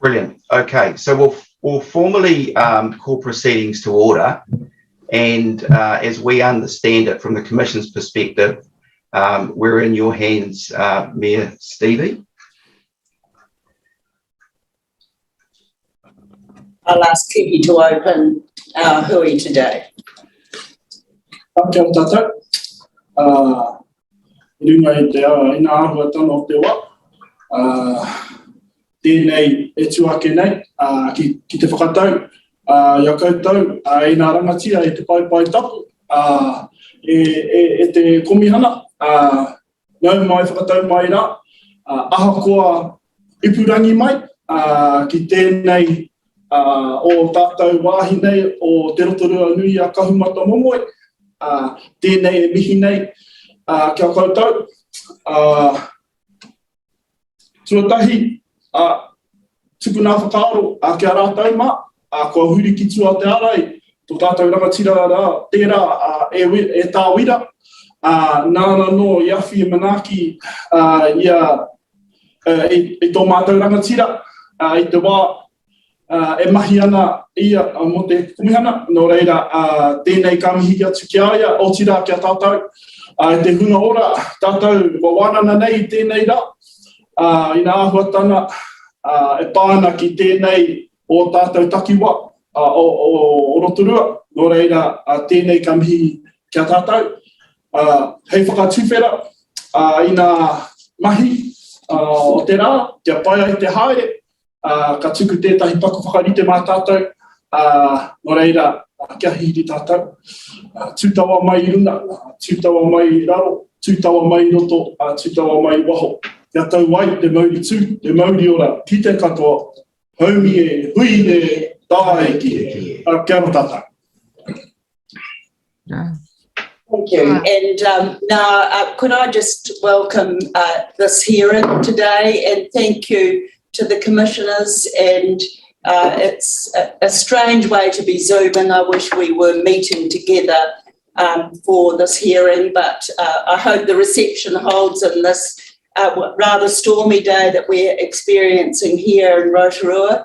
Brilliant. Okay, so we'll formally call proceedings to order, and as we understand it from the Commission's perspective, we're in your hands, Mayor Stevie. I'll ask Kiki to open our hui today. Kia ora tātou. Runga I te ina ahua tano o te wā. Tēnei e tuake nei ki te whakatau. Ia koutou i nā rangatira i te pai tapu. E te komihana. Nau mai whakatau mai rā. Ahakoa ipurangi mai ki tēnei o tātou wāhi nei o te Rotorua nui a kahumata momoi. Tēnei e mihi nei kia koutou. Tuatahi, tuku nā whakaaro kia rātau mā, kua huri ki tua te arai, tō tātou rangatira rā, tērā e tāwira. Nāna no i awhi e manaki i tō mātou rangatira, i te wā e mahi ana ia mo te kumihana, no reira tēnei ka mihi atu ki aia, o tira kia tātou. Te huna ora, tātou wānana nei tēnei rā, i nā ahuatana e pāna ki tēnei o tātou takiwa o Rotorua, no reira tēnei ka mihi kia tātou. Hei whakatūwhera i nā mahi o te rā, kia pai ai te haere, ka tuku tētahi paku whakarite mā tātou, no reira kia hiri tātou. Tūtawa mai I runga, tūtawa mai I raro, tūtawa mai I roto, tūtawa mai I waho. Kia tau wai te mauri tū, te mauri ora, ki te katoa, haumi e, hui e, tāe ki e. Kia ora tātou. Thank you. And now, could I just welcome this hearing today and thank you to the commissioners, and it's a strange way to be Zooming. I wish we were meeting together for this hearing, but I hope the reception holds in this rather stormy day that we're experiencing here in Rotorua.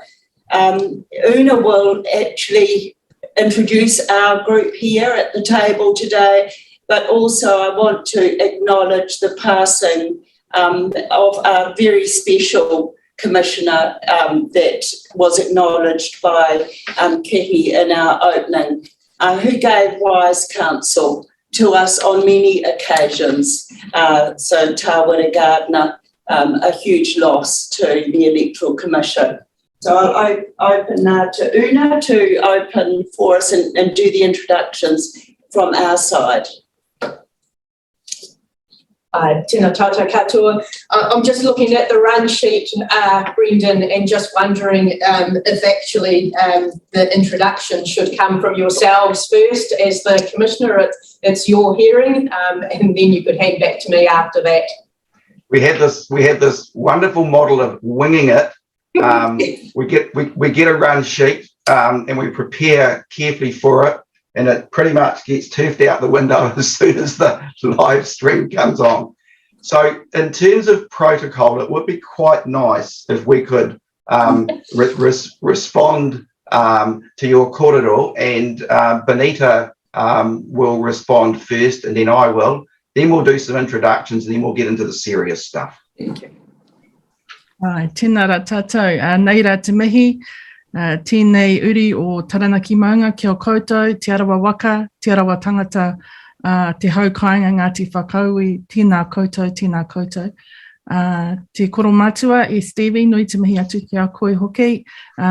Una will actually introduce our group here at the table today, but also I want to acknowledge the passing of our very special Commissioner that was acknowledged by Kihi in our opening, who gave wise counsel to us on many occasions. So Tāwera Gardner, a huge loss to the Electoral Commission. So I'll open now to Una to open for us and do the introductions from our side. Tēnā tātou katoa. I'm just looking at the run sheet, Brendan, and just wondering if actually the introduction should come from yourselves first as the Commissioner. It's your hearing, and then you could hand back to me after that. We had this wonderful model of winging it. We get a run sheet and we prepare carefully for it. And it pretty much gets toothed out the window as soon as the live stream comes on. So in terms of protocol, it would be quite nice if we could respond to your korero, and Benita will respond first, and then I will. Then we'll do some introductions, and then we'll get into the serious stuff. Thank you. Tēnā rā tātou, nei rā te mihi. Tēnei uri o taranaki maunga kia koutou, te arawa waka, te arawa tangata, te haukainga Ngāti Whakauwi, tēnā koutou, tēnā koutou. Te koro mātua e Stevie, nui te mihi atu ki a koe hoki,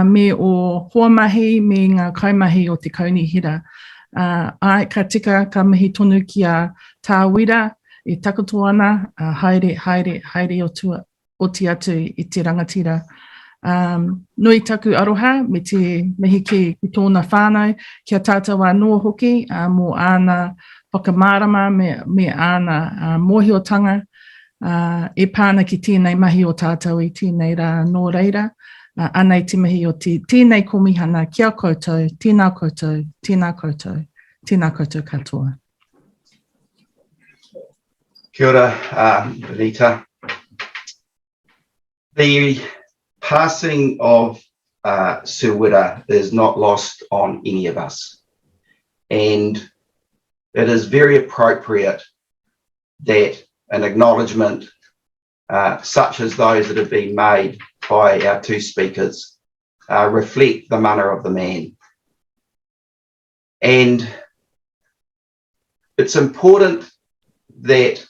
me o hoa mahi, me ngā kaimahi o te kaunihira. Ai, ka tika ka mihi tonu ki a Tāwera, e takoto ana, haere o te atu i te rangatira. Nui taku aroha me te mihi ki tōna whānau, kia tātou anō hoki, mō āna whakamārama me āna mōhiotanga, e pāna ki tēnei mahi o tātou i tēnei rā nō reira, anei te mihi o tēnei komihana, kia koutou, tēnā koutou, tēnā koutou, tēnā koutou katoa. Kia ora, Benita. The passing of Sir Wira is not lost on any of us. And it is very appropriate that an acknowledgement such as those that have been made by our two speakers reflect the mana of the man. And it's important that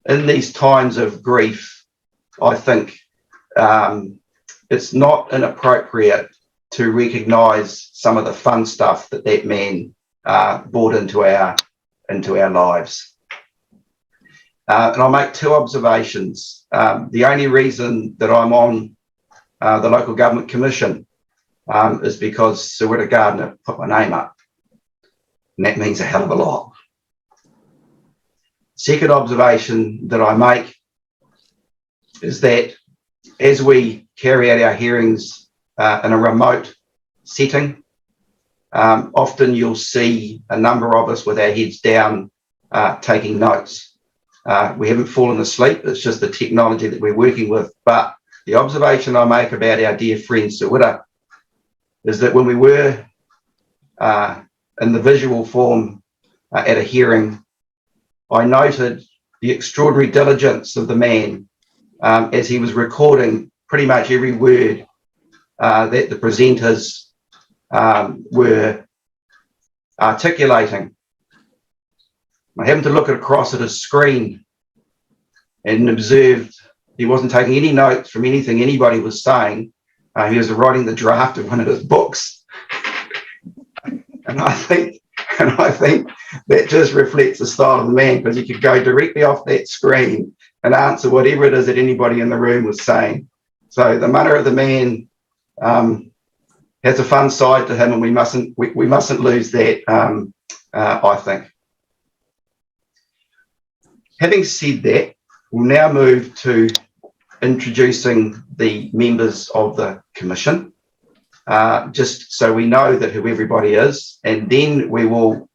in these times of grief, I think it's not inappropriate to recognise some of the fun stuff that that man brought into our lives. And I'll make two observations. The only reason that I'm on the Local Government Commission is because Sir Wira Gardner put my name up. And that means a hell of a lot. Second observation that I make is that as we carry out our hearings in a remote setting, often you'll see a number of us with our heads down taking notes. We haven't fallen asleep, it's just the technology that we're working with. But the observation I make about our dear friend Sir Wira is that when we were in the visual form at a hearing, I noted the extraordinary diligence of the man as he was recording pretty much every word that the presenters were articulating. I happened to look across at his screen and observed he wasn't taking any notes from anything anybody was saying. He was writing the draft of one of his books. And I think that just reflects the style of the man, because he could go directly off that screen and answer whatever it is that anybody in the room was saying. So the manner of the man has a fun side to him, and we mustn't lose that, I think. Having said that, we'll now move to introducing the members of the Commission, just so we know that who everybody is, and then we will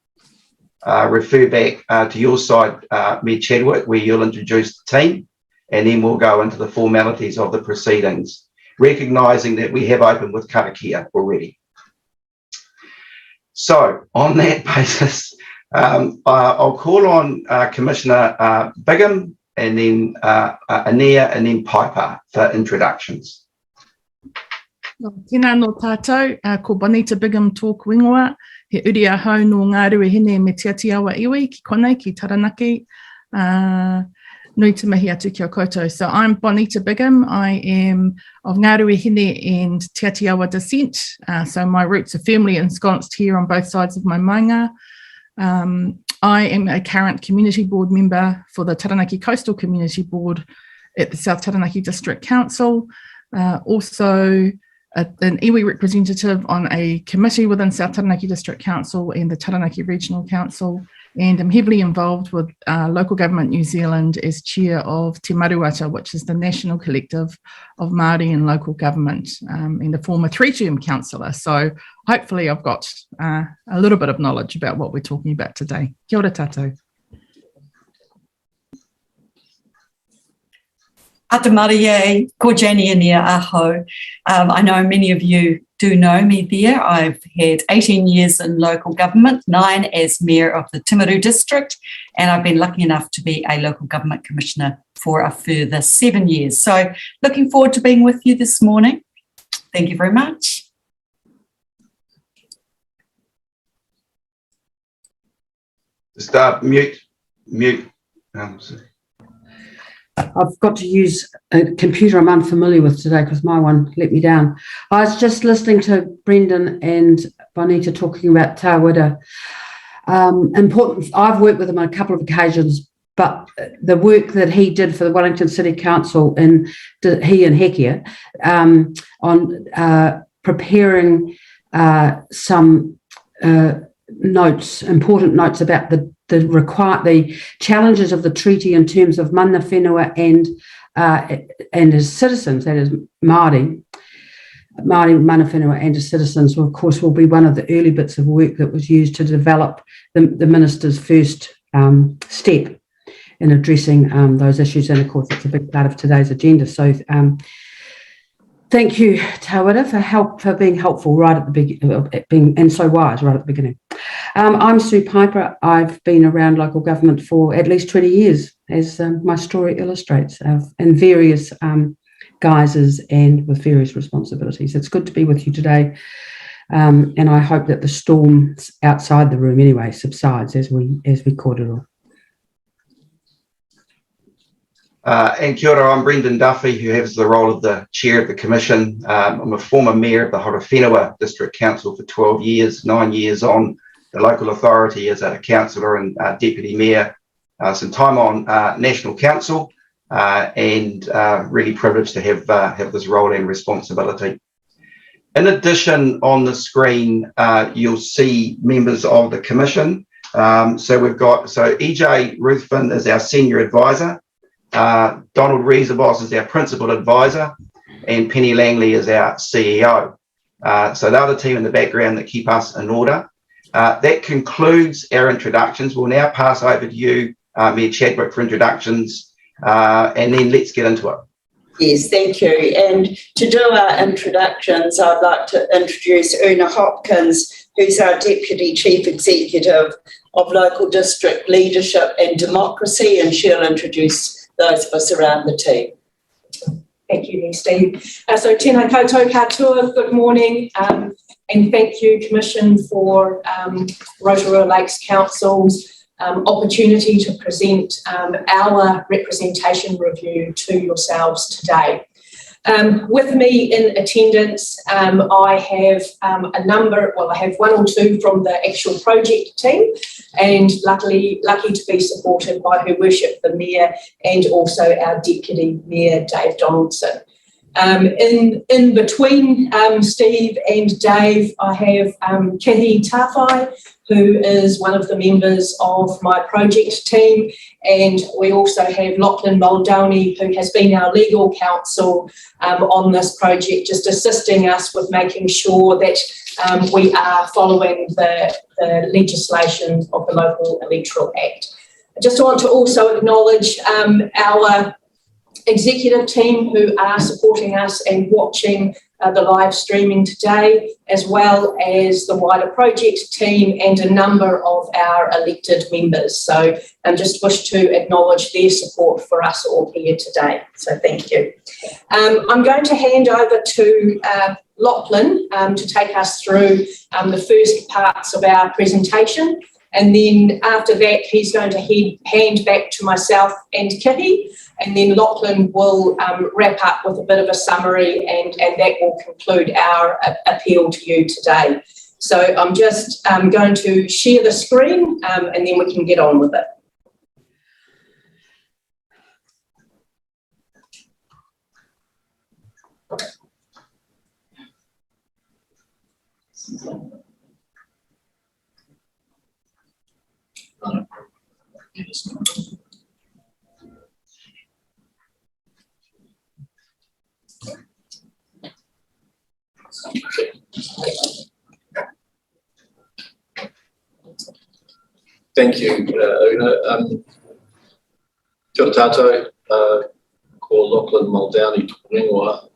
refer back to your side, Mayor Chadwick, where you'll introduce the team, and then we'll go into the formalities of the proceedings, recognising that we have opened with karakia already. So on that basis, I'll call on Commissioner Bigham, and then Anea, and then Piper for introductions. Tēnā no tātou, ko Bonita Bigham tōku ingoa, he uri ahau no ngā ruehine me te ati awa iwi, ki konei, ki Taranaki, nui te mihi atu kia koutou. So I'm Bonita Bigham, I am of ngā ruehine and te ati awa descent, so my roots are firmly ensconced here on both sides of my maunga. I am a current community board member for the Taranaki Coastal Community Board at the South Taranaki District Council, also an iwi representative on a committee within South Taranaki District Council and the Taranaki Regional Council, and I'm heavily involved with Local Government New Zealand as chair of Te Maruata, which is the national collective of Māori in local government, and a former 3-term councillor. So hopefully I've got a little bit of knowledge about what we're talking about today. Kia ora tātou. Ata Marie, ko Janie Anea aho. I know many of you do know me there. I've had 18 years in local government, 9 as Mayor of the Timaru District, and I've been lucky enough to be a Local Government Commissioner for a further 7 years. So looking forward to being with you this morning. Thank you very much. Start mute. I've got to use a computer I'm unfamiliar with today because my one let me down. I was just listening to Brendan and Bonita talking about Te Wira. Important. I've worked with him on a couple of occasions, but the work that he did for the Wellington City Council, and he and Hekia, on preparing some notes, important notes about the challenges of the treaty in terms of mana whenua and his citizens, that is Māori mana whenua and his citizens, of course, will be one of the early bits of work that was used to develop the minister's first step in addressing those issues. And of course, it's a big part of today's agenda. So Thank you, Tawera, for being helpful right at the beginning, and so wise right at the beginning. I'm Sue Piper. I've been around local government for at least 20 years, as my story illustrates, in various guises and with various responsibilities. It's good to be with you today, and I hope that the storm outside the room anyway subsides as we kōrero. And kia ora, I'm Brendan Duffy, who has the role of the chair of the commission. I'm a former mayor of the Rotorua District Council for 12 years, 9 years on the local authority as a councillor and deputy mayor, some time on national council, and really privileged to have this role and responsibility. In addition, on the screen, you'll see members of the commission. So EJ Ruthven is our senior advisor. Donald Reesabos is our principal advisor, and Penny Langley is our CEO. So they're the team in the background that keep us in order. That concludes our introductions. We'll now pass over to you, Mayor Chadwick, for introductions, and then let's get into it. Yes, thank you. And to do our introductions, I'd like to introduce Una Hopkins, who's our Deputy Chief Executive of Local District Leadership and Democracy, and she'll introduce those of us around the team. Thank you, Steve. So tēnā koutou katoa, good morning, and thank you, Commission, for Rotorua Lakes Council's opportunity to present our representation review to yourselves today. With me in attendance, I have I have one or two from the actual project team, and lucky to be supported by Her Worship the Mayor and also our Deputy Mayor, Dave Donaldson. In between Steve and Dave, I have Kihi Tawhai, who is one of the members of my project team, and we also have Lachlan Muldowney, who has been our legal counsel on this project, just assisting us with making sure that we are following the legislation of the Local Electoral Act. I just want to also acknowledge our executive team who are supporting us and watching the live streaming today, as well as the wider project team and a number of our elected members. So I just wish to acknowledge their support for us all here today. So thank you. I'm going to hand over to Lachlan to take us through the first parts of our presentation. And then after that, he's going to hand back to myself and Kihi, and then Lachlan will wrap up with a bit of a summary, and that will conclude our appeal to you today. So I'm just going to share the screen, and then we can get on with it. Thank you, Una. Kia ora tātou, ko Lachlan Muldowney Tōrengoa.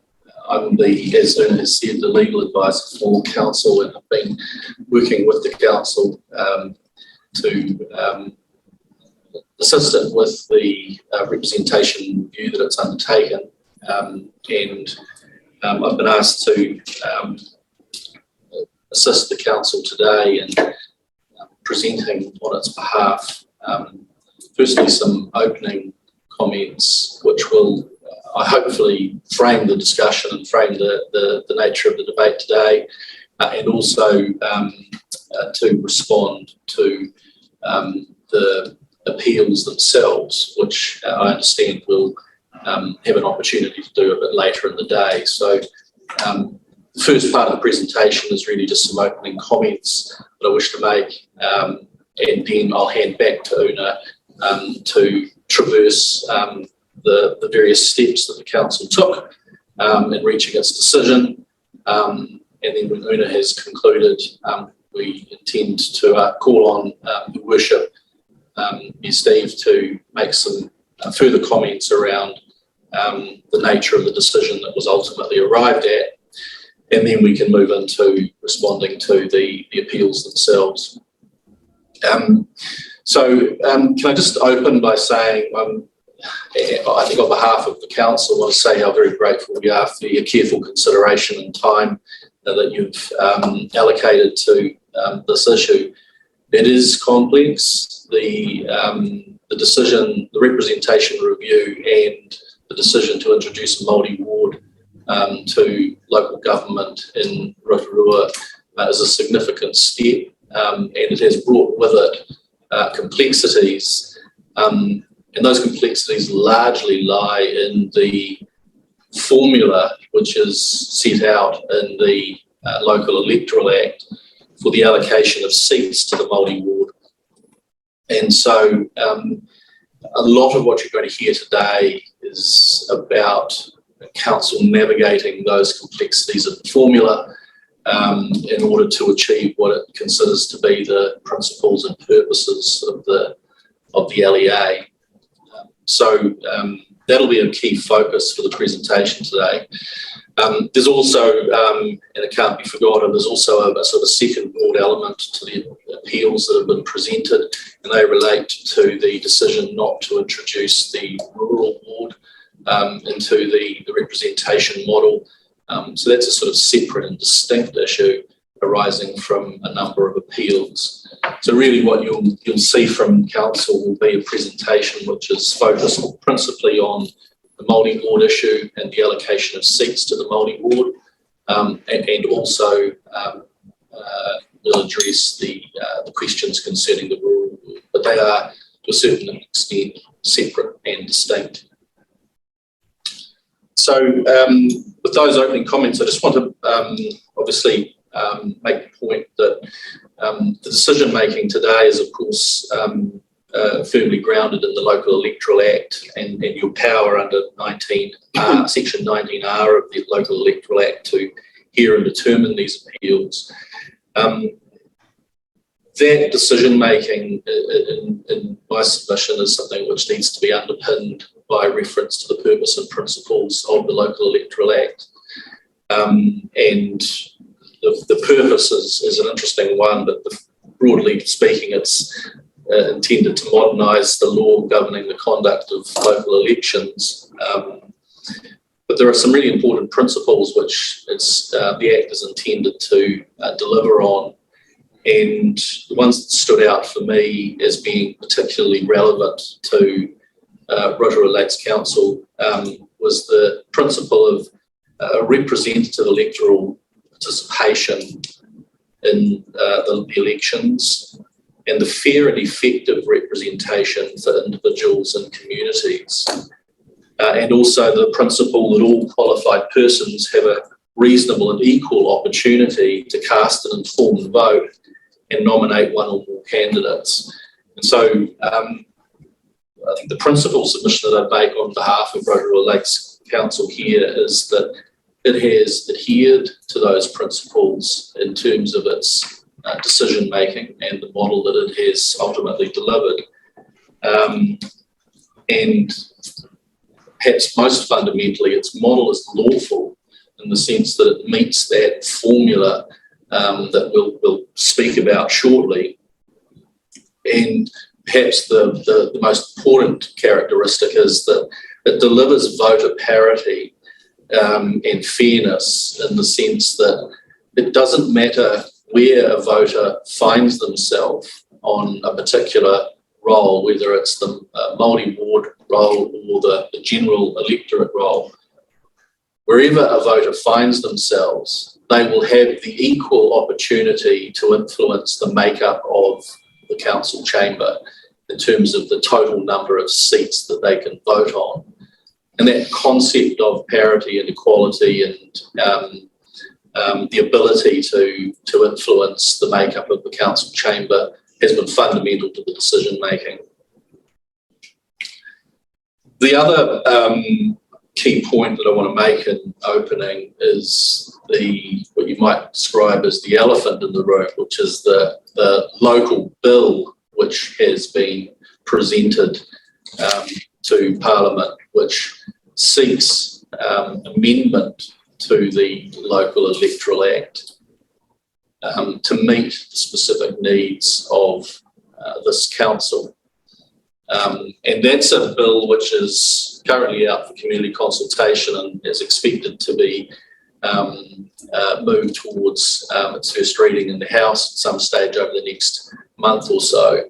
I'm as Una has said, the legal advisor for council, and I've been working with the council to assist it with the representation review that it's undertaken, and I've been asked to assist the council today in presenting on its behalf. Firstly, some opening comments which will hopefully frame the discussion and frame the nature of the debate today, and also to respond to the appeals themselves, which I understand will have an opportunity to do a bit later in the day. So the first part of the presentation is really just some opening comments that I wish to make, and then I'll hand back to Una to traverse the various steps that the council took in reaching its decision. And then when Una has concluded, we intend to call on Her Worship Steve to make some further comments around the nature of the decision that was ultimately arrived at, and then we can move into responding to the appeals themselves. Can I just open by saying, I think on behalf of the council, I want to say how very grateful we are for your careful consideration and time that you've allocated to this issue. It is complex. The decision, the representation review, and the decision to introduce a multi-ward to local government in Rotorua is a significant step, and it has brought with it complexities, and those complexities largely lie in the formula which is set out in the Local Electoral Act for the allocation of seats to the multi-ward. And so a lot of what you're going to hear today is about council navigating those complexities of the formula in order to achieve what it considers to be the principles and purposes of the LEA. That'll be a key focus for the presentation today. There's also, and it can't be forgotten, there's also a sort of second broad element to the appeals that have been presented, and they relate to the decision not to introduce the rural ward into the representation model. So that's a sort of separate and distinct issue arising from a number of appeals. So really what you'll see from council will be a presentation which is focused principally on the multi-ward issue and the allocation of seats to the multi-ward, and also will address the questions concerning the rural ward, but they are to a certain extent separate and distinct. So with those opening comments, I just want to obviously make the point that the decision making today is of course firmly grounded in the Local Electoral Act and your power under Section 19R of the Local Electoral Act to hear and determine these appeals. That decision making in my submission is something which needs to be underpinned by reference to the purpose and principles of the Local Electoral Act. And the purpose is an interesting one, but broadly speaking, it's intended to modernise the law governing the conduct of local elections. But there are some really important principles which the Act is intended to deliver on. And the ones that stood out for me as being particularly relevant to Rotorua Lakes Council was the principle of representative electoral participation in the elections and the fair and effective representation for individuals and communities. And also the principle that all qualified persons have a reasonable and equal opportunity to cast an informed vote and nominate one or more candidates. And so I think the principal submission that I make on behalf of Rotorua Lakes Council here is that it has adhered to those principles in terms of its decision making and the model that it has ultimately delivered. And perhaps most fundamentally, its model is lawful in the sense that it meets that formula that we'll speak about shortly. And perhaps the most important characteristic is that it delivers voter parity and fairness in the sense that it doesn't matter where a voter finds themselves on a particular role, whether it's the multi-ward role or the general electorate role. Wherever a voter finds themselves, they will have the equal opportunity to influence the makeup of the council chamber in terms of the total number of seats that they can vote on. And that concept of parity and equality and the ability to influence the makeup of the council chamber has been fundamental to the decision making. The other key point that I want to make in opening is what you might describe as the elephant in the room, which is the local bill which has been presented to Parliament, which seeks amendment to the Local Electoral Act to meet the specific needs of this council. And that's a bill which is currently out for community consultation and is expected to be moved towards its first reading in the House at some stage over the next month or so,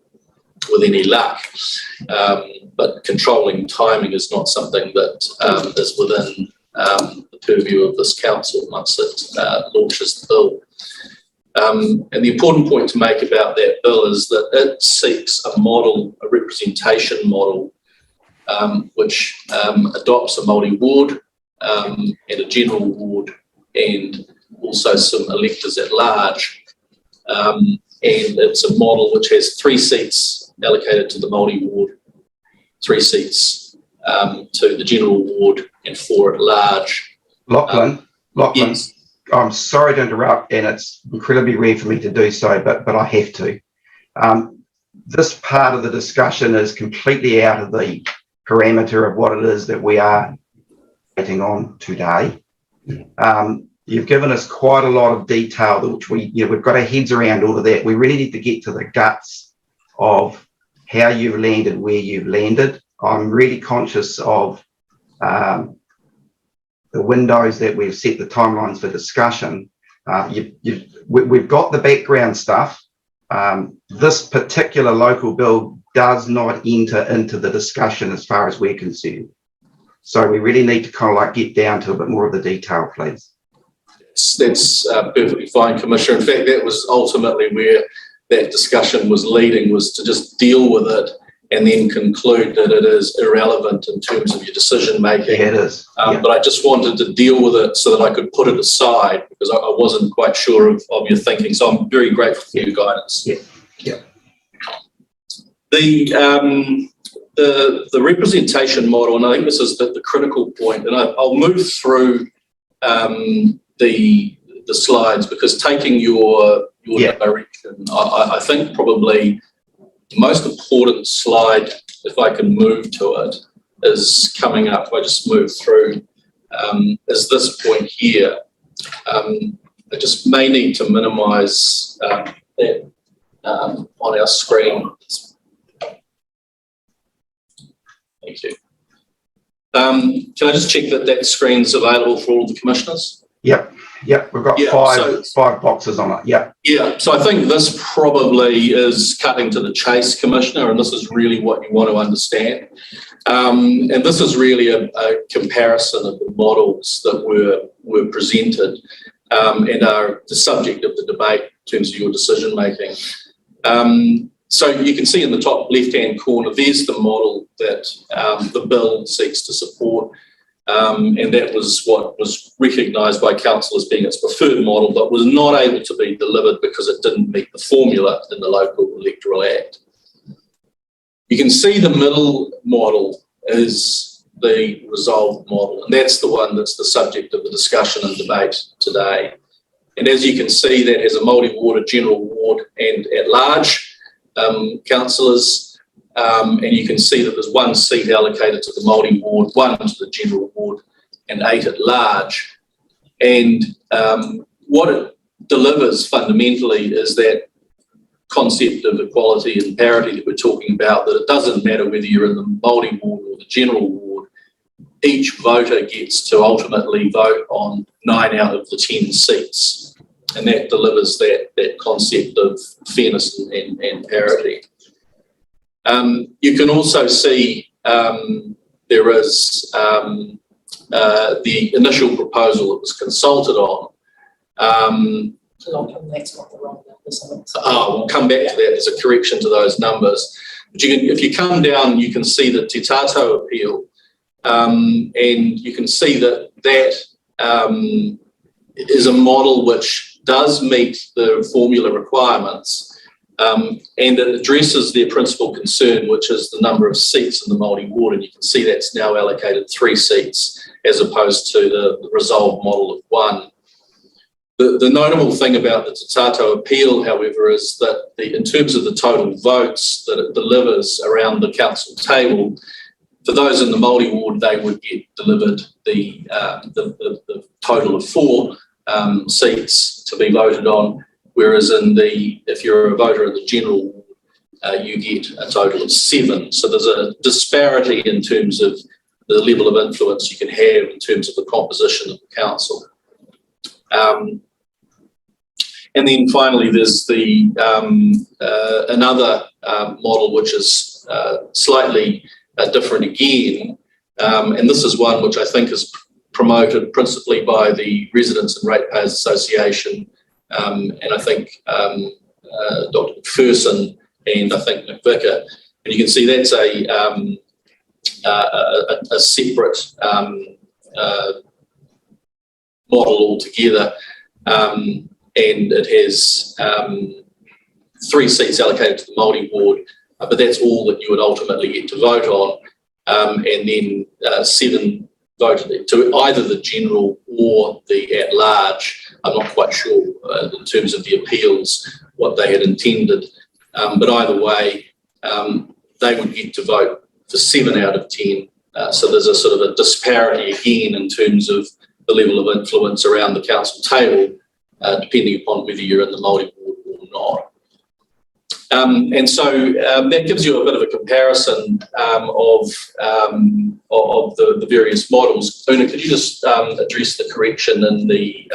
with any luck. But controlling timing is not something that is within the purview of this council once it launches the bill. And the important point to make about that bill is that it seeks a model, a representation model, which adopts a multi-ward and a general ward and also some electors at large. And it's a model which has 3 seats allocated to the multi-ward, 3 seats to the general ward and 4 at large. Lachlan, Yes. I'm sorry to interrupt, and it's incredibly rare for me to do so, but I have to. This part of the discussion is completely out of the parameter of what it is that we are getting on today. You've given us quite a lot of detail, which we've got our heads around all of that. We really need to get to the guts of how you've landed where you've landed. I'm really conscious of the windows that we've set, the timelines for discussion. We've got the background stuff. This particular local bill does not enter into the discussion as far as we're concerned. So we really need to kind of get down to a bit more of the detail, please. That's perfectly fine, Commissioner. In fact, that was ultimately where that discussion was leading, was to just deal with it and then conclude that it is irrelevant in terms of your decision making. Yeah, it is. But I just wanted to deal with it so that I could put it aside, because I wasn't quite sure of your thinking. So I'm very grateful for your guidance. Yeah. The representation model, and I think this is the critical point, and I'll move through the slides, because taking your direction, I think probably the most important slide, if I can move to it, is coming up. If I just move through, is this point here. I just may need to minimise that on our screen. Thank you. Can I just check that that screen's available for all the commissioners? Yep, we've got five boxes on it. Yeah, so I think this probably is cutting to the chase, Commissioner, and this is really what you want to understand. And this is really a comparison of the models that were presented and are the subject of the debate in terms of your decision making. So you can see in the top left-hand corner, there's the model that the bill seeks to support. And that was what was recognised by council as being its preferred model, but was not able to be delivered because it didn't meet the formula in the Local Electoral Act. You can see the middle model is the resolved model, and that's the one that's the subject of the discussion and debate today. And as you can see, that has a multi-ward, a general ward, and at large councillors. And you can see that there's 1 seat allocated to the multi-ward, 1 to the general ward, and 8 at large. And what it delivers fundamentally is that concept of equality and parity that we're talking about, that it doesn't matter whether you're in the multi-ward or the general ward, each voter gets to ultimately vote on 9 out of the 10 seats. And that delivers that concept of fairness and parity. You can also see there is the initial proposal that was consulted on. That's not the wrong numbers. We'll come back to that. There's a correction to those numbers. But if you come down, you can see the Te Tātou appeal, and you can see that is a model which does meet the formula requirements. And it addresses their principal concern, which is the number of seats in the multi-ward, and you can see that's now allocated 3 seats as opposed to the resolved model of 1. The notable thing about the Te Tātou appeal, however, is that in terms of the total votes that it delivers around the council table, For those in the Māori ward, they would get delivered the total of 4 seats to be voted on, whereas if you're a voter in the general ward, you get a total of 7. So there's a disparity in terms of the level of influence you can have in terms of the composition of the council. And then finally, there's the another model which is slightly different again, and this is one which I think is promoted principally by the Residents and Ratepayers Association, and I think Dr. McPherson and I think McVicker, and you can see that's a separate model altogether, and it has 3 seats allocated to the Māori ward, but that's all that you would ultimately get to vote on, and then 7 voted to either the general or the at-large. I'm not quite sure in terms of the appeals what they had intended, but either way, they would get to vote for 7 out of 10. So there's a sort of a disparity again in terms of the level of influence around the council table, depending upon whether you're in the Māori ward or not. And so that gives you a bit of a comparison of the various models. Una, could you just address the correction in the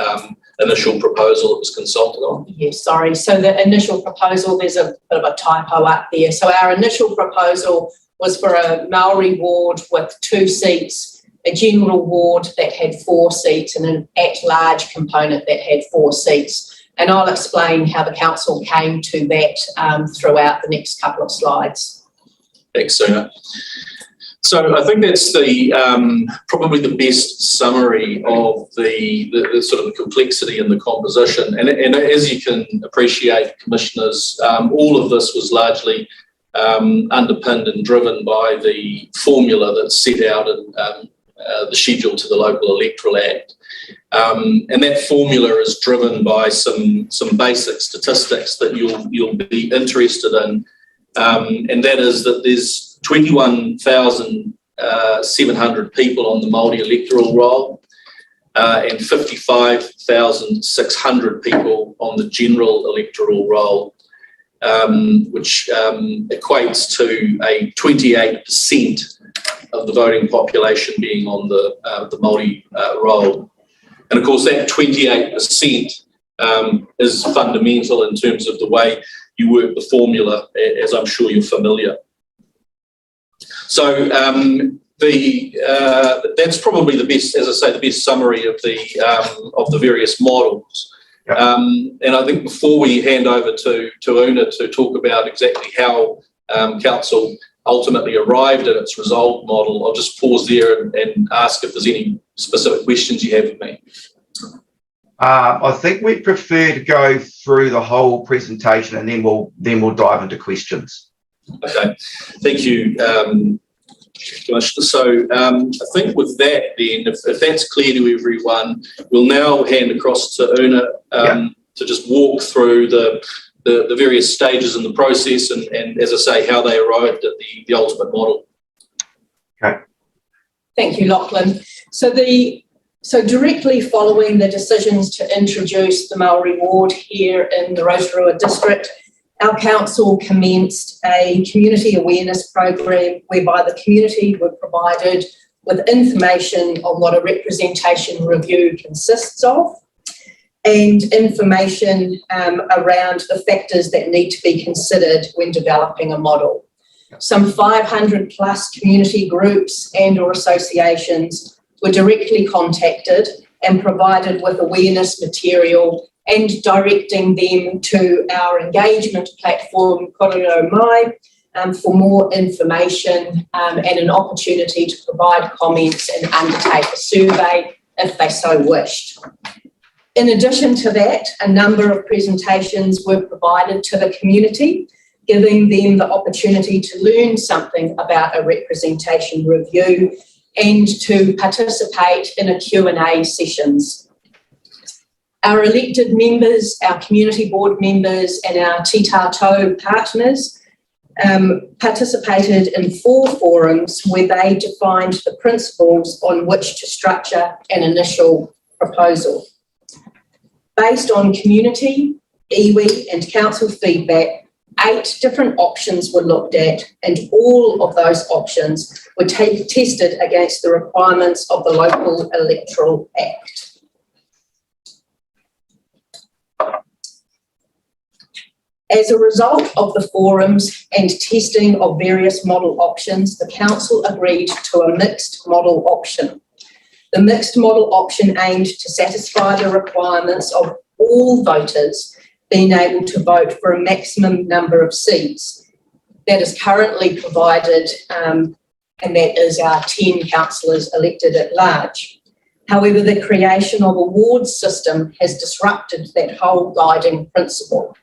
initial proposal that was consulted on? Yes, sorry. So the initial proposal, there's a bit of a typo up there. So our initial proposal was for a Māori ward with 2 seats, a general ward that had 4 seats, and an at-large component that had 4 seats. And I'll explain how the council came to that throughout the next couple of slides. Thanks, Una. So I think that's the probably the best summary of the sort of the complexity and the composition. And as you can appreciate, commissioners, all of this was largely underpinned and driven by the formula that's set out in the schedule to the Local Electoral Act. And that formula is driven by some basic statistics that you'll be interested in, and that is that there's 21,700 people on the Māori electoral roll, and 55,600 people on the general electoral roll, which equates to a 28% of the voting population being on the Māori roll. And of course, that 28% is fundamental in terms of the way you work the formula, as I'm sure you're familiar. So that's probably the best, as I say, the best summary of the various models. And I think before we hand over to Una to talk about exactly how council ultimately arrived at its resolved model, I'll just pause there and ask if there's any specific questions you have of me. I think we prefer to go through the whole presentation and then we'll dive into questions. Okay, thank you, Commissioner. So I think with that then, if that's clear to everyone, we'll now hand across to Una to just walk through the various stages in the process and as I say, how they arrived at the ultimate model. Okay. Thank you, Lachlan. So directly following the decisions to introduce the Māori ward here in the Rotorua district, our council commenced a community awareness program whereby the community were provided with information on what a representation review consists of, and information around the factors that need to be considered when developing a model. Some 500 plus community groups and or associations were directly contacted and provided with awareness material and directing them to our engagement platform, Korero Mai, for more information and an opportunity to provide comments and undertake a survey if they so wished. In addition to that, a number of presentations were provided to the community, giving them the opportunity to learn something about a representation review and to participate in a Q&A sessions. Our elected members, our community board members and our Te Tātou partners participated in 4 forums where they defined the principles on which to structure an initial proposal. Based on community, iwi and council feedback, 8 different options were looked at, and all of those options were tested against the requirements of the Local Electoral Act. As a result of the forums and testing of various model options, the council agreed to a mixed model option. The mixed model option aimed to satisfy the requirements of all voters being able to vote for a maximum number of seats. That is currently provided, and that is our 10 councillors elected at large. However, the creation of a ward system has disrupted that whole guiding principle.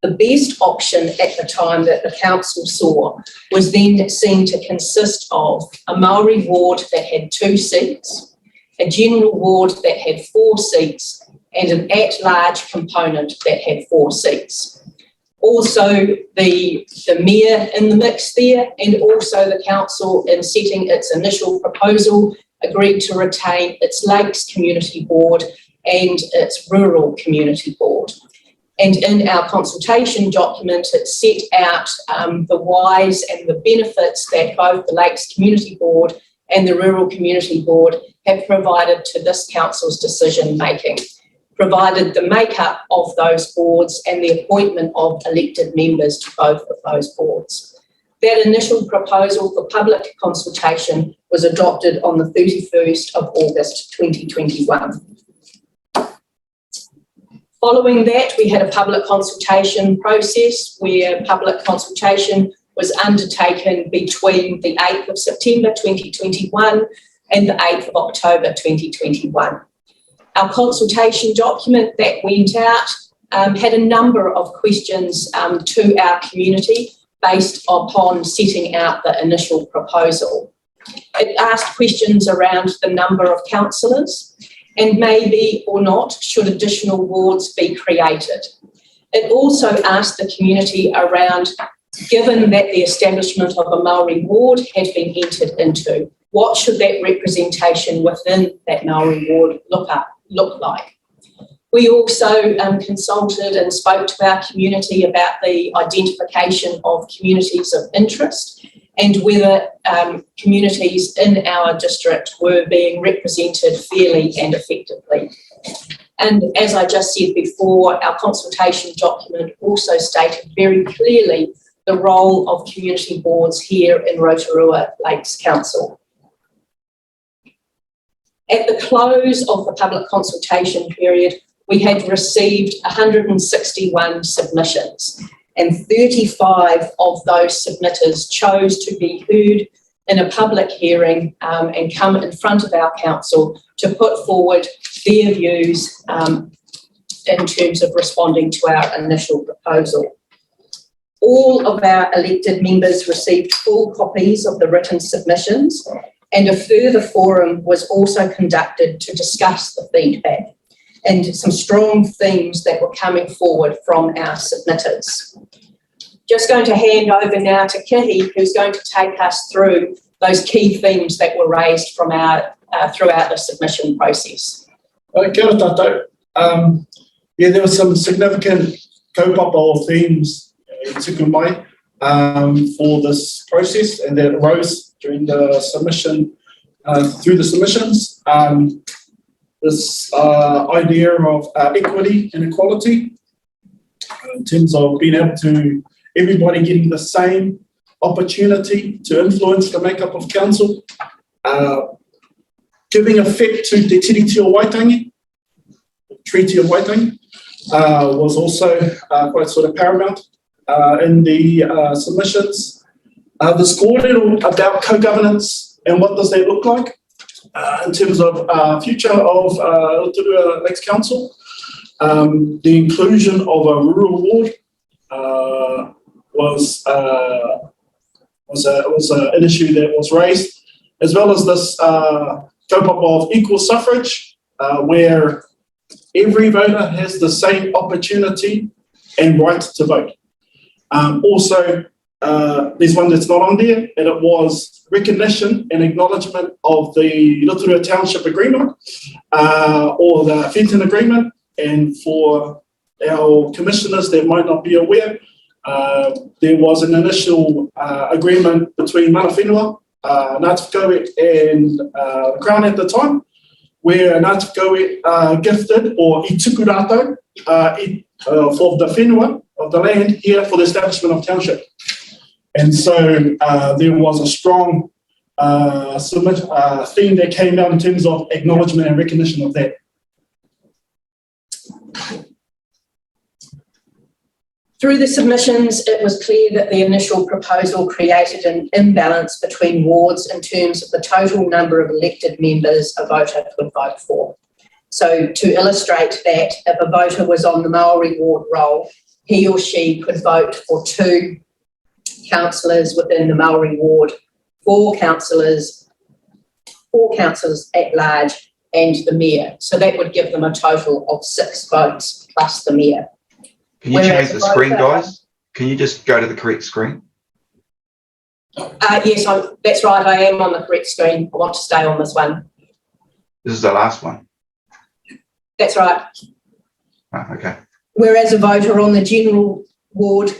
The best option at the time that the council saw was then seen to consist of a Maori ward that had 2 seats, a general ward that had 4 seats, and an at-large component that had 4 seats. Also, the mayor in the mix there, and also the council in setting its initial proposal agreed to retain its Lakes Community Board and its Rural Community Board. And in our consultation document, it set out the whys and the benefits that both the Lakes Community Board and the Rural Community Board have provided to this council's decision making, provided the makeup of those boards and the appointment of elected members to both of those boards. That initial proposal for public consultation was adopted on the 31st of August 2021. Following that, we had a public consultation process where public consultation was undertaken between the 8th of September 2021 and the 8th of October 2021. Our consultation document that went out had a number of questions to our community based upon setting out the initial proposal. It asked questions around the number of councillors, and maybe or not should additional wards be created. It also asked the community around, given that the establishment of a Maori ward had been entered into, what should that representation within that Maori ward look like? We also consulted and spoke to our community about the identification of communities of interest and whether communities in our district were being represented fairly and effectively. And as I just said before, our consultation document also stated very clearly the role of community boards here in Rotorua Lakes Council. At the close of the public consultation period, we had received 161 submissions, and 35 of those submitters chose to be heard in a public hearing and come in front of our council to put forward their views in terms of responding to our initial proposal. All of our elected members received full copies of the written submissions, and a further forum was also conducted to discuss the feedback and some strong themes that were coming forward from our submitters. Just going to hand over now to Kihi, who's going to take us through those key themes that were raised from our throughout the submission process. Kia ora tātou. There was some significant kaupapa of themes in tuku mai for this process, and that arose during the submission, through the submissions. This idea of equity and equality in terms of being able to everybody getting the same opportunity to influence the makeup of council, giving effect to Te Tiriti o Waitangi, Treaty of Waitangi, was also quite sort of paramount in the submissions. This kōrero about co-governance and what does that look like in terms of future of Rotorua Lakes Council. The inclusion of a rural ward was an issue that was raised, as well as this kaupapa of equal suffrage, where every voter has the same opportunity and right to vote. Also, there's one that's not on there, and it was recognition and acknowledgement of the Rotorua Township Agreement or the Fenton Agreement. And for our commissioners that might not be aware, there was an initial agreement between Mana Whenua, Ngāti Whakauē and the Crown at the time, where Ngāti Whakauē gifted or I tuku rātou for the whenua of the land here for the establishment of township. And so there was a strong theme that came out in terms of acknowledgement and recognition of that. Through the submissions, it was clear that the initial proposal created an imbalance between wards in terms of the total number of elected members a voter could vote for. So to illustrate that, if a voter was on the Maori ward roll, he or she could vote for 2 councillors within the Maori ward, 4 councillors at large, and the mayor. So that would give them a total of 6 votes plus the mayor. Can you change the screen, guys? Can you just go to the correct screen? Yes, that's right. I am on the correct screen. I want to stay on this one. This is the last one. That's right. Oh, okay. Whereas a voter on the general ward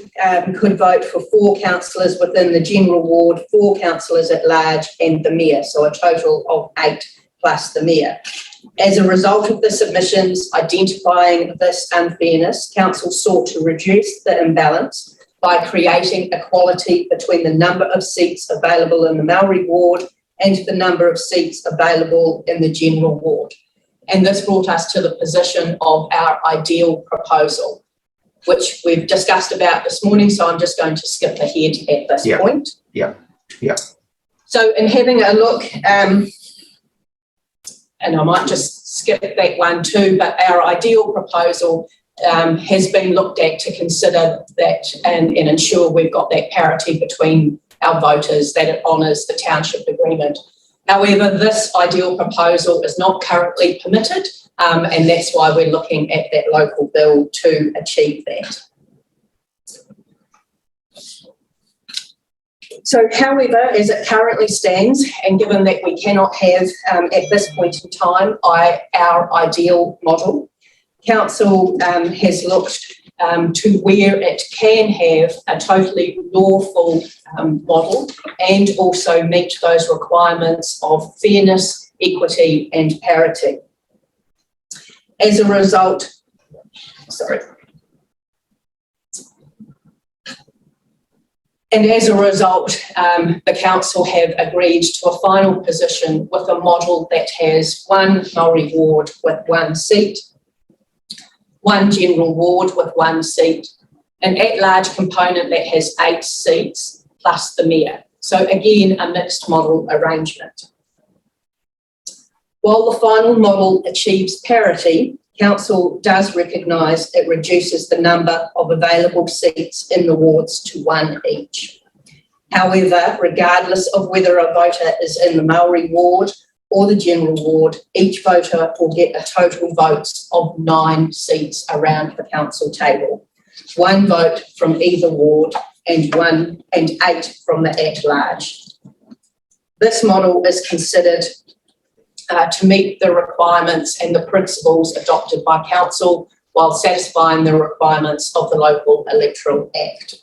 could vote for 4 councillors within the general ward, 4 councillors at large, and the mayor. So a total of 8 plus the mayor. As a result of the submissions identifying this unfairness, council sought to reduce the imbalance by creating equality between the number of seats available in the Maori ward and the number of seats available in the general ward. And this brought us to the position of our ideal proposal, which we've discussed about this morning, so I'm just going to skip ahead at this point. Yeah. So in having a look, and I might just skip that one too, but our ideal proposal has been looked at to consider that and ensure we've got that parity between our voters, that it honours the township agreement. However, this ideal proposal is not currently permitted, and that's why we're looking at that local bill to achieve that. So, however, as it currently stands, and given that we cannot have at this point in time our ideal model, council has looked to where it can have a totally lawful model and also meet those requirements of fairness, equity and parity. As a result, the council have agreed to a final position with a model that has 1 Maori ward with 1 seat, 1 general ward with 1 seat, an at-large component that has 8 seats plus the mayor. So again, a mixed model arrangement. While the final model achieves parity, council does recognise it reduces the number of available seats in the wards to 1 each. However, regardless of whether a voter is in the Maori ward or the general ward, each voter will get a total votes of 9 seats around the council table. 1 vote from either ward and 8 from the at-large. This model is considered to meet the requirements and the principles adopted by council while satisfying the requirements of the Local Electoral Act.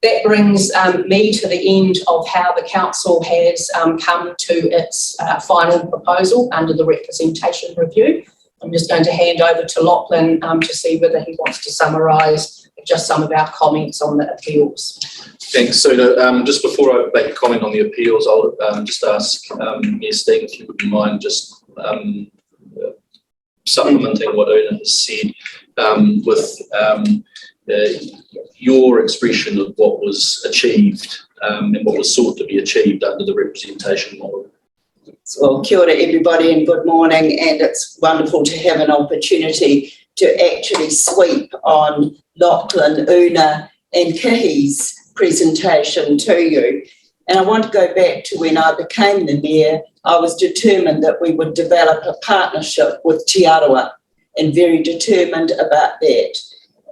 That brings me to the end of how the council has come to its final proposal under the representation review. I'm just going to hand over to Lachlan to see whether he wants to summarise just some of our comments on the appeals. Thanks, Suna. Just before I make a comment on the appeals, I'll just ask Mayor Steen if you wouldn't mind just supplementing what Una has said with your expression of what was achieved and what was sought to be achieved under the representation model. Well, kia ora everybody and good morning, and it's wonderful to have an opportunity to actually sweep on Lachlan, Una and Kihi's presentation to you. And I want to go back to when I became the mayor. I was determined that we would develop a partnership with Te Arawa and very determined about that.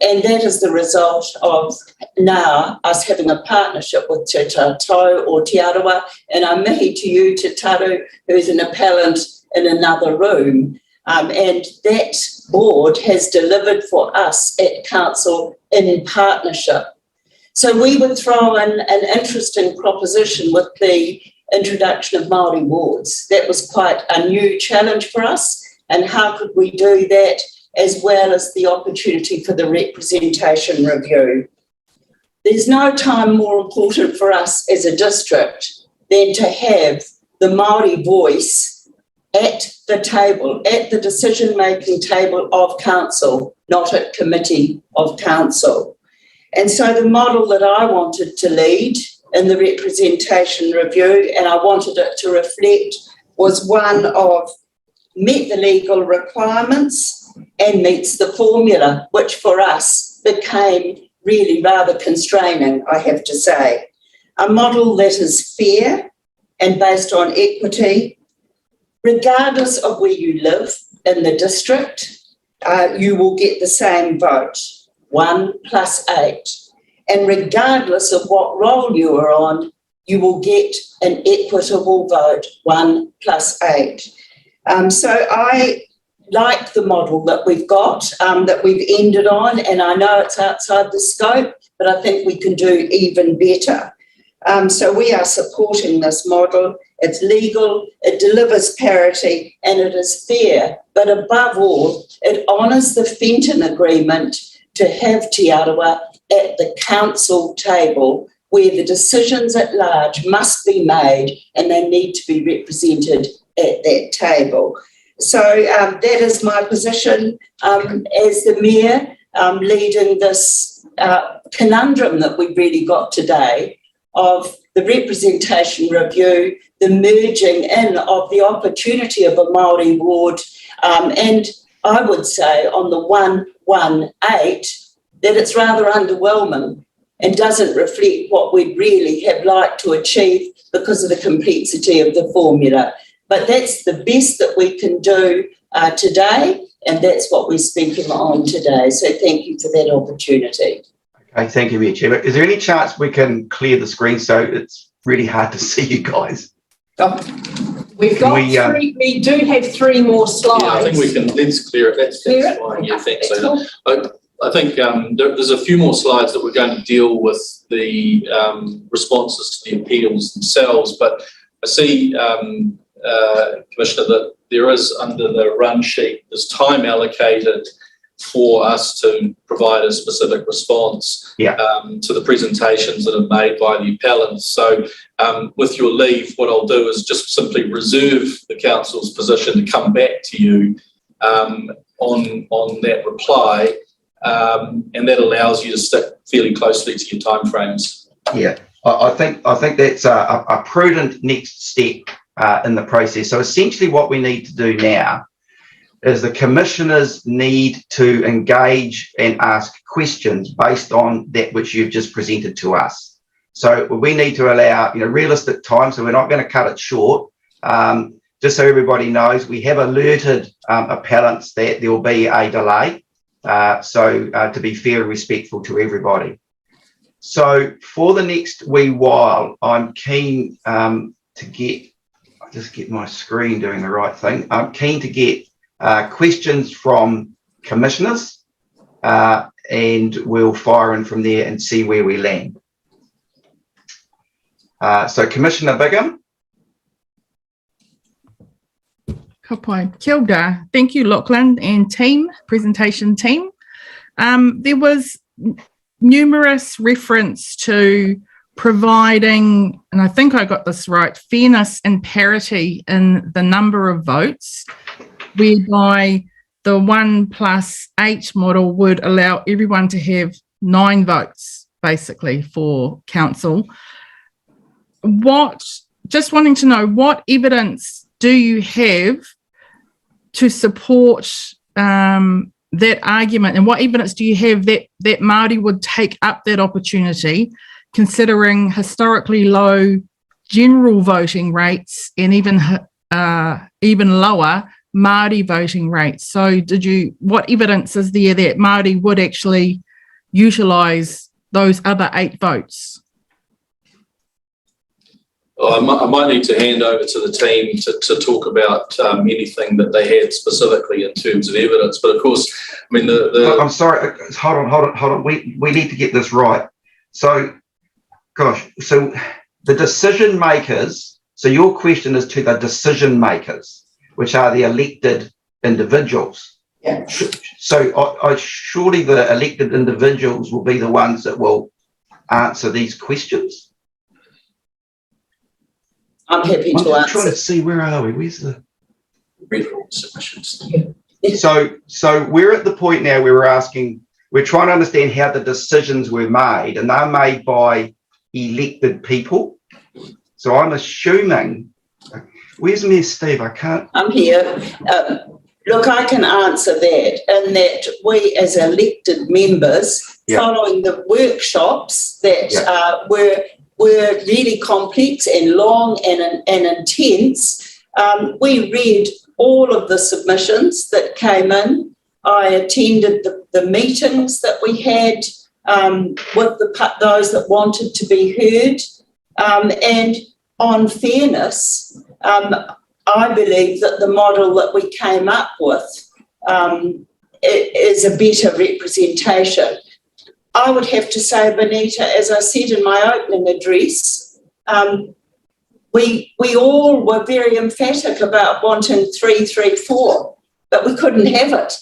And that is the result of now us having a partnership with Te Tātou or Te Arawa, and I'm mihi to you, Te Taru, who's an appellant in another room. And that board has delivered for us at council in partnership. So we would throw in an interesting proposition with the introduction of Māori wards. That was quite a new challenge for us, and how could we do that, as well as the opportunity for the representation review. There's no time more important for us as a district than to have the Māori voice at the table, at the decision-making table of council, not at committee of council. And so the model that I wanted to lead in the representation review, and I wanted it to reflect, was one of met the legal requirements and meets the formula, which for us became really rather constraining, I have to say. A model that is fair and based on equity, regardless of where you live in the district, you will get the same vote, 1 + 8. And regardless of what role you are on, you will get an equitable vote, 1 + 8. So I like the model that we've got, that we've ended on, and I know it's outside the scope, but I think we can do even better. So we are supporting this model. It's legal, it delivers parity, and it is fair. But above all, it honours the Fenton Agreement to have Te Arawa at the council table, where the decisions at large must be made and they need to be represented at that table. So that is my position as the Mayor, leading this conundrum that we've really got today of the representation review, the merging in of the opportunity of a Māori ward, and I would say on the 118 that it's rather underwhelming and doesn't reflect what we'd really have liked to achieve because of the complexity of the formula. But that's the best that we can do today, and that's what we're speaking on today. So thank you for that opportunity. Okay, thank you, Mayor Chair. Is there any chance we can clear the screen so it's really hard to see you guys? We've got three. We do have 3 more slides. Yeah, I think we can. Let's clear it. That's fine. Yeah, thanks. So I think there's a few more slides that we're going to deal with the responses to the appeals themselves, but I see, Commissioner, that there is under the run sheet, there's time allocated for us to provide a specific response to the presentations that are made by the appellants. So with your leave, what I'll do is just simply reserve the council's position to come back to you on that reply, and that allows you to stick fairly closely to your timeframes. Yeah, I think that's a prudent next step in the process. So essentially what we need to do now is the commissioners need to engage and ask questions based on that which you've just presented to us. So we need to allow realistic time, so we're not going to cut it short. Just so everybody knows, we have alerted appellants that there will be a delay, so to be fair and respectful to everybody. So for the next wee while, I'm keen to get, I'll just get my screen doing the right thing. I'm keen to get questions from commissioners, and we'll fire in from there and see where we land. So Commissioner Bigham. Kia ora. Thank you, Lachlan and presentation team. There was numerous reference to providing, and I think I got this right, fairness and parity in the number of votes, whereby the 1 + 8 model would allow everyone to have 9 votes, basically, for council. Just wanting to know, what evidence do you have to support that argument, and what evidence do you have that Māori would take up that opportunity, considering historically low general voting rates and even lower Māori voting rates? So what evidence is there that Māori would actually utilise those other 8 votes? I might need to hand over to the team to talk about anything that they had specifically in terms of evidence. But of course, I mean, I'm sorry. Hold on. We need to get this right. So, so the decision makers. So your question is to the decision makers, which are the elected individuals. Yeah. So surely the elected individuals will be the ones that will answer these questions. I'm happy I'm to just trying to answer. see, where are we? Where's the... submissions. So we're at the point now where we're trying to understand how the decisions were made, and they're made by elected people. So I'm assuming, where's Mayor Steve? I can't. I'm here. Look, I can answer that, and that we as elected members, following the workshops that were really complex and long and intense, we read all of the submissions that came in. I attended the meetings that we had with those that wanted to be heard. And on fairness, I believe that the model that we came up with is a better representation. I would have to say, Benita, as I said in my opening address, we all were very emphatic about wanting 334, but we couldn't have it.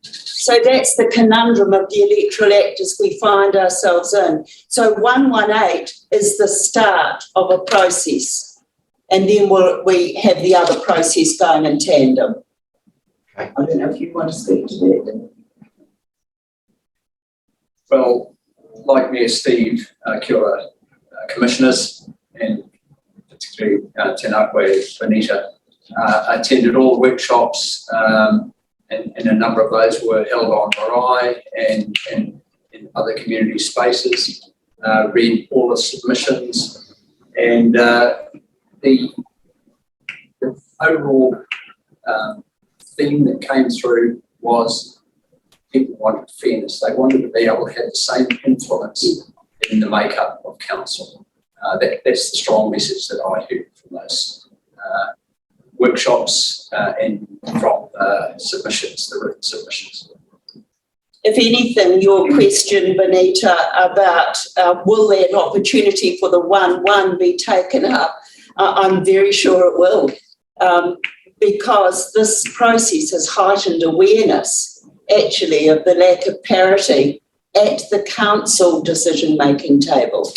So that's the conundrum of the Electoral Act as we find ourselves in. So 118 is the start of a process, and then we have the other process going in tandem. Okay. I don't know if you want to speak to that. Well, like Mayor Steve, kia ora, commissioners, and particularly tēnā koe, Benita, attended all the workshops, and a number of those were held on Marae and in other community spaces, read all the submissions, and the overall theme that came through was people wanted fairness. They wanted to be able to have the same influence in the makeup of council. That's the strong message that I heard from those workshops and from submissions, the written submissions. If anything, your question, Benita, about will there an opportunity for the 1-1 be taken up, I'm very sure it will, because this process has heightened awareness actually of the lack of parity at the council decision-making table.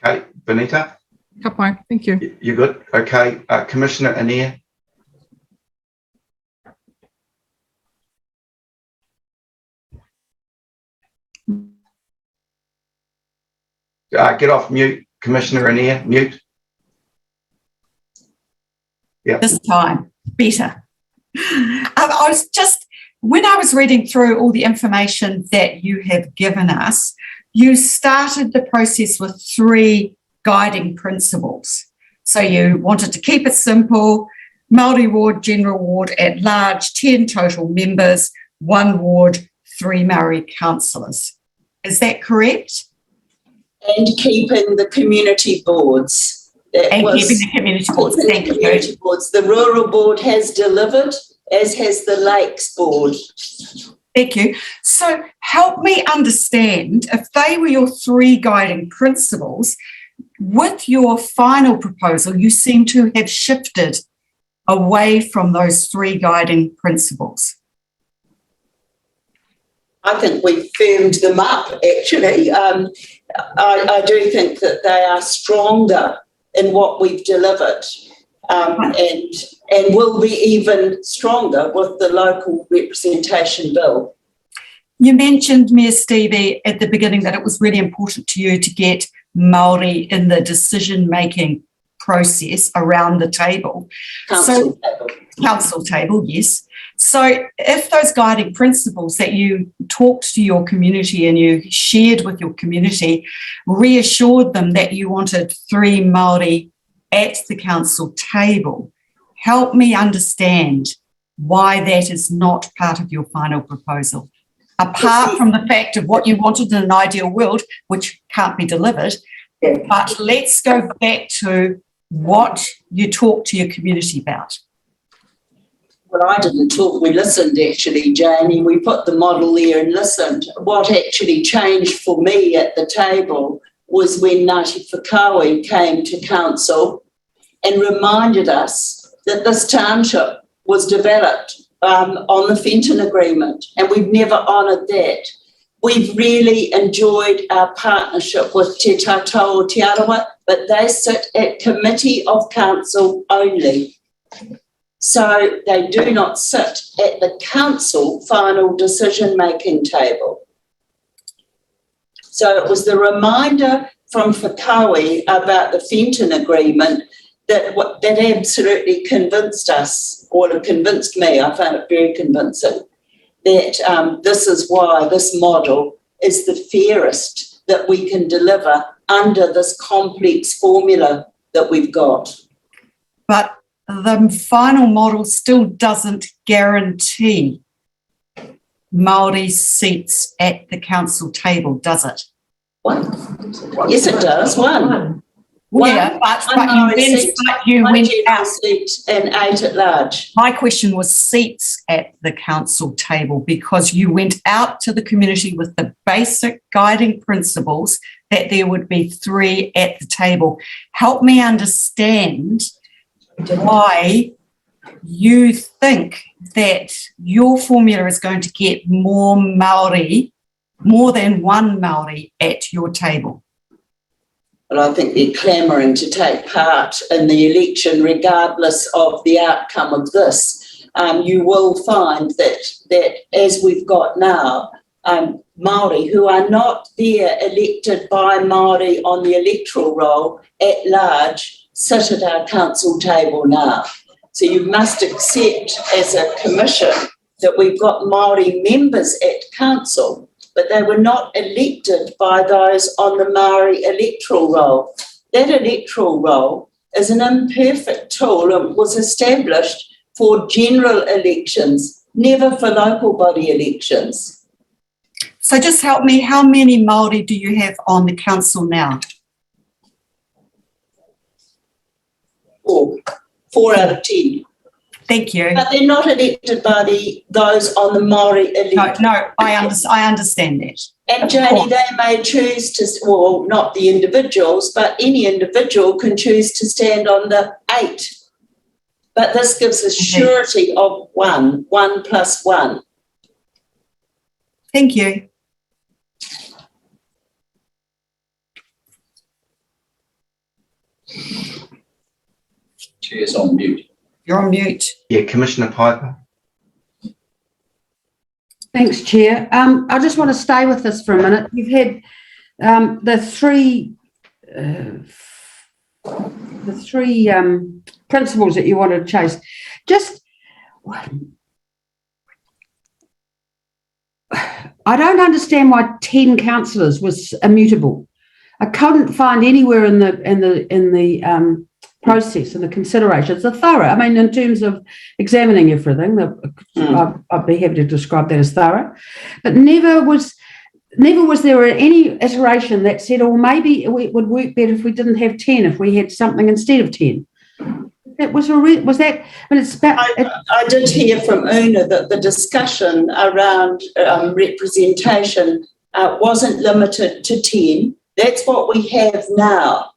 Okay, Benita? Ka pai, thank you. You're good? Okay, Commissioner Anea? Get off mute, Commissioner Anea, mute. Yeah. This time, better. I was just, when I was reading through all the information that you have given us, you started the process with 3 guiding principles. So you wanted to keep it simple: Māori ward, general ward, at large, 10 total members, 1 ward, 3 Māori councillors. Is that correct? And keeping the community boards. Keeping the community boards. Thank you. Community boards. The rural board has delivered, as has the Lakes board. Thank you. So help me understand, if they were your 3 guiding principles, with your final proposal, you seem to have shifted away from those 3 guiding principles. I think we firmed them up, actually. I do think that they are stronger in what we've delivered, and will be even stronger with the local representation bill. You mentioned, Mayor Stevie, at the beginning that it was really important to you to get Māori in the decision-making process around the table. Council table, yes. So if those guiding principles that you talked to your community and you shared with your community reassured them that you wanted 3 Māori at the council table, help me understand why that is not part of your final proposal. apart from the fact of what you wanted in an ideal world, which can't be delivered. Yeah. But let's go back to what you talk to your community about. Well, I didn't talk, we listened actually, Janie. We put the model there and listened. What actually changed for me at the table was when Ngāti Whakaui came to council and reminded us that this township was developed on the Fenton Agreement, and we've never honoured that. We've really enjoyed our partnership with Te Tātou Te Arawa, but they sit at Committee of Council only. So they do not sit at the council final decision-making table. So it was the reminder from Whakaui about the Fenton Agreement that absolutely convinced us, or it convinced me, I found it very convincing, that this is why this model is the fairest that we can deliver under this complex formula that we've got. But the final model still doesn't guarantee Māori seats at the council table, does it? One. Yes, it does. One. Yeah, but you went out. Seat and 8 at large. My question was seats at the council table, because you went out to the community with the basic guiding principles that there would be 3 at the table. Help me understand why you think that your formula is going to get more Māori, more than one Māori at your table. Well, I think they're clamouring to take part in the election regardless of the outcome of this. You will find that as we've got now, Māori who are not there elected by Māori on the electoral roll at large sit at our council table now. So you must accept as a commission that we've got Māori members at council, but they were not elected by those on the Māori electoral roll. That electoral roll is an imperfect tool and was established for general elections, never for local body elections. So just help me, how many Māori do you have on the council now? 4 out of 10. Thank you. But they're not elected by those on the Māori electorate. No, I understand that. And Janie, they may choose to, well, not the individuals, but any individual can choose to stand on the 8. But this gives a surety of 1 plus 1. Thank you. Chair's on mute. You're on mute. Yeah, Commissioner Piper. Thanks, Chair. I just want to stay with this for a minute. You've had the three principles that you wanted to chase. Just, I don't understand why 10 councillors was immutable. I couldn't find anywhere in the process and the considerations are thorough. I mean, in terms of examining everything, I'd be happy to describe that as thorough. But never was there any iteration that said, oh, maybe it would work better if we didn't have 10, if we had something instead of 10. That was that. I mean, it's about. I did hear from Una that the discussion around representation wasn't limited to 10. That's what we have now.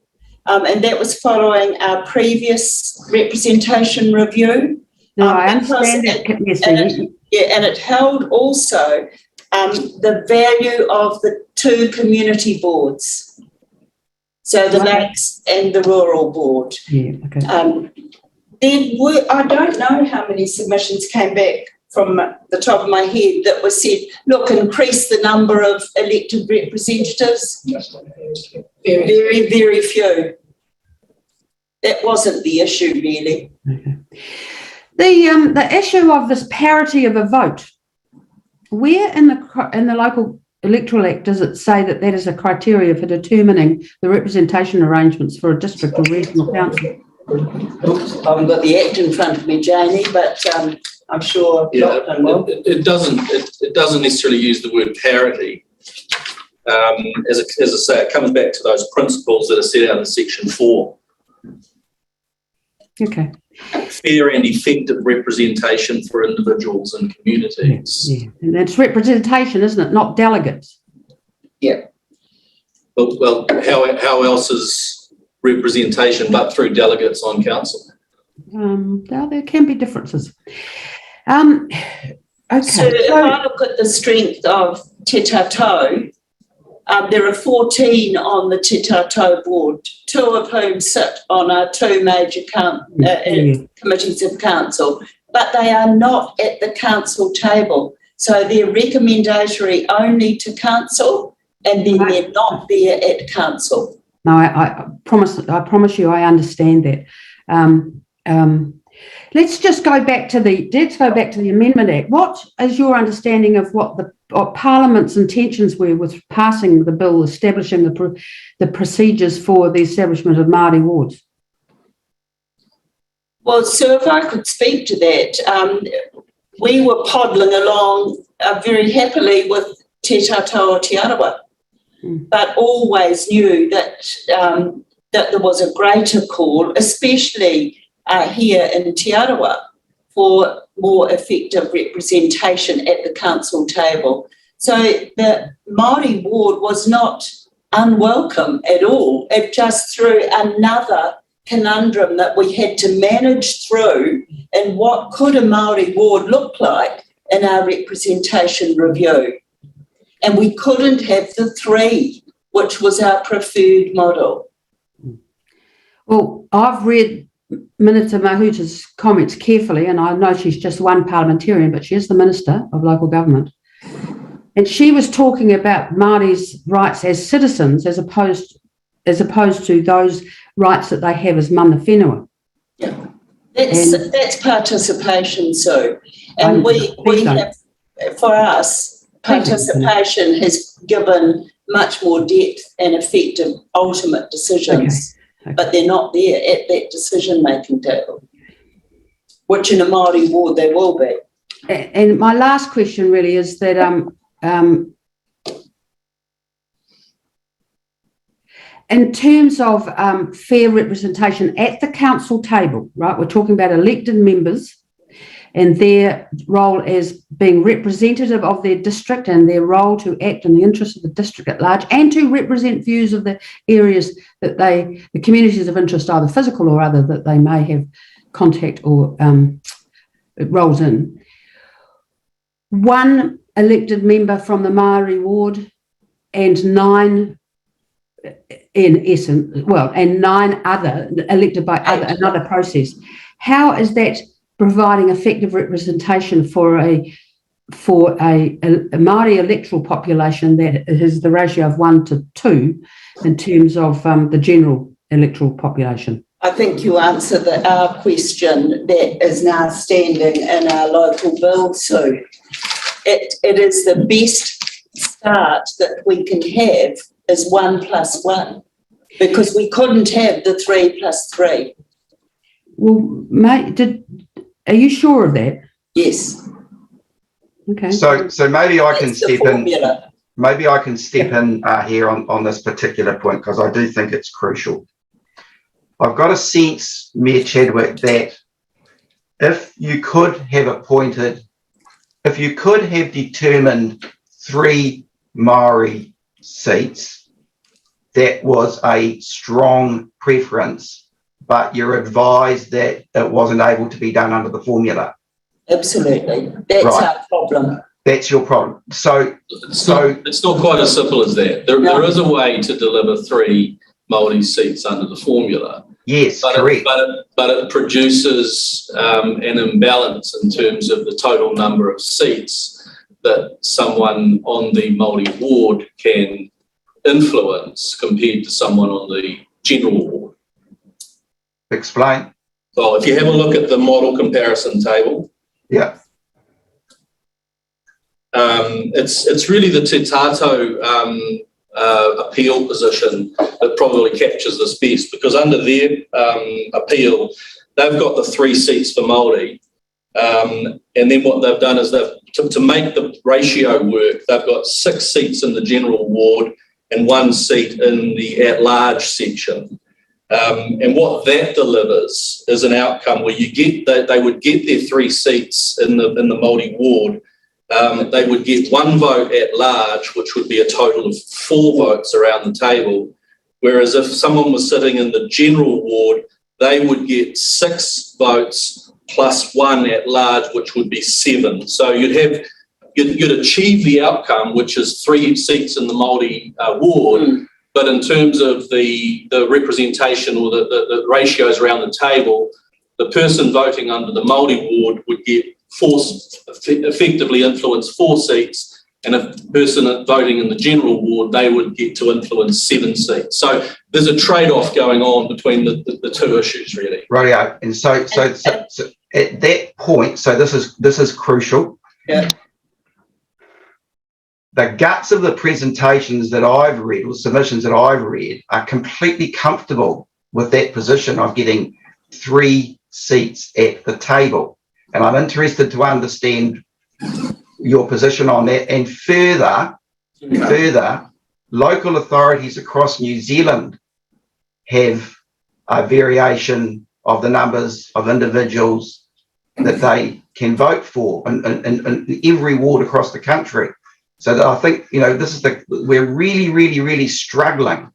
And that was following our previous representation review. No, I understand that. And it held also the value of the 2 community boards. So the Lakes and the Rural Board. Yeah, okay. I don't know how many submissions came back from the top of my head that was said, look, increase the number of elected representatives. Very, very few. That wasn't the issue, really. Okay. The issue of this parity of a vote, where in the local electoral act does it say that is a criteria for determining the representation arrangements for a district or regional council? Oops, I haven't got the act in front of me, Janie, but I'm sure Yeah, Lachlan will. it doesn't necessarily use the word parity. As I say, it comes back to those principles that are set out in Section 4. Okay. Fair and effective representation for individuals and communities. Yeah. And that's representation, isn't it? Not delegates. Yeah. Well, how else is representation but through delegates on council? There can be differences. Okay. So if I look at the strength of Te Tātou, there are 14 on the Te Tātou board, 2 of whom sit on our 2 major committees of council, but they are not at the council table. So they're recommendatory only to council, and then they're not there at council. No, I promise you, I understand that. Let's just go back to the Amendment Act. What is your understanding of what Parliament's intentions were with passing the bill establishing the procedures for the establishment of Māori wards? Well, so if I could speak to that, we were poddling along very happily with Te Tātou Aotearoa, but always knew that there was a greater call, especially here in Te Arawa, for more effective representation at the council table. So the Māori ward was not unwelcome at all. It just threw another conundrum that we had to manage through, and what could a Māori ward look like in our representation review. And we couldn't have the 3, which was our preferred model. Well, I've read Minister Mahuta's comments carefully, and I know she's just one parliamentarian, but she is the Minister of Local Government. And she was talking about Māori's rights as citizens as opposed to those rights that they have as mana whenua. Yeah, that's participation, Sue. And we have, for us, participation has given much more depth and effective ultimate decisions. Okay. But they're not there at that decision-making table, which in a Māori ward there will be. And my last question really is that in terms of fair representation at the council table, right, we're talking about elected members and their role as being representative of their district and their role to act in the interest of the district at large and to represent views of the areas that the communities of interest, either physical or other, that they may have contact or roles in. 1 elected member from the Māori ward and 9 in essence, and 9 other elected by another process. How is that providing effective representation for a Māori electoral population that is the ratio of 1 to 2 in terms of the general electoral population? I think you answered our question that is now standing in our local bill, Sue. It is the best start that we can have is 1 + 1, because we couldn't have the 3 + 3. Well, mate, are you sure of that? Yes. Okay. So maybe I can step in. Formula. Maybe I can step in here on this particular point, because I do think it's crucial. I've got a sense, Mayor Chadwick, that if you could have determined 3 Māori seats, that was a strong preference, but you're advised that it wasn't able to be done under the formula. Absolutely. That's right. Our problem. That's your problem. It's not quite as simple as that. There is a way to deliver 3 Māori seats under the formula. Yes, correct. But it produces an imbalance in terms of the total number of seats that someone on the Māori ward can influence compared to someone on the general ward. Explain. So if you have a look at the model comparison table, yeah, it's really the Te Tātou appeal position that probably captures this best, because under their appeal, they've got the 3 seats for Māori, And then what they've done is to make the ratio work, they've got 6 seats in the general ward and 1 seat in the at-large section. And what that delivers is an outcome where they would get their 3 seats in the Māori ward. They would get 1 vote at large, which would be a total of 4 votes around the table. Whereas if someone was sitting in the general ward, they would get 6 votes plus 1 at large, which would be 7. So you'd achieve the outcome, which is 3 seats in the Māori ward. But in terms of the representation or the ratios around the table, the person voting under the Māori ward would get effectively influence 4 seats, and if the person voting in the general ward, they would get to influence 7 seats. So there's a trade-off going on between the 2 issues, really. Rightio. And so at that point, so this is crucial. Yeah. The guts of the presentations that I've read, or submissions that I've read, are completely comfortable with that position of getting 3 seats at the table. And I'm interested to understand your position on that. And further, local authorities across New Zealand have a variation of the numbers of individuals that they can vote for in every ward across the country. So that I think, this is we're really, really, really struggling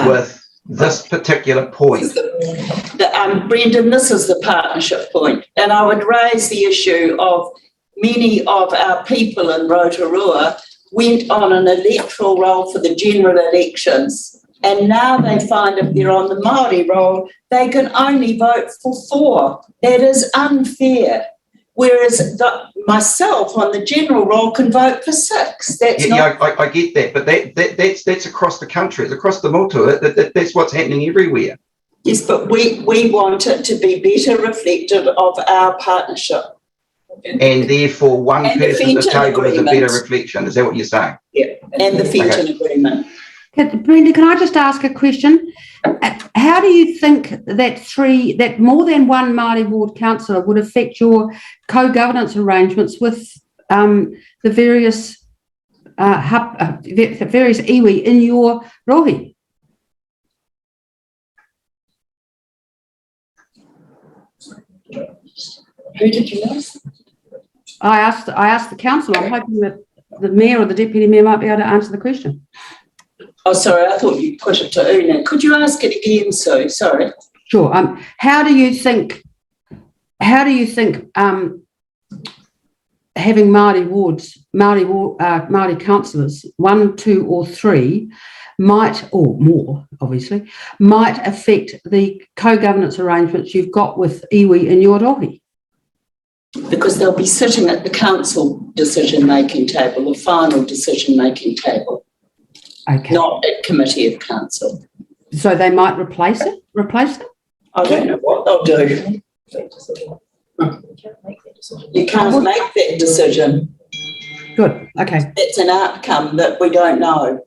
with this particular point. Brendan, this is the partnership point. And I would raise the issue of many of our people in Rotorua went on an electoral roll for the general elections. And now they find if they're on the Māori roll, they can only vote for 4. That is unfair. Whereas myself on the general roll can vote for 6. I get that, but that's across the country. It's across the motu. That's what's happening everywhere. Yes, but we want it to be better reflective of our partnership. And therefore, one person at the table is a better reflection. Is that what you're saying? Yeah, and the Fenton Agreement. Brenda, can I just ask a question? How do you think that more than 1 Māori ward councillor would affect your co-governance arrangements with the various iwi in your rohi? Who did you ask? I asked the council. I'm hoping that the mayor or the deputy mayor might be able to answer the question. Oh, sorry, I thought you put it to Una. Could you ask it again, Sue? Sorry. Sure. How do you think having Māori wards, Māori councillors, 1, 2 or 3 might, or more obviously, might affect the co-governance arrangements you've got with iwi in your rohi? Because they'll be sitting at the council decision-making table, the final decision-making table. Okay. Not at committee of council. So they might replace them? I don't know what they'll do. You can't make that decision. Good. Okay. It's an outcome that we don't know.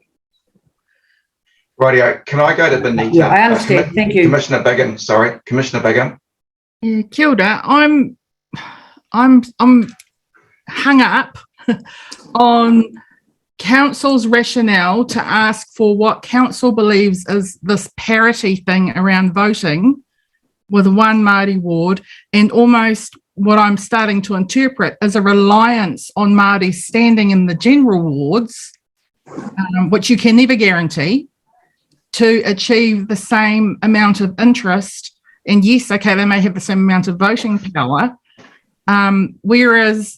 Rightio. Can I go to Benita? Yeah, I understand. Thank you. Commissioner Bigham. Yeah, kia ora. I'm hung up on council's rationale to ask for what council believes is this parity thing around voting with 1 Māori ward, and almost what I'm starting to interpret as a reliance on Māori standing in the general wards, which you can never guarantee, to achieve the same amount of interest. And yes, okay, they may have the same amount of voting power, whereas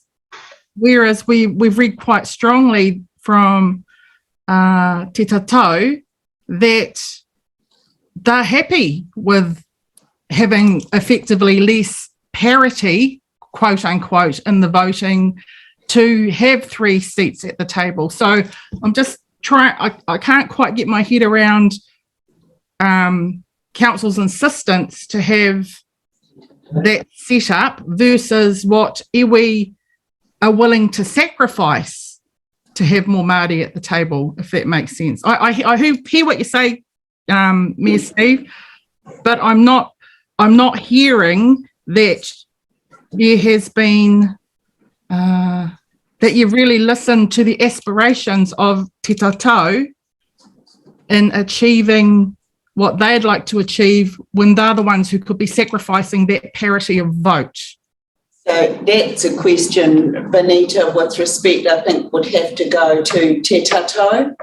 we've read quite strongly from Te Tatau that they're happy with having effectively less parity, quote unquote, in the voting to have 3 seats at the table. So I'm just trying, I can't quite get my head around council's insistence to have that set up versus what iwi are willing to sacrifice to have more Māori at the table, if that makes sense. I hear what you say, Mayor Steve, but I'm not hearing that there has been that you really listen to the aspirations of Te Tatau in achieving what they'd like to achieve when they're the ones who could be sacrificing that parity of vote? So that's a question, Benita, with respect, I think would have to go to Te Tatau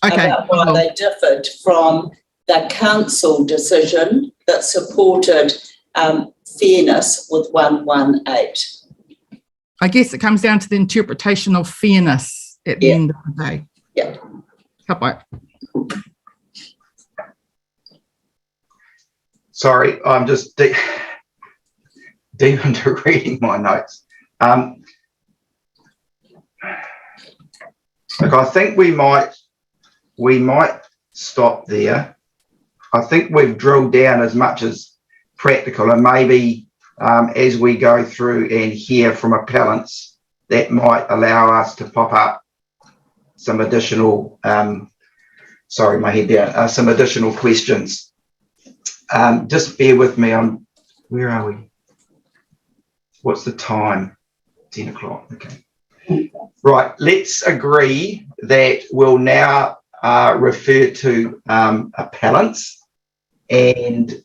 about why they differed from the council decision that supported fairness with 118. I guess it comes down to the interpretation of fairness at the end of the day. Yeah. How about? Sorry, I'm just deep into reading my notes. Look, I think we might stop there. I think we've drilled down as much as practical, and maybe as we go through and hear from appellants, that might allow us to pop up some additional, sorry, my head down, some additional questions. Just bear with me on, where are we? What's the time? 10 o'clock, okay. Right, let's agree that we'll now refer to appellants, and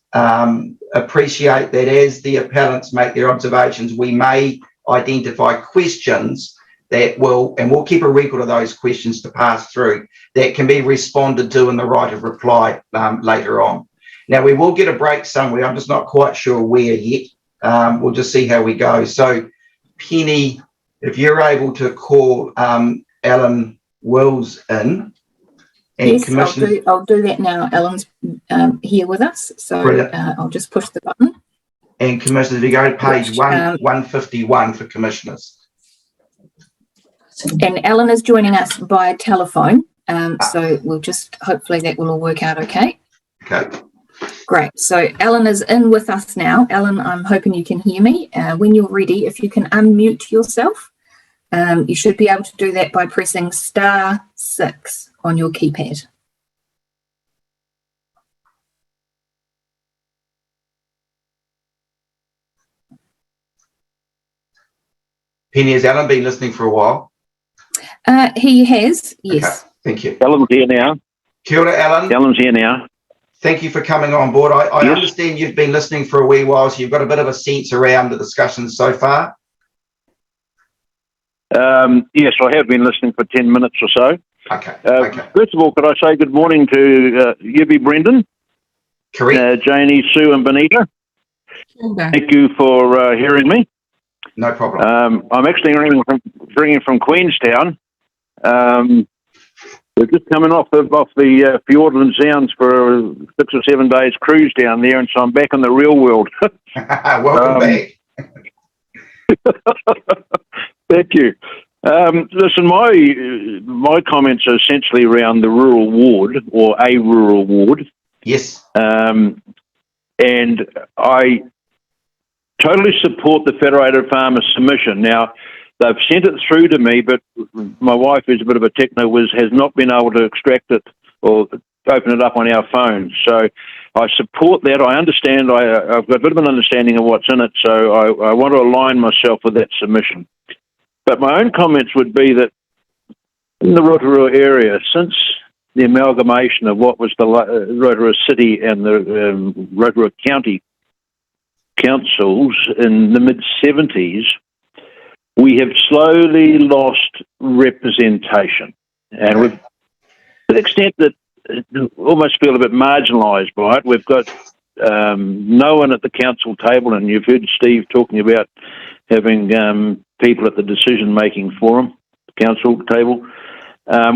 appreciate that as the appellants make their observations, we may identify questions that we'll keep a record of those questions to pass through that can be responded to in the right of reply later on. Now, we will get a break somewhere. I'm just not quite sure where yet. We'll just see how we go. So, Penny, if you're able to call Alan Wills in. And yes, I'll do that now. Alan's here with us, so I'll just push the button. And Commissioners, if you go to page 151 for Commissioners. And Alan is joining us via telephone, so we'll just, hopefully that will all work out okay. Okay. Great, so Alan is in with us now. Alan, I'm hoping you can hear me. When you're ready, if you can unmute yourself, you should be able to do that by pressing *6 on your keypad. Penny, has Alan been listening for a while? He has, yes. Okay, thank you. Alan's here now. Kia ora, Alan. Alan's here now. Thank you for coming on board. I understand you've been listening for a wee while, so you've got a bit of a sense around the discussion so far. Yes, I have been listening for 10 minutes or so. Okay. First of all, could I say good morning to Yubi, Brendan, Correct. Janie, Sue and Benita. Okay. Thank you for hearing me. No problem. I'm actually ringing from Queenstown. We're just coming off the Fiordland Sounds for a 6 or 7 days cruise down there, and so I'm back in the real world. Welcome back. Thank you. Listen, my comments are essentially around the rural ward, or a rural ward. Yes. And I totally support the Federated Farmers submission. Now, they've sent it through to me, but my wife, who's a bit of a techno whiz, has not been able to extract it or open it up on our phone. So I support that. I understand. I've got a bit of an understanding of what's in it, so I want to align myself with that submission. But my own comments would be that in the Rotorua area, since the amalgamation of what was the Rotorua City and the Rotorua County councils in the mid-70s, we have slowly lost representation. And we've, to the extent that almost feel a bit marginalised by it. We've got no one at the council table, and you've heard Steve talking about having people at the decision-making forum, council table.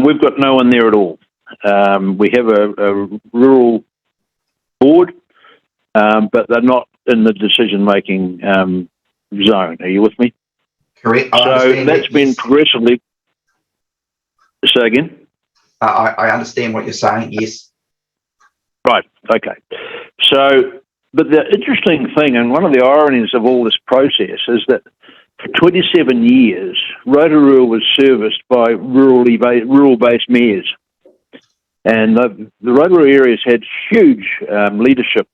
We've got no one there at all. We have a rural board, but they're not in the decision-making zone. Are you with me? Correct. So that's been progressively... Say again? I understand what you're saying, yes. Right, okay. So, but the interesting thing, and one of the ironies of all this process, is that for 27 years, Rotorua was serviced by rural-based mayors. And the Rotorua area's had huge leadership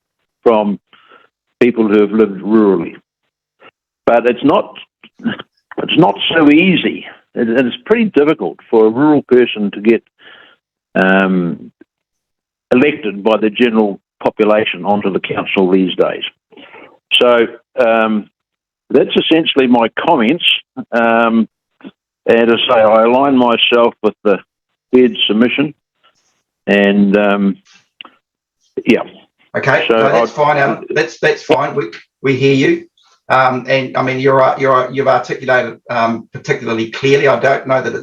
from people who have lived rurally. But it's not it's not so easy. It's pretty difficult for a rural person to get elected by the general population onto the council these days. So that's essentially my comments. And as I say, I align myself with the Fed submission. And yeah. Okay, So no, that's fine, Alan. That's fine. We hear you. And I mean, you've articulated particularly clearly. I don't know that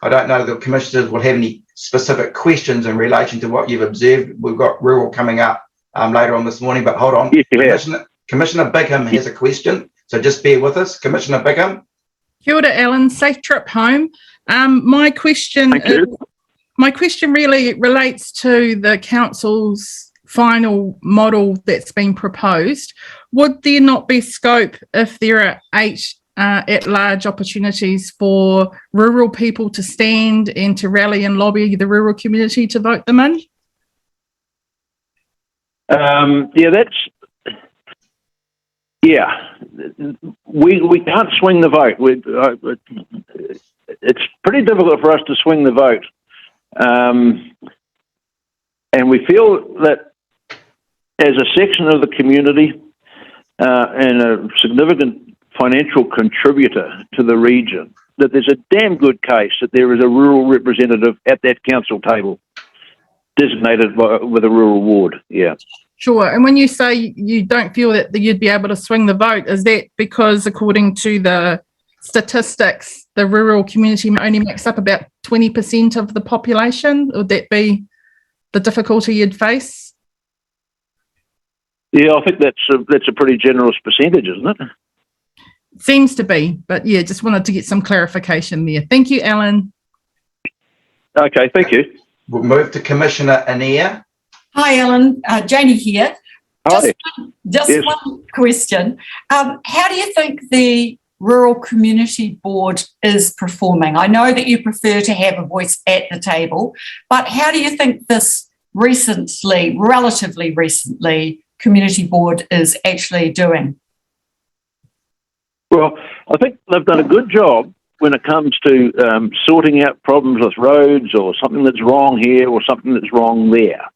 the commissioners will have any specific questions in relation to what you've observed. We've got rural coming up later on this morning, but hold on. Yes, Commissioner Bigham has a question, so just bear with us. Commissioner Bigham. Kia ora, Alan. Safe trip home. My question really relates to the council's final model that's been proposed. Would there not be scope if there are 8 at-large opportunities for rural people to stand and to rally and lobby the rural community to vote them in? We can't swing the vote. It's pretty difficult for us to swing the vote. And we feel that as a section of the community and a significant financial contributor to the region, that there's a damn good case that there is a rural representative at that council table designated with a rural ward. Yeah. Sure. And when you say you don't feel that you'd be able to swing the vote, is that because according to the statistics, the rural community only makes up about 20% of the population? Would that be the difficulty you'd face? Yeah, I think that's a pretty generous percentage, isn't it? Seems to be, but yeah, just wanted to get some clarification there. Thank you, Alan. Okay, thank you. We'll move to Commissioner Anea. Hi, Ellen. Janie here. Hi. Just Yes. one question. How do you think the Rural Community Board is performing? I know that you prefer to have a voice at the table, but how do you think this relatively recently, Community Board is actually doing? Well, I think they've done a good job when it comes to sorting out problems with roads or something that's wrong here or something that's wrong there.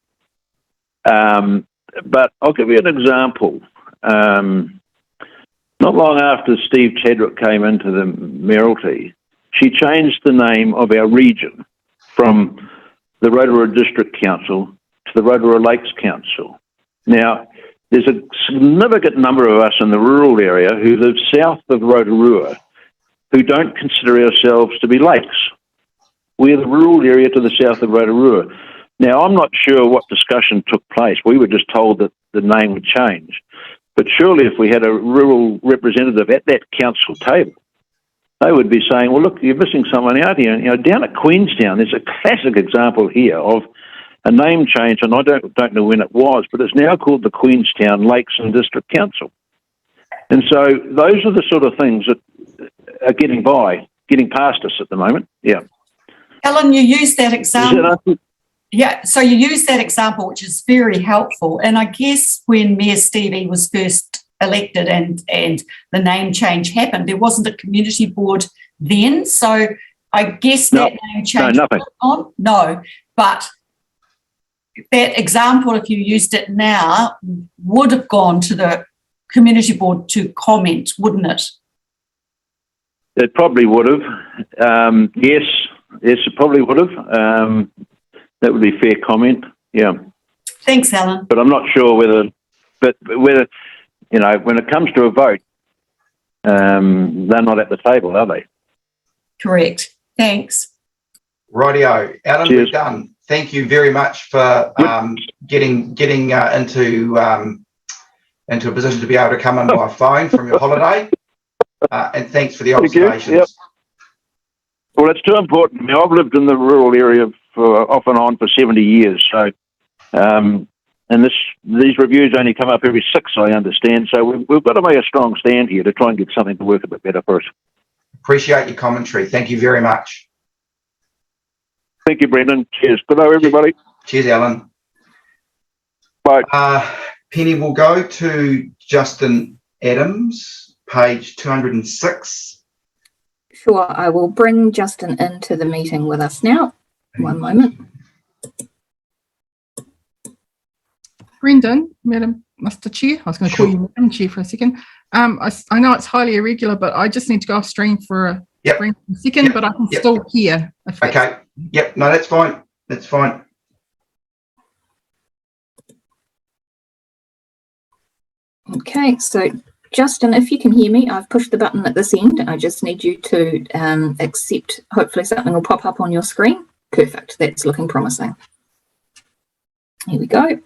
But I'll give you an example. Not long after Steve Chadwick came into the Mayoralty, she changed the name of our region from the Rotorua District Council to the Rotorua Lakes Council. Now, there's a significant number of us in the rural area who live south of Rotorua who don't consider ourselves to be lakes. We're the rural area to the south of Rotorua. Now, I'm not sure what discussion took place. We were just told that the name would change. But surely if we had a rural representative at that council table, they would be saying, well, look, you're missing someone out here. You know, down at Queenstown, there's a classic example here of a name change, and I don't know when it was, but it's now called the Queenstown Lakes and District Council. And so those are the sort of things that are getting past us at the moment. Yeah. Ellen, you used that example. Yeah, so you used that example, which is very helpful. And I guess when Mayor Stevie was first elected and the name change happened, there wasn't a community board then. So I guess that name change. No, nothing. No, but that example, if you used it now, would have gone to the community board to comment, wouldn't it? It probably would have. Yes, it probably would have. That would be fair comment. Yeah. Thanks, Alan. But I'm not sure whether, you know, when it comes to a vote, they're not at the table, are they? Correct. Thanks. Rightio. Alan, Cheers. we're done. Thank you very much for getting into a position to be able to come in by phone from your holiday. And thanks for the observations. Yep. Well, it's too important. I mean, I've lived in the rural area for off and on for 70 years. So, and these reviews only come up every 6, I understand. So we've got to make a strong stand here to try and get something to work a bit better for us. Appreciate your commentary. Thank you very much. Thank you, Brendan. Cheers. Good night, everybody. Cheers, Alan. Bye. Penny, will go to Justin Adams, page 206. Sure, I will bring Justin into the meeting with us now. One moment. Brendan, Mr. Chair, I was going to call you Madam Chair for a second. I know it's highly irregular, but I just need to go off stream for a second, but I can still hear. Okay. Yep. No, that's fine. That's fine. Okay, so Justin, if you can hear me, I've pushed the button at this end. I just need you to accept. Hopefully something will pop up on your screen. Perfect. That's looking promising. Here we go.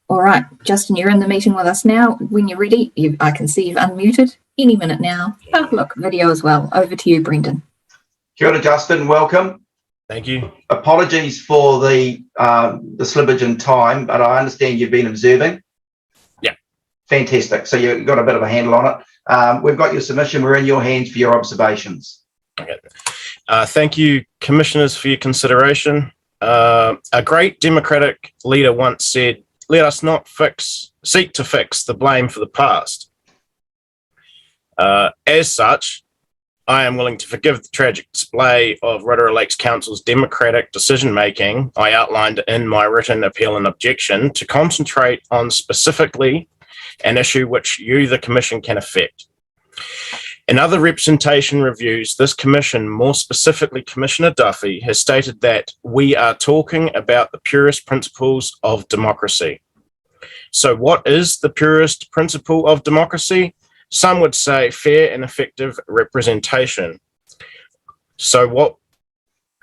All right, Justin, you're in the meeting with us now. When you're ready, I can see you've unmuted any minute now. Oh, look, video as well. Over to you, Brendan. Kia ora, Justin. Welcome. Thank you. Apologies for the slippage in time, but I understand you've been observing. Yeah. Fantastic. So you've got a bit of a handle on it. We've got your submission. We're in your hands for your observations. Okay. Thank you, commissioners, for your consideration. A great democratic leader once said, "Let us not seek to fix the blame for the past." As such, I am willing to forgive the tragic display of Rotorua Lakes Council's democratic decision-making I outlined in my written appeal and objection to concentrate on specifically an issue which you, the Commission, can affect. In other representation reviews, this Commission, more specifically Commissioner Duffy, has stated that we are talking about the purest principles of democracy. So what is the purest principle of democracy? Some would say fair and effective representation. So what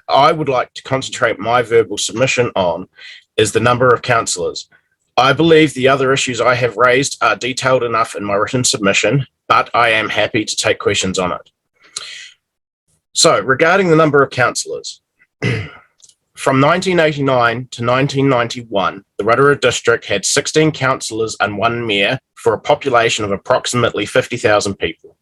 I would like to concentrate my verbal submission on is the number of councillors. I believe the other issues I have raised are detailed enough in my written submission, but I am happy to take questions on it. So regarding the number of councillors, from 1989 to 1991, the Rotorua district had 16 councillors and 1 mayor for a population of approximately 50,000 people.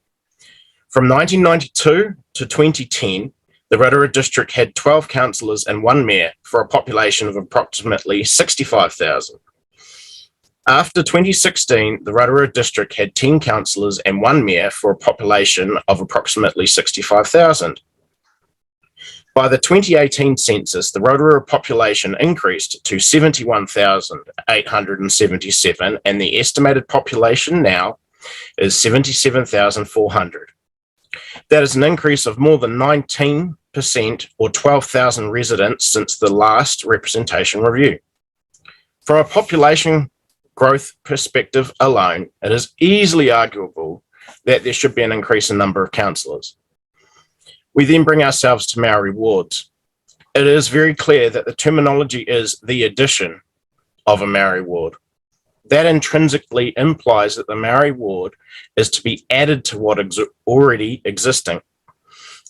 From 1992 to 2010, the Rotorua district had 12 councillors and 1 mayor for a population of approximately 65,000. After 2016, the Rotorua district had 10 councillors and 1 mayor for a population of approximately 65,000. By the 2018 census, the Rotorua population increased to 71,877, and the estimated population now is 77,400. That is an increase of more than 19% or 12,000 residents since the last representation review. From a population growth perspective alone, it is easily arguable that there should be an increase in number of councillors. We then bring ourselves to Maori wards. It is very clear that the terminology is the addition of a Maori ward. That intrinsically implies that the Maori ward is to be added to what is already existing.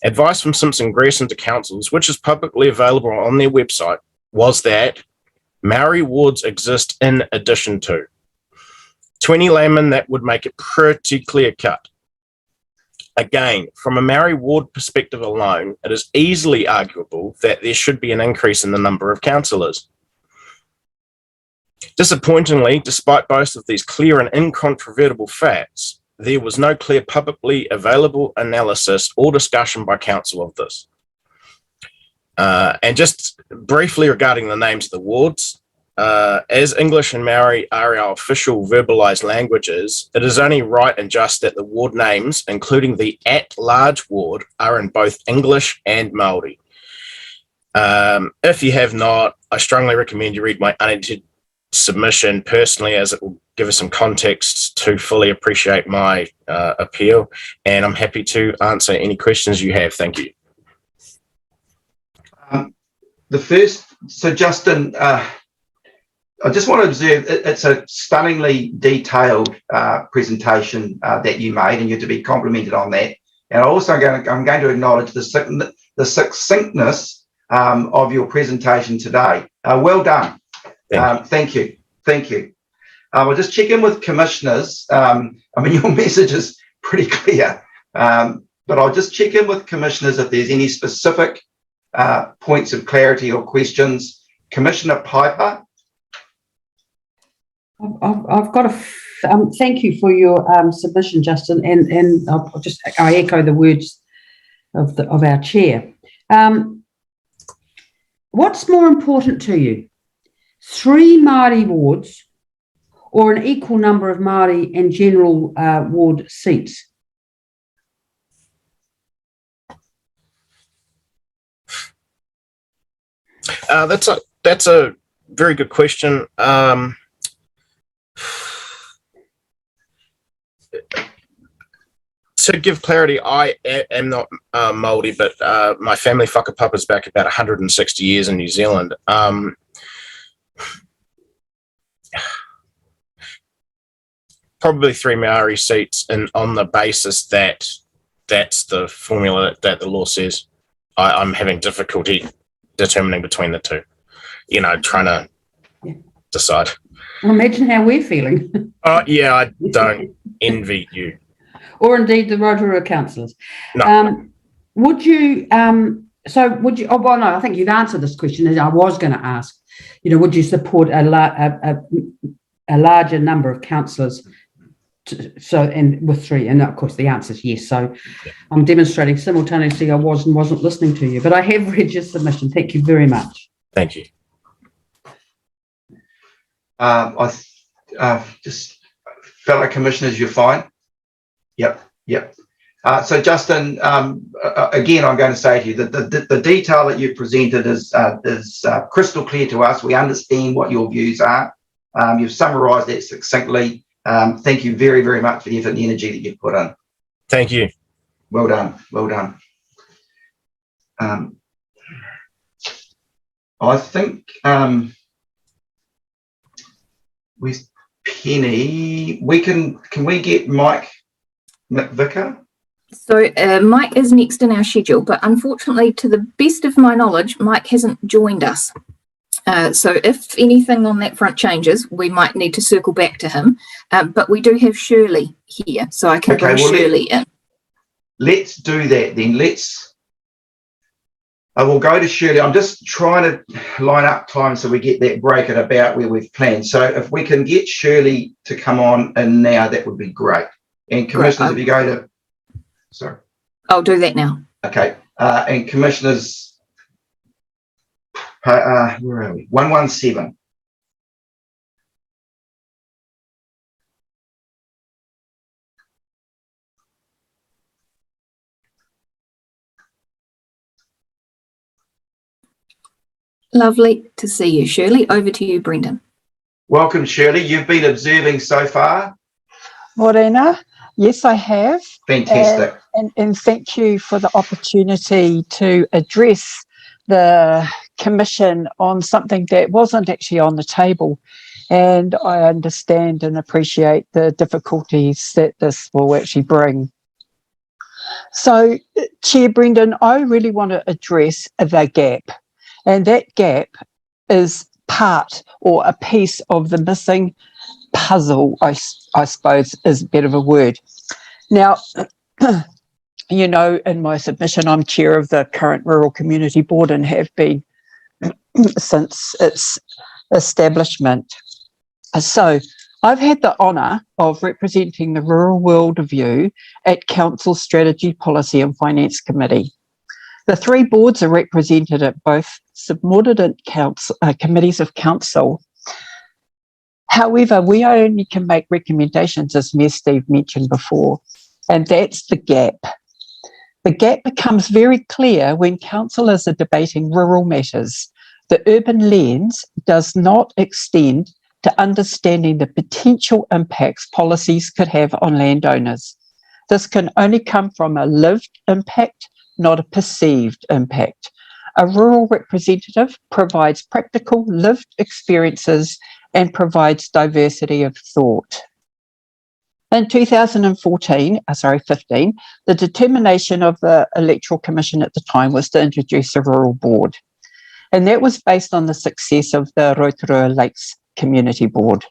Advice from Simpson Grierson to councils, which is publicly available on their website, was that Maori wards exist in addition to. To any layman, that would make it pretty clear cut. Again, from a Maori ward perspective alone, it is easily arguable that there should be an increase in the number of councillors. Disappointingly, despite both of these clear and incontrovertible facts, there was no clear publicly available analysis or discussion by council of this. And just briefly regarding the names of the wards, as English and Maori are our official verbalised languages, it is only right and just that the ward names, including the at-large ward, are in both English and Māori. If you have not, I strongly recommend you read my unedited submission personally, as it will give us some context to fully appreciate my appeal, and I'm happy to answer any questions you have. Thank you. So Justin, I just want to observe it's a stunningly detailed presentation that you made, and you're to be complimented on that. And I'm going to acknowledge the succinctness of your presentation today. Well done. Thank you. Thank you. I'll just check in with commissioners. I mean, your message is pretty clear, but I'll just check in with commissioners if there's any specific points of clarity or questions. Commissioner Piper. I've got a thank you for your submission, Justin, and I echo the words of our chair. What's more important to you, 3 Māori wards or an equal number of Māori and general ward seats? That's a very good question. To give clarity, I am not Māori, but my family whakapapa's back about 160 years in New Zealand. Probably 3 Maori seats, and on the basis that that's the formula that the law says. I'm having difficulty determining between the two. Trying to decide. Well, imagine how we're feeling. Oh yeah, I don't envy you. Or indeed the Rotorua councillors. No. Would you? Would you? Oh well, no. I think you've answered this question. As I was going to ask, would you support a larger number of councillors? And with 3, and of course the answer is yes. So I'm demonstrating simultaneously I was and wasn't listening to you, but I have read your submission. Thank you very much. Thank you. Just fellow commissioners, you're fine. Yep. So Justin, again, I'm going to say to you that the detail that you've presented is crystal clear to us. We understand what your views are. You've summarised that succinctly. Thank you very, very much for the effort and the energy that you've put in. Thank you. Well done. I think with Penny, can we get Mike McVicker? So Mike is next in our schedule, but unfortunately, to the best of my knowledge, Mike hasn't joined us. So if anything on that front changes, we might need to circle back to him. But we do have Shirley here, so I can bring Shirley in. Let's do that then. I will go to Shirley. I'm just trying to line up time so we get that break at about where we've planned. So if we can get Shirley to come on in now, that would be great. And commissioners, if you go to... Sorry. I'll do that now. Okay. And commissioners... where are we? 117. Lovely to see you, Shirley. Over to you, Brendan. Welcome, Shirley. You've been observing so far. Morena, yes, I have. Fantastic. And thank you for the opportunity to address the Commission on something that wasn't actually on the table. And I understand and appreciate the difficulties that this will actually bring. So, Chair Brendan, I really want to address the gap. And that gap is part or a piece of the missing puzzle, I suppose is a bit of a word. Now, in my submission, I'm chair of the current Rural Community Board and have been since its establishment. So I've had the honour of representing the Rural World View at Council Strategy, Policy and Finance Committee. The 3 boards are represented at both subordinate committees of council. However, we only can make recommendations, as Mayor Steve mentioned before, and that's the gap. The gap becomes very clear when councillors are debating rural matters. The urban lens does not extend to understanding the potential impacts policies could have on landowners. This can only come from a lived impact, not a perceived impact. A rural representative provides practical lived experiences and provides diversity of thought. In 15, the determination of the Electoral Commission at the time was to introduce a rural board. And that was based on the success of the Rotorua Lakes Community Board.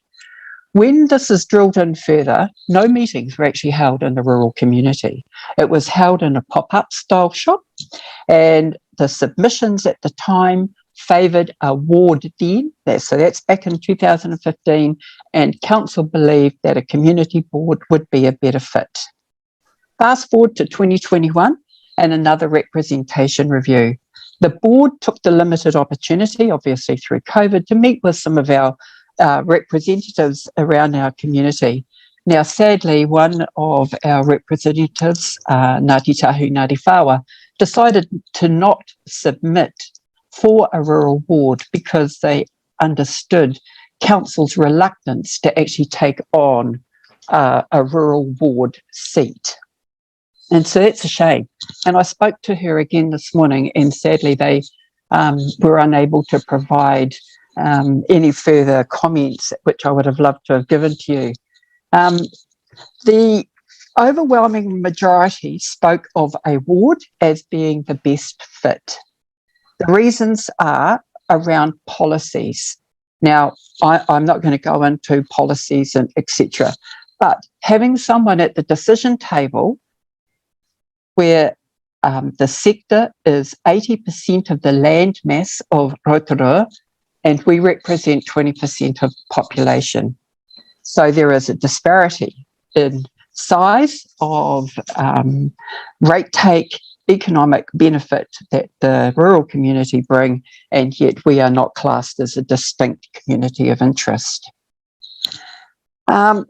When this is drilled in further, no meetings were actually held in the rural community. It was held in a pop-up style shop, and the submissions at the time favoured a ward then. That's back in 2015, and council believed that a community board would be a better fit. Fast forward to 2021 and another representation review. The board took the limited opportunity, obviously through COVID, to meet with some of our representatives around our community. Now, sadly, one of our representatives, Ngāti Tahu Ngāti Whawa, decided to not submit for a rural ward because they understood council's reluctance to actually take on a rural ward seat. And so that's a shame. And I spoke to her again this morning, and sadly they were unable to provide any further comments, which I would have loved to have given to you. The overwhelming majority spoke of a ward as being the best fit. The reasons are around policies. Now, I'm not going to go into policies and etc., but having someone at the decision table where the sector is 80% of the land mass of Rotorua, and we represent 20% of population. So there is a disparity in size of rate take, economic benefit that the rural community bring, and yet we are not classed as a distinct community of interest. The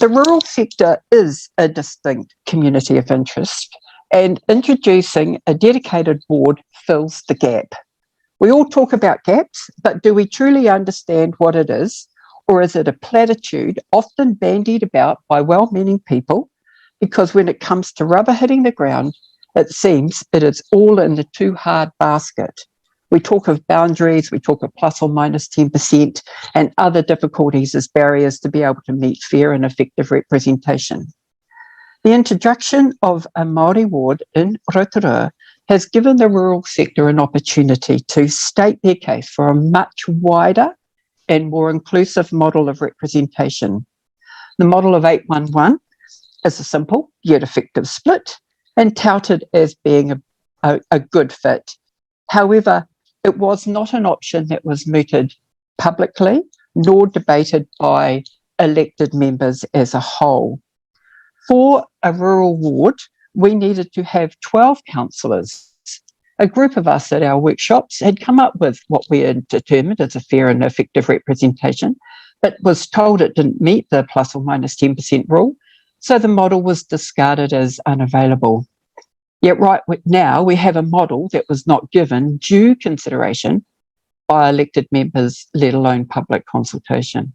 rural sector is a distinct community of interest, and introducing a dedicated board fills the gap. We all talk about gaps, but do we truly understand what it is? Or is it a platitude often bandied about by well-meaning people? Because when it comes to rubber hitting the ground, it seems it is all in the too hard basket. We talk of boundaries, we talk of plus or minus 10%, and other difficulties as barriers to be able to meet fair and effective representation. The introduction of a Māori ward in Rotorua has given the rural sector an opportunity to state their case for a much wider and more inclusive model of representation. The model of 811 is a simple yet effective split and touted as being a good fit. However, it was not an option that was mooted publicly nor debated by elected members as a whole. For a rural ward, we needed to have 12 councillors. A group of us at our workshops had come up with what we had determined as a fair and effective representation, but was told it didn't meet the plus or minus 10% rule, so the model was discarded as unavailable. Yet right now we have a model that was not given due consideration by elected members, let alone public consultation.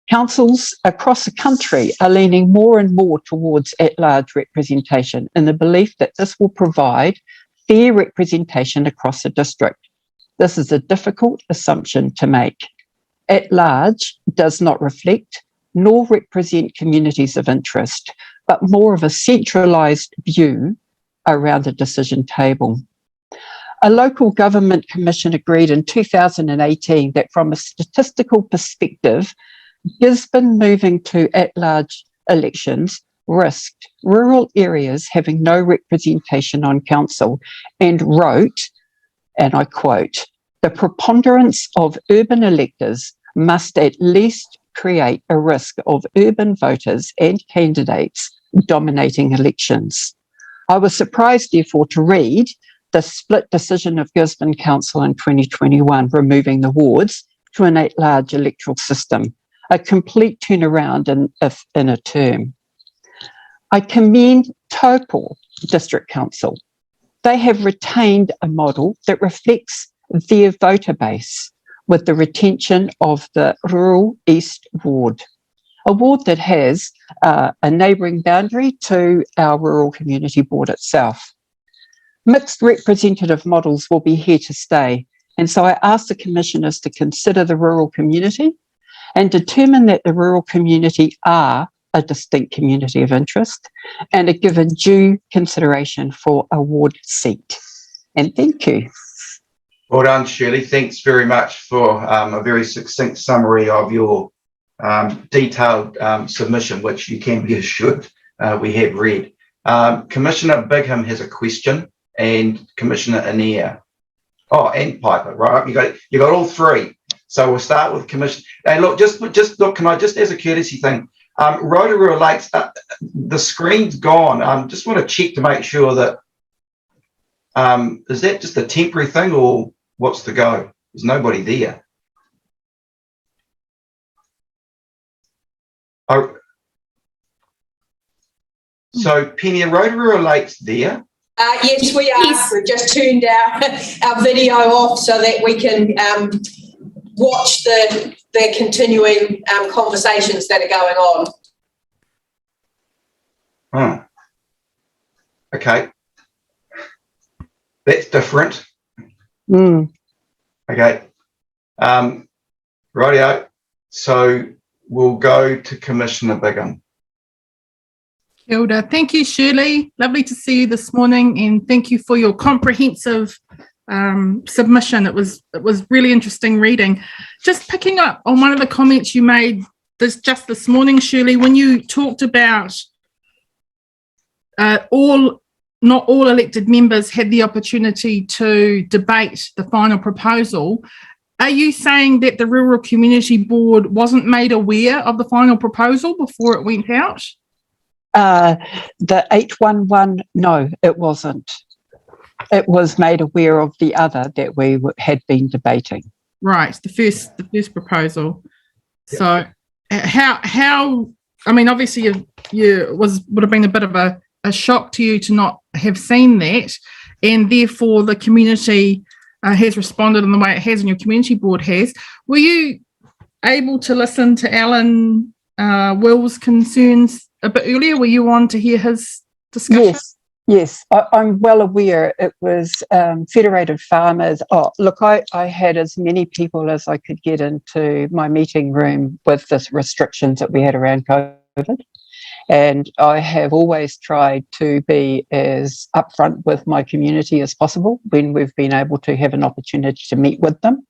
Councils across the country are leaning more and more towards at-large representation in the belief that this will provide fair representation across the district. This is a difficult assumption to make. At-large does not reflect nor represent communities of interest, but more of a centralised view around a decision table. A local government commission agreed in 2018 that from a statistical perspective, Gisborne moving to at-large elections risked rural areas having no representation on council and wrote, and I quote, "The preponderance of urban electors must at least create a risk of urban voters and candidates dominating elections." I was surprised, therefore, to read the split decision of Gisborne Council in 2021, removing the wards to an at-large electoral system, a complete turnaround in a term. I commend Taupo District Council. They have retained a model that reflects their voter base with the retention of the Rural East Ward, a ward that has a neighbouring boundary to our Rural Community Board itself. Mixed representative models will be here to stay, and so I ask the commissioners to consider the rural community and determine that the rural community are a distinct community of interest and are given due consideration for a ward seat. And thank you. Well done, Shirley. Thanks very much for a very succinct summary of your detailed submission, which you can be assured we have read. Commissioner Bigham has a question, and Commissioner Anea. Oh, and Piper, right? You got all three. So we'll start with commission. And look, just look. Can I just, as a courtesy thing, Rotorua Lakes, the screen's gone. Just want to check to make sure that is that just a temporary thing or what's the go? There's nobody there. Oh, so Penny, are Rotorua Lakes there? Yes, we are. Yes. We've just turned our video off so that we can watch the continuing conversations that are going on. Oh. Okay. That's different. Okay. Rightio. So we'll go to Commissioner Bigham. Kia ora. Thank you, Shirley. Lovely to see you this morning, and thank you for your comprehensive submission. It was really interesting reading. Just picking up on one of the comments you made just this morning, Shirley, when you talked about not all elected members had the opportunity to debate the final proposal. Are you saying that the Rural Community Board wasn't made aware of the final proposal before it went out? The 811, no, it wasn't. It was made aware of the other that we had been debating. Right, the first proposal. So how I mean, obviously would have been a bit of a shock to you to not have seen that, and therefore the community has responded in the way it has and your community board has. Were you able to listen to Alan Will's concerns a bit earlier? Were you on to hear his discussion? Yes, I'm well aware. It was Federated Farmers. Oh, look, I had as many people as I could get into my meeting room with the restrictions that we had around COVID. And I have always tried to be as upfront with my community as possible when we've been able to have an opportunity to meet with them.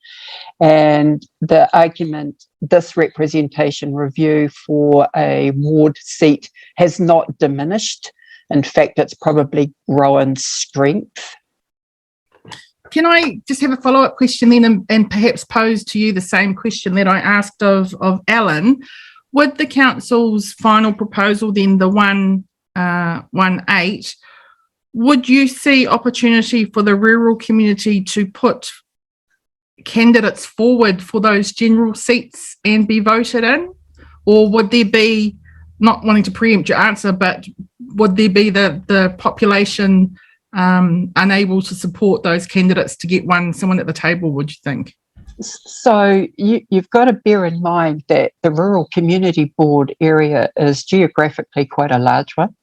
And the argument, this representation review for a ward seat has not diminished. In fact, it's probably grown strength. Can I just have a follow-up question then and perhaps pose to you the same question that I asked of Alan? With the council's final proposal, then the 118, would you see opportunity for the rural community to put candidates forward for those general seats and be voted in? Or would there be, not wanting to preempt your answer, but would there be the population unable to support those candidates to get someone at the table, would you think? So you've got to bear in mind that the Rural Community Board area is geographically quite a large one.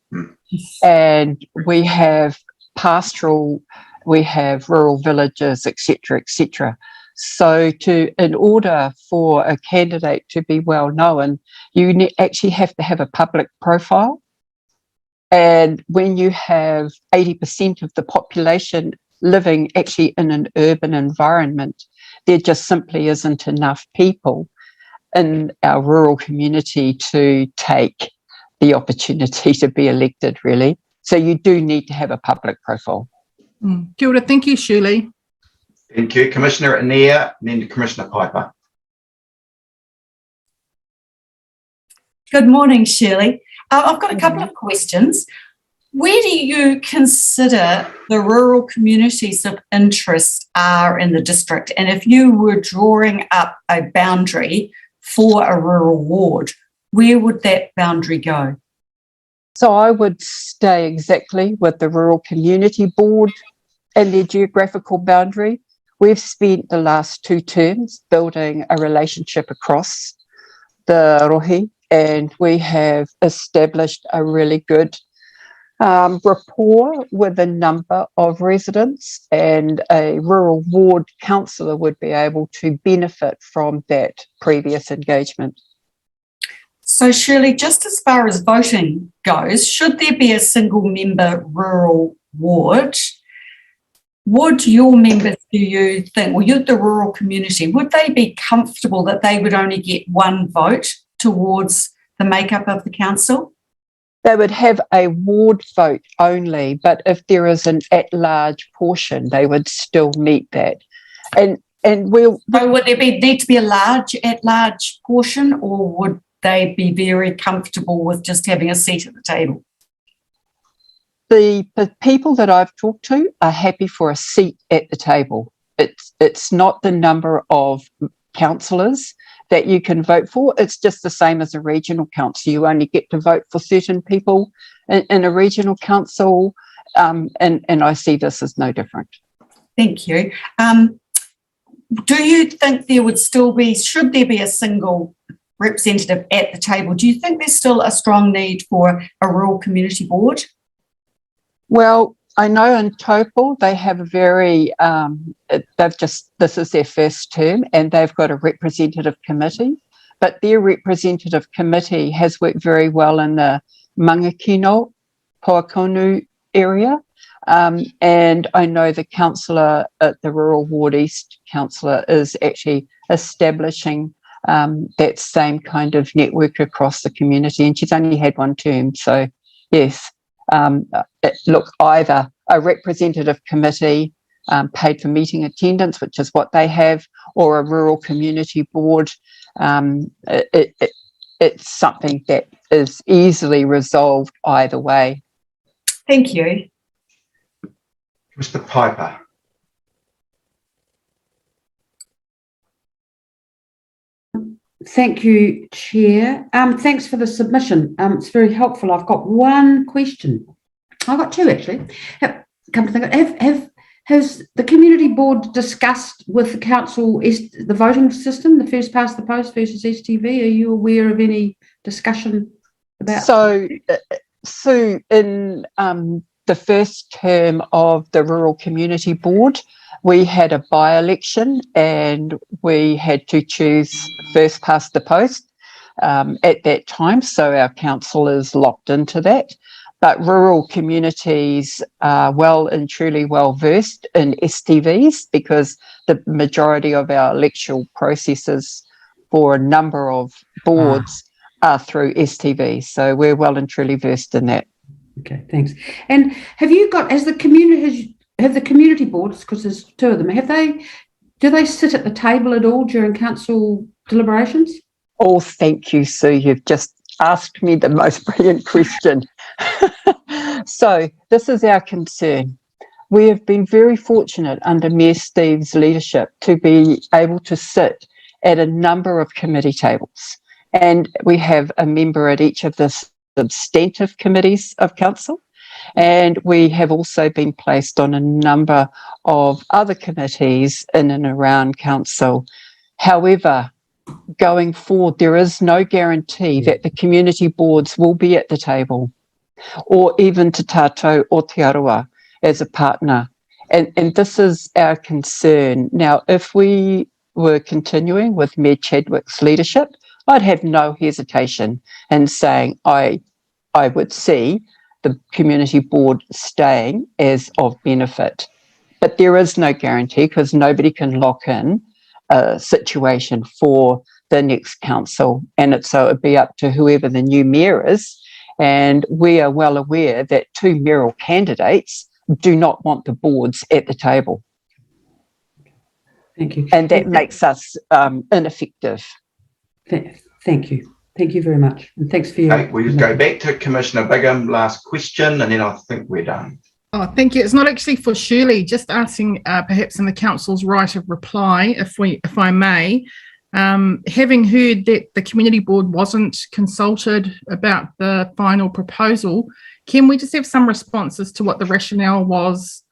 And we have pastoral, we have rural villages, etc., etc. So in order for a candidate to be well known, you actually have to have a public profile. And when you have 80% of the population living actually in an urban environment, there just simply isn't enough people in our rural community to take the opportunity to be elected, really. So you do need to have a public profile. Kia ora. Thank you, Shirley. Thank you. Commissioner Anea, and then Commissioner Piper. Good morning, Shirley. I've got a couple of questions. Where do you consider the rural communities of interest are in the district? And if you were drawing up a boundary for a rural ward, where would that boundary go? So I would stay exactly with the Rural Community Board and their geographical boundary. We've spent the last 2 terms building a relationship across the rohi, and we have established a really good rapport with a number of residents, and a rural ward councillor would be able to benefit from that previous engagement. So Shirley, just as far as voting goes, should there be a single member rural ward, would your members, do you think, or the rural community, would they be comfortable that they would only get 1 vote towards the makeup of the council? They would have a ward vote only, but if there is an at-large portion, they would still meet that. And we'll. So would there need to be a at-large portion, or would they be very comfortable with just having a seat at the table? The people that I've talked to are happy for a seat at the table. It's not the number of councillors that you can vote for. It's just the same as a regional council. You only get to vote for certain people in a regional council, and I see this as no different. Thank you. Do you think there would still be, should there be a single representative at the table, do you think there's still a strong need for a rural community board? Well, I know in Taupo they have a very, this is their first term and they've got a representative committee, but their representative committee has worked very well in the Mangakino, Poakonu area. And I know the councillor at the Rural Ward East councillor is actually establishing that same kind of network across the community, and she's only had one term. So, yes, look, either a representative committee paid for meeting attendance, which is what they have, or a rural community board. It's something that is easily resolved either way. Thank you. Mr. Piper. Thank you, Chair. Thanks for the submission. It's very helpful. I've got one question. I've got two actually. Come to think of it, has the community board discussed with the council the voting system, the first past the post versus STV? Are you aware of any discussion about? So, Sue, in the first term of the Rural Community Board, we had a by-election and we had to choose first past the post at that time. So our council is locked into that. But rural communities are well and truly well versed in STVs because the majority of our electoral processes for a number of boards are through STVs. So we're well and truly versed in that. Okay, thanks. And have you got, as the community, have the community boards, because there's two of them, do they sit at the table at all during council deliberations? Oh, thank you, Sue. You've just asked me the most brilliant question. So this is our concern. We have been very fortunate under Mayor Steve's leadership to be able to sit at a number of committee tables. And we have a member at each of the substantive committees of council. And we have also been placed on a number of other committees in and around council. However, going forward, there is no guarantee that the community boards will be at the table, or even Te Tātou or Te Aroa as a partner. And this is our concern. Now, if we were continuing with Mayor Chadwick's leadership, I'd have no hesitation in saying I would see the community board staying as of benefit. But there is no guarantee because nobody can lock in a situation for the next council. And so it'd be up to whoever the new mayor is. And we are well aware that two mayoral candidates do not want the boards at the table. Thank you. And that makes us ineffective. Thank you. Thank you very much. And thanks for your... Okay, we just go back to Commissioner Bigham, last question, and then I think we're done. Oh, thank you. It's not actually for Shirley, just asking perhaps in the council's right of reply, if I may. Having heard that the community board wasn't consulted about the final proposal, can we just have some responses to what the rationale was?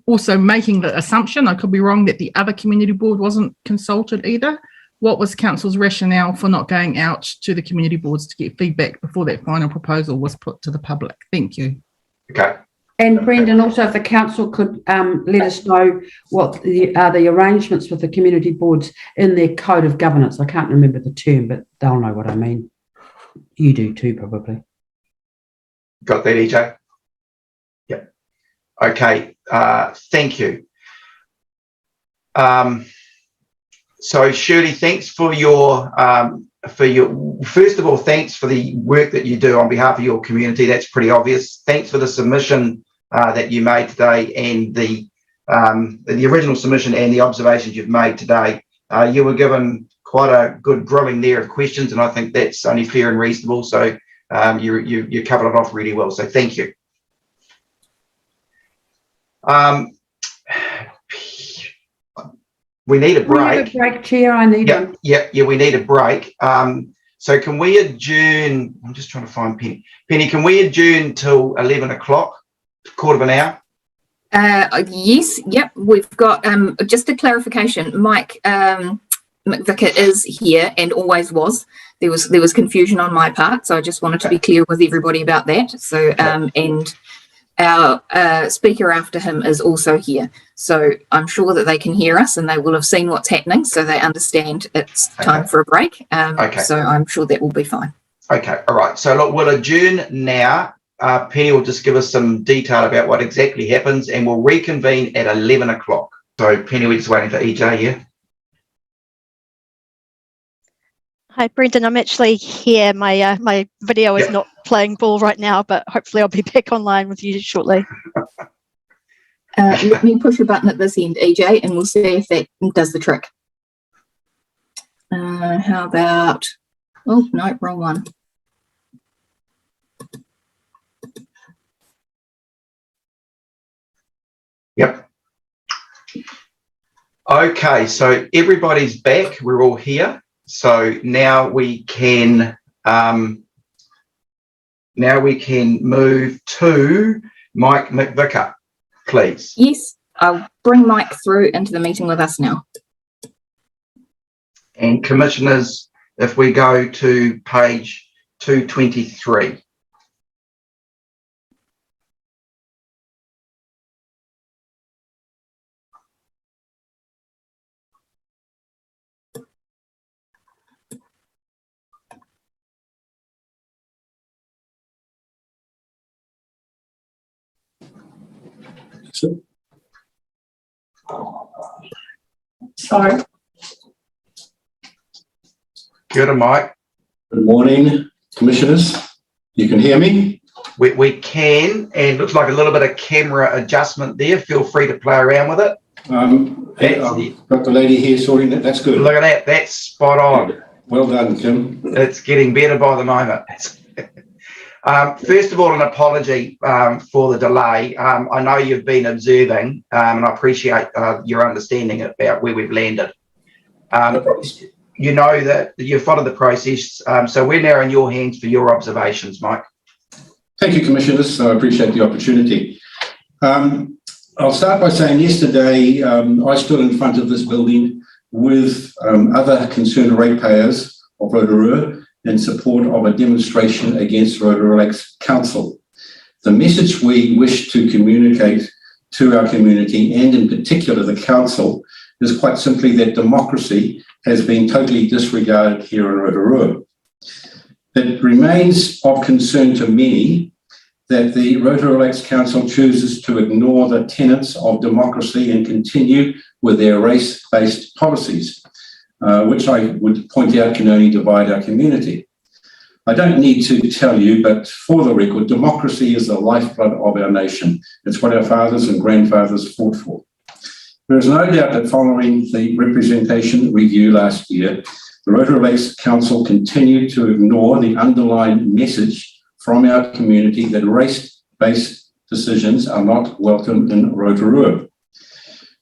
Also making the assumption, I could be wrong, that the other community board wasn't consulted either. What was council's rationale for not going out to the community boards to get feedback before that final proposal was put to the public? Thank you. Okay. And Brendan, also if the council could let us know what are the arrangements with the community boards in their code of governance. I can't remember the term, but they'll know what I mean. You do too, probably. Got that, EJ? Yep. Okay, thank you. So Shirley, thanks for your first of all, thanks for the work that you do on behalf of your community. That's pretty obvious. Thanks for the submission that you made today, and the original submission and the observations you've made today. You were given quite a good grilling there of questions, and I think that's only fair and reasonable. So you covered it off really well. So thank you. We need a break. We need a break, Chair. I need one. Yeah, we need a break. So can we adjourn? I'm just trying to find Penny. Penny, can we adjourn till 11 o'clock, quarter of an hour? Yes, yep. We've got just a clarification. Mike McVicker is here and always was. There was confusion on my part, so I just wanted to be clear with everybody about that. So and our speaker after him is also here. So I'm sure that they can hear us and they will have seen what's happening, so they understand it's time for a break. So I'm sure that will be fine. Okay, all right. So look, we'll adjourn now. Penny will just give us some detail about what exactly happens, and we'll reconvene at 11 o'clock. So Penny, we're just waiting for EJ here. Hi, Brendan. I'm actually here. My video is not playing ball right now, but hopefully I'll be back online with you shortly. Let me push a button at this end, EJ, and we'll see if that does the trick. How about... Oh, no, wrong one. Yep. Okay, so everybody's back. We're all here. So now we can move to Mike McVicker, please. Yes, I'll bring Mike through into the meeting with us now. And commissioners, if we go to page 223. Sorry. Kia ora, Mike. Good morning, commissioners. You can hear me? We can, and looks like a little bit of camera adjustment there. Feel free to play around with it. I've got the lady here sorting it. That's good. Look at that. That's spot on. Well done, Kim. It's getting better by the moment. First of all, an apology for the delay. I know you've been observing, and I appreciate your understanding about where we've landed. You know that you've followed the process, so we're now in your hands for your observations, Mike. Thank you, commissioners. I appreciate the opportunity. I'll start by saying yesterday I stood in front of this building with other concerned ratepayers of Rotorua in support of a demonstration against Rotorua Lakes Council. The message we wish to communicate to our community, and in particular the council, is quite simply that democracy has been totally disregarded here in Rotorua. It remains of concern to many that the Rotorua Lakes Council chooses to ignore the tenets of democracy and continue with their race-based policies, which I would point out can only divide our community. I don't need to tell you, but for the record, democracy is the lifeblood of our nation. It's what our fathers and grandfathers fought for. There is no doubt that following the representation review last year, the Rotorua Lakes Council continued to ignore the underlying message from our community that race-based decisions are not welcome in Rotorua.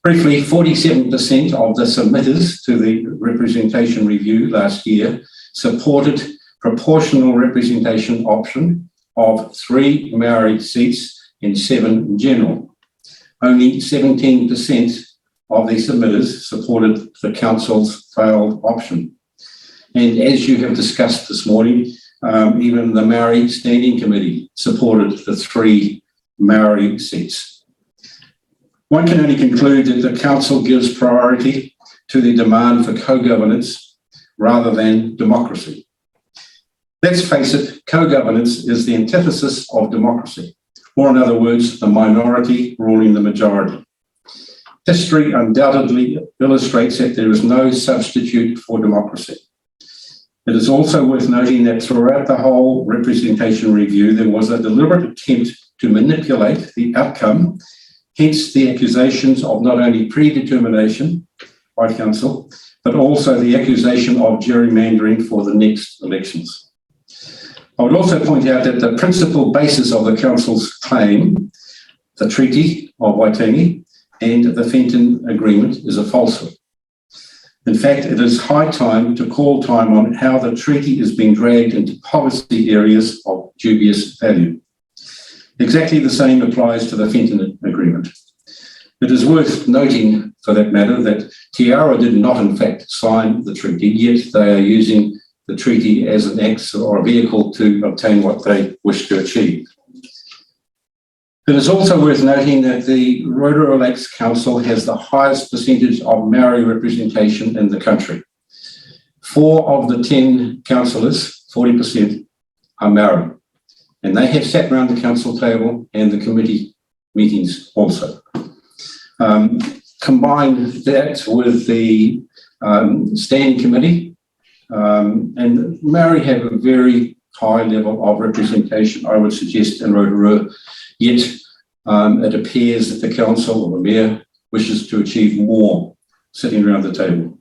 Briefly, 47% of the submitters to the representation review last year supported proportional representation option of 3 Maori seats and 7 general. Only 17% of the submitters supported the council's failed option. And as you have discussed this morning, even the Maori Standing Committee supported the 3 Maori seats. One can only conclude that the council gives priority to the demand for co-governance rather than democracy. Let's face it, co-governance is the antithesis of democracy, or in other words, the minority ruling the majority. History undoubtedly illustrates that there is no substitute for democracy. It is also worth noting that throughout the whole representation review, there was a deliberate attempt to manipulate the outcome, hence the accusations of not only predetermination by council, but also the accusation of gerrymandering for the next elections. I would also point out that the principal basis of the council's claim, the Treaty of Waitangi and the Fenton Agreement, is a falsehood. In fact, it is high time to call time on how the treaty is being dragged into policy areas of dubious value. Exactly the same applies to the Fenton Agreement. It is worth noting, for that matter, that Te Arawa did not in fact sign the treaty, yet they are using the treaty as an axe or a vehicle to obtain what they wish to achieve. It is also worth noting that the Rotorua Lakes Council has the highest percentage of Maori representation in the country. 4 of the 10 councillors, 40%, are Maori, and they have sat around the council table and the committee meetings also. Combine that with the standing committee, and Maori have a very high level of representation, I would suggest, in Rotorua, yet it appears that the council or the mayor wishes to achieve more sitting around the table.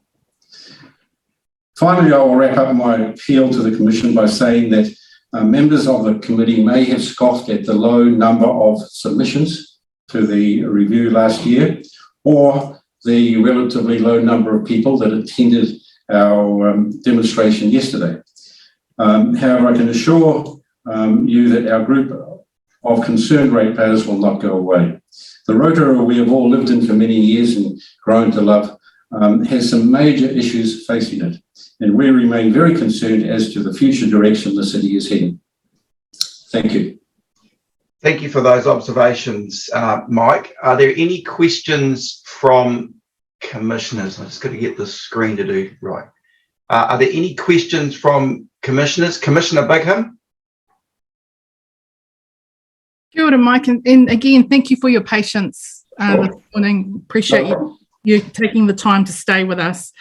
Finally, I will wrap up my appeal to the Commission by saying that members of the committee may have scoffed at the low number of submissions to the review last year, or the relatively low number of people that attended our demonstration yesterday. However, I can assure you that our group of concerned ratepayers will not go away. The Rotorua we have all lived in for many years and grown to love has some major issues facing it, and we remain very concerned as to the future direction the city is heading. Thank you. Thank you for those observations, Mike. Are there any questions from commissioners? I'm just going to get this screen to do right. Are there any questions from commissioners? Commissioner Bigham? Kia ora, Mike, and again, thank you for your patience this morning. Appreciate you taking the time to stay with us.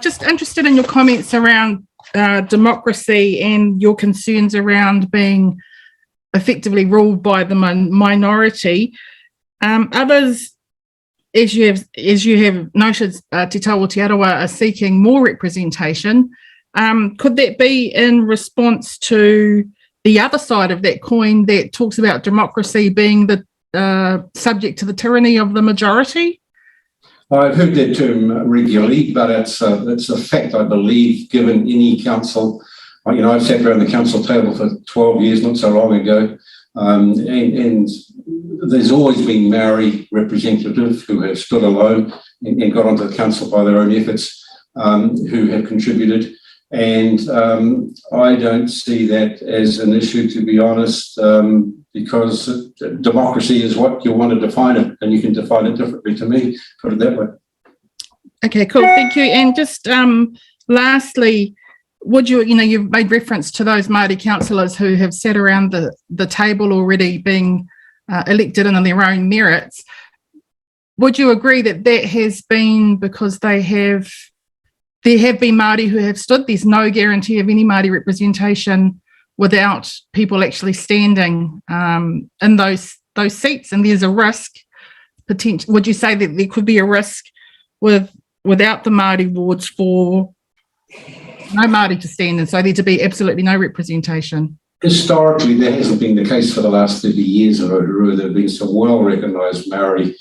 Just interested in your comments around democracy and your concerns around being effectively ruled by the minority. Others, as you have noted, Te Taua Te Arawa are seeking more representation. Could that be in response to the other side of that coin that talks about democracy being the subject to the tyranny of the majority? I've heard that term regularly, but it's a fact, I believe, given any council. You know, I've sat around the council table for 12 years, not so long ago, and there's always been Maori representatives who have stood alone and got onto the council by their own efforts, who have contributed. And I don't see that as an issue, to be honest, because democracy is what you want to define it, and you can define it differently to me, put it that way. Okay, cool, thank you. And just lastly, would you've made reference to those Māori councillors who have sat around the table already being elected on their own merits. Would you agree that that has been because there have been Māori who have stood? There's no guarantee of any Māori representation without people actually standing in those seats, and there's a risk potential. Would you say that there could be a risk without the Māori wards for no Māori to stand, and so there to be absolutely no representation? Historically, that hasn't been the case for the last 30 years in Rotorua. There have been some well-recognised Māori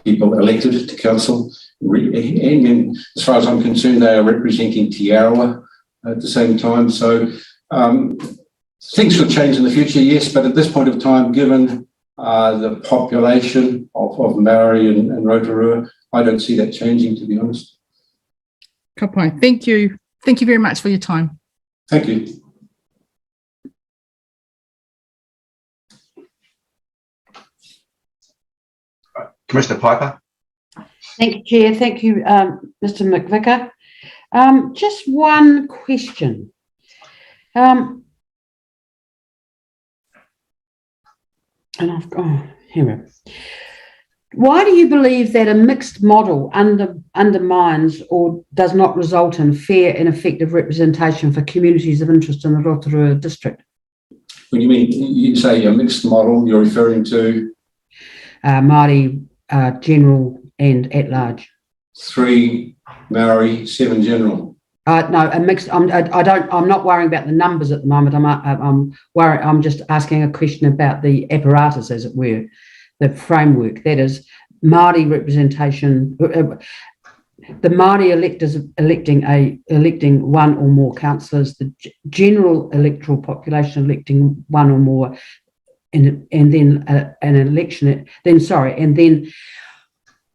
people elected to council, and as far as I'm concerned, they are representing Te Arawa at the same time. So things could change in the future, yes, but at this point of time, given the population of Maori in Rotorua, I don't see that changing, to be honest. Good point. Thank you. Thank you very much for your time. Thank you. Commissioner Piper. Thank you, Chair. Thank you, Mr. McVicker. Just one question. And here we go. Why do you believe that a mixed model undermines or does not result in fair and effective representation for communities of interest in the Rotorua district? When you mean, you say a mixed model, you're referring to? Māori, general and at large. 3 Maori, 7 general. No, a mixed. I'm not worrying about the numbers at the moment. I'm just asking a question about the apparatus, as it were, the framework. That is, Māori representation. The Māori electors electing one or more councillors. The general electoral population electing one or more, and then an election. Then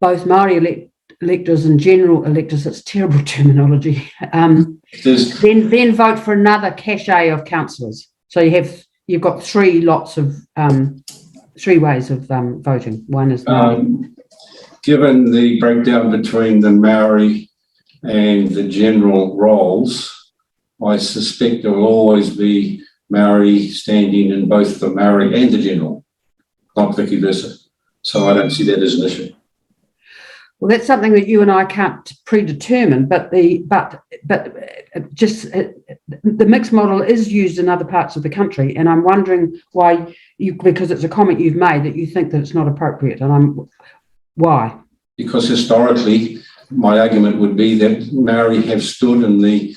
both Māori electors and general electors, it's terrible terminology, then vote for another cachet of councillors. So you've got 3 lots of 3 ways of voting. One is Māori. Given the breakdown between the Maori and the general roles, I suspect there will always be Maori standing in both the Maori and the general, not vice versa. So I don't see that as an issue. Well, that's something that you and I can't predetermine, but the mixed model is used in other parts of the country, and I'm wondering why because it's a comment you've made that you think that it's not appropriate, and why? Because historically, my argument would be that Maori have stood in the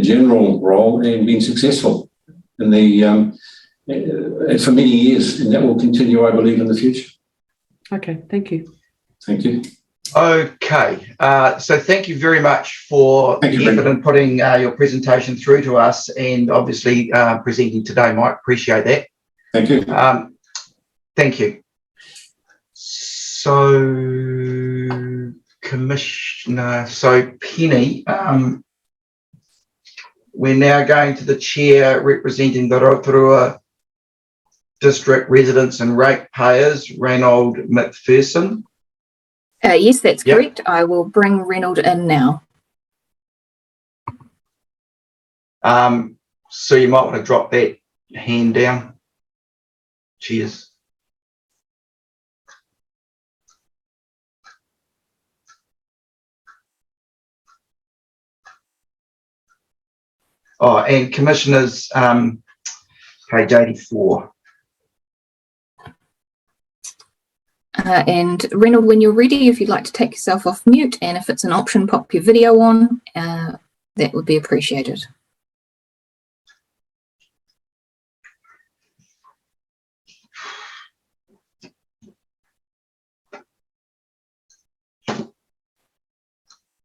general role and been successful in for many years, and that will continue, I believe, in the future. Okay, thank you. Thank you. Okay, so thank you very much for the effort in putting your presentation through to us, and obviously presenting today, Mike. Appreciate that. Thank you. Thank you. So, Commissioner, Penny, we're now going to the chair representing the Rotorua District Residents and Ratepayers, Reynold McPherson. Yes, that's correct. I will bring Reynold in now. So you might want to drop that hand down. Cheers. Oh, and Commissioners, page 84. And Reynold, when you're ready, if you'd like to take yourself off mute, and if it's an option, pop your video on, that would be appreciated.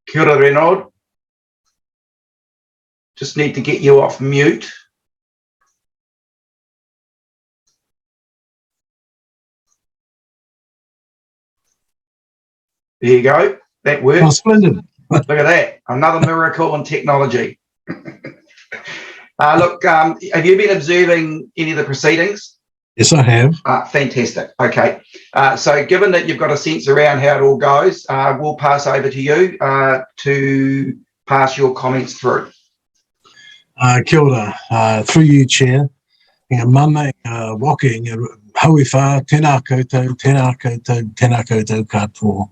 Kia ora, Reynold. Just need to get you off mute. There you go. That works. Oh, splendid. Look at that. Another miracle in technology. Look, have you been observing any of the proceedings? Yes, I have. Fantastic. Okay. So given that you've got a sense around how it all goes, we'll pass over to you to pass your comments through. Kia ora. Through you, Chair. Mana walking hauiwha, tēnā koutou, tēnā koutou, tēnā koutou katoa.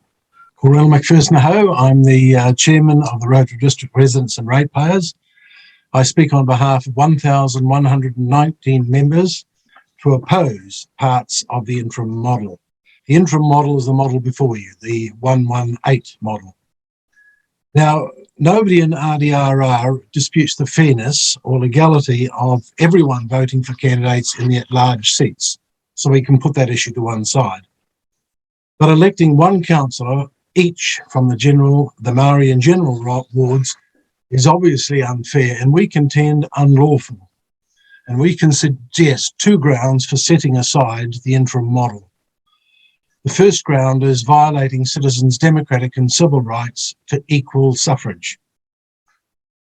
Reynold McPherson ho. I'm the Chairman of the Rotorua District Residents and Ratepayers. I speak on behalf of 1,119 members to oppose parts of the interim model. The interim model is the model before you, the 118 model. Now, nobody in RDRR disputes the fairness or legality of everyone voting for candidates in the at-large seats, so we can put that issue to one side. But electing one councillor each from the Maori and general wards is obviously unfair, and we contend unlawful. And we can suggest 2 grounds for setting aside the interim model. The first ground is violating citizens' democratic and civil rights to equal suffrage.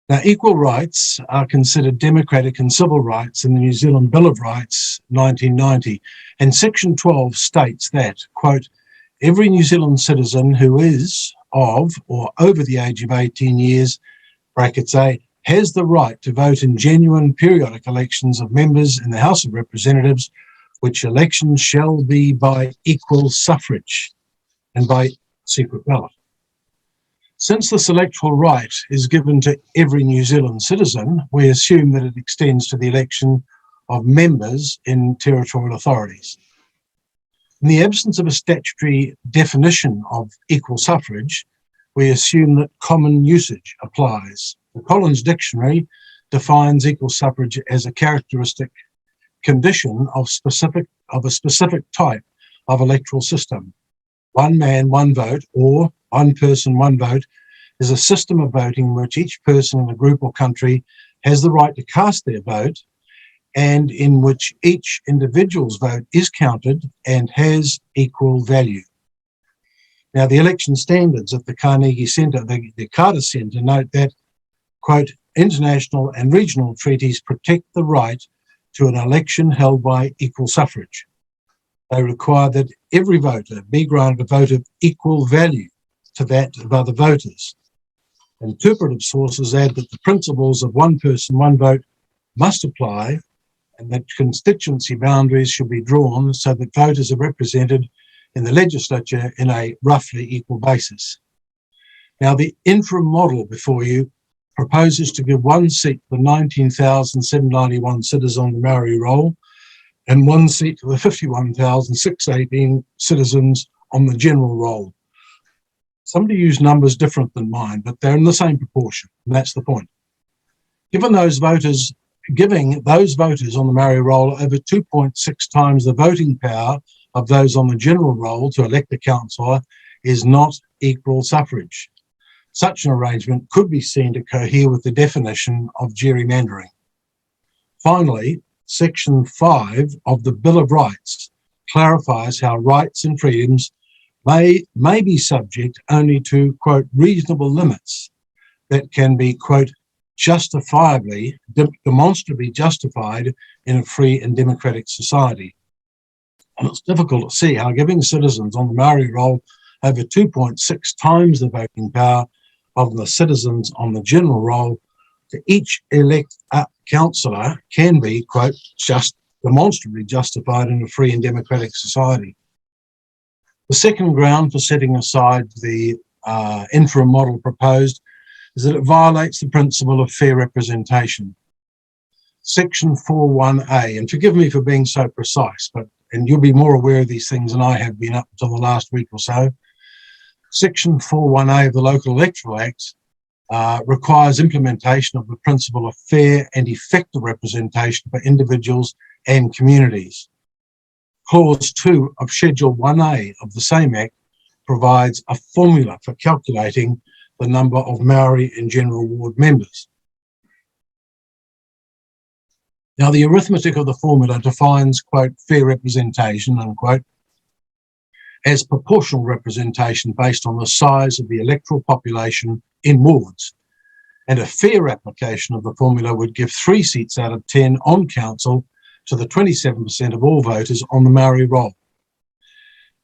Now, equal rights are considered democratic and civil rights in the New Zealand Bill of Rights 1990, and Section 12 states that, quote, every New Zealand citizen who is of or over the age of 18 years, brackets A, has the right to vote in genuine periodic elections of members in the House of Representatives, which elections shall be by equal suffrage. and by secret ballot. Since this electoral right is given to every New Zealand citizen, we assume that it extends to the election of members in territorial authorities. In the absence of a statutory definition of equal suffrage, we assume that common usage applies. The Collins Dictionary defines equal suffrage as a characteristic condition of a specific type of electoral system. One man, one vote, or one person, one vote, is a system of voting in which each person in a group or country has the right to cast their vote, and in which each individual's vote is counted and has equal value. Now, the election standards at the Carnegie Centre, the Carter Centre, note that, quote, international and regional treaties protect the right to an election held by equal suffrage. They require that every voter be granted a vote of equal value to that of other voters. Interpretive sources add that the principles of one person, one vote must apply, and that constituency boundaries should be drawn so that voters are represented in the legislature in a roughly equal basis. Now, the interim model before you proposes to give one seat to the 19,791 citizens on the Maori roll and one seat to the 51,618 citizens on the general roll. Somebody used numbers different than mine, but they're in the same proportion, and that's the point. Giving those voters on the Maori roll over 2.6 times the voting power of those on the general roll to elect a councillor is not equal suffrage. Such an arrangement could be seen to cohere with the definition of gerrymandering. Finally, Section 5 of the Bill of Rights clarifies how rights and freedoms may be subject only to, quote, reasonable limits that can be, quote, demonstrably justified in a free and democratic society. And it's difficult to see how giving citizens on the Maori roll over 2.6 times the voting power of the citizens on the general roll to each elect councillor can be, quote, demonstrably justified in a free and democratic society. The second ground for setting aside the interim model proposed is that it violates the principle of fair representation. Section 4.1a, and forgive me for being so precise, and you'll be more aware of these things than I have been up until the last week or so. Section 4.1a of the Local Electoral Act requires implementation of the principle of fair and effective representation for individuals and communities. Clause 2 of Schedule 1A of the same Act provides a formula for calculating the number of Maori and General Ward members. Now, the arithmetic of the formula defines, quote, fair representation, unquote, as proportional representation based on the size of the electoral population in wards. And a fair application of the formula would give 3 seats out of 10 on council to the 27% of all voters on the Maori roll.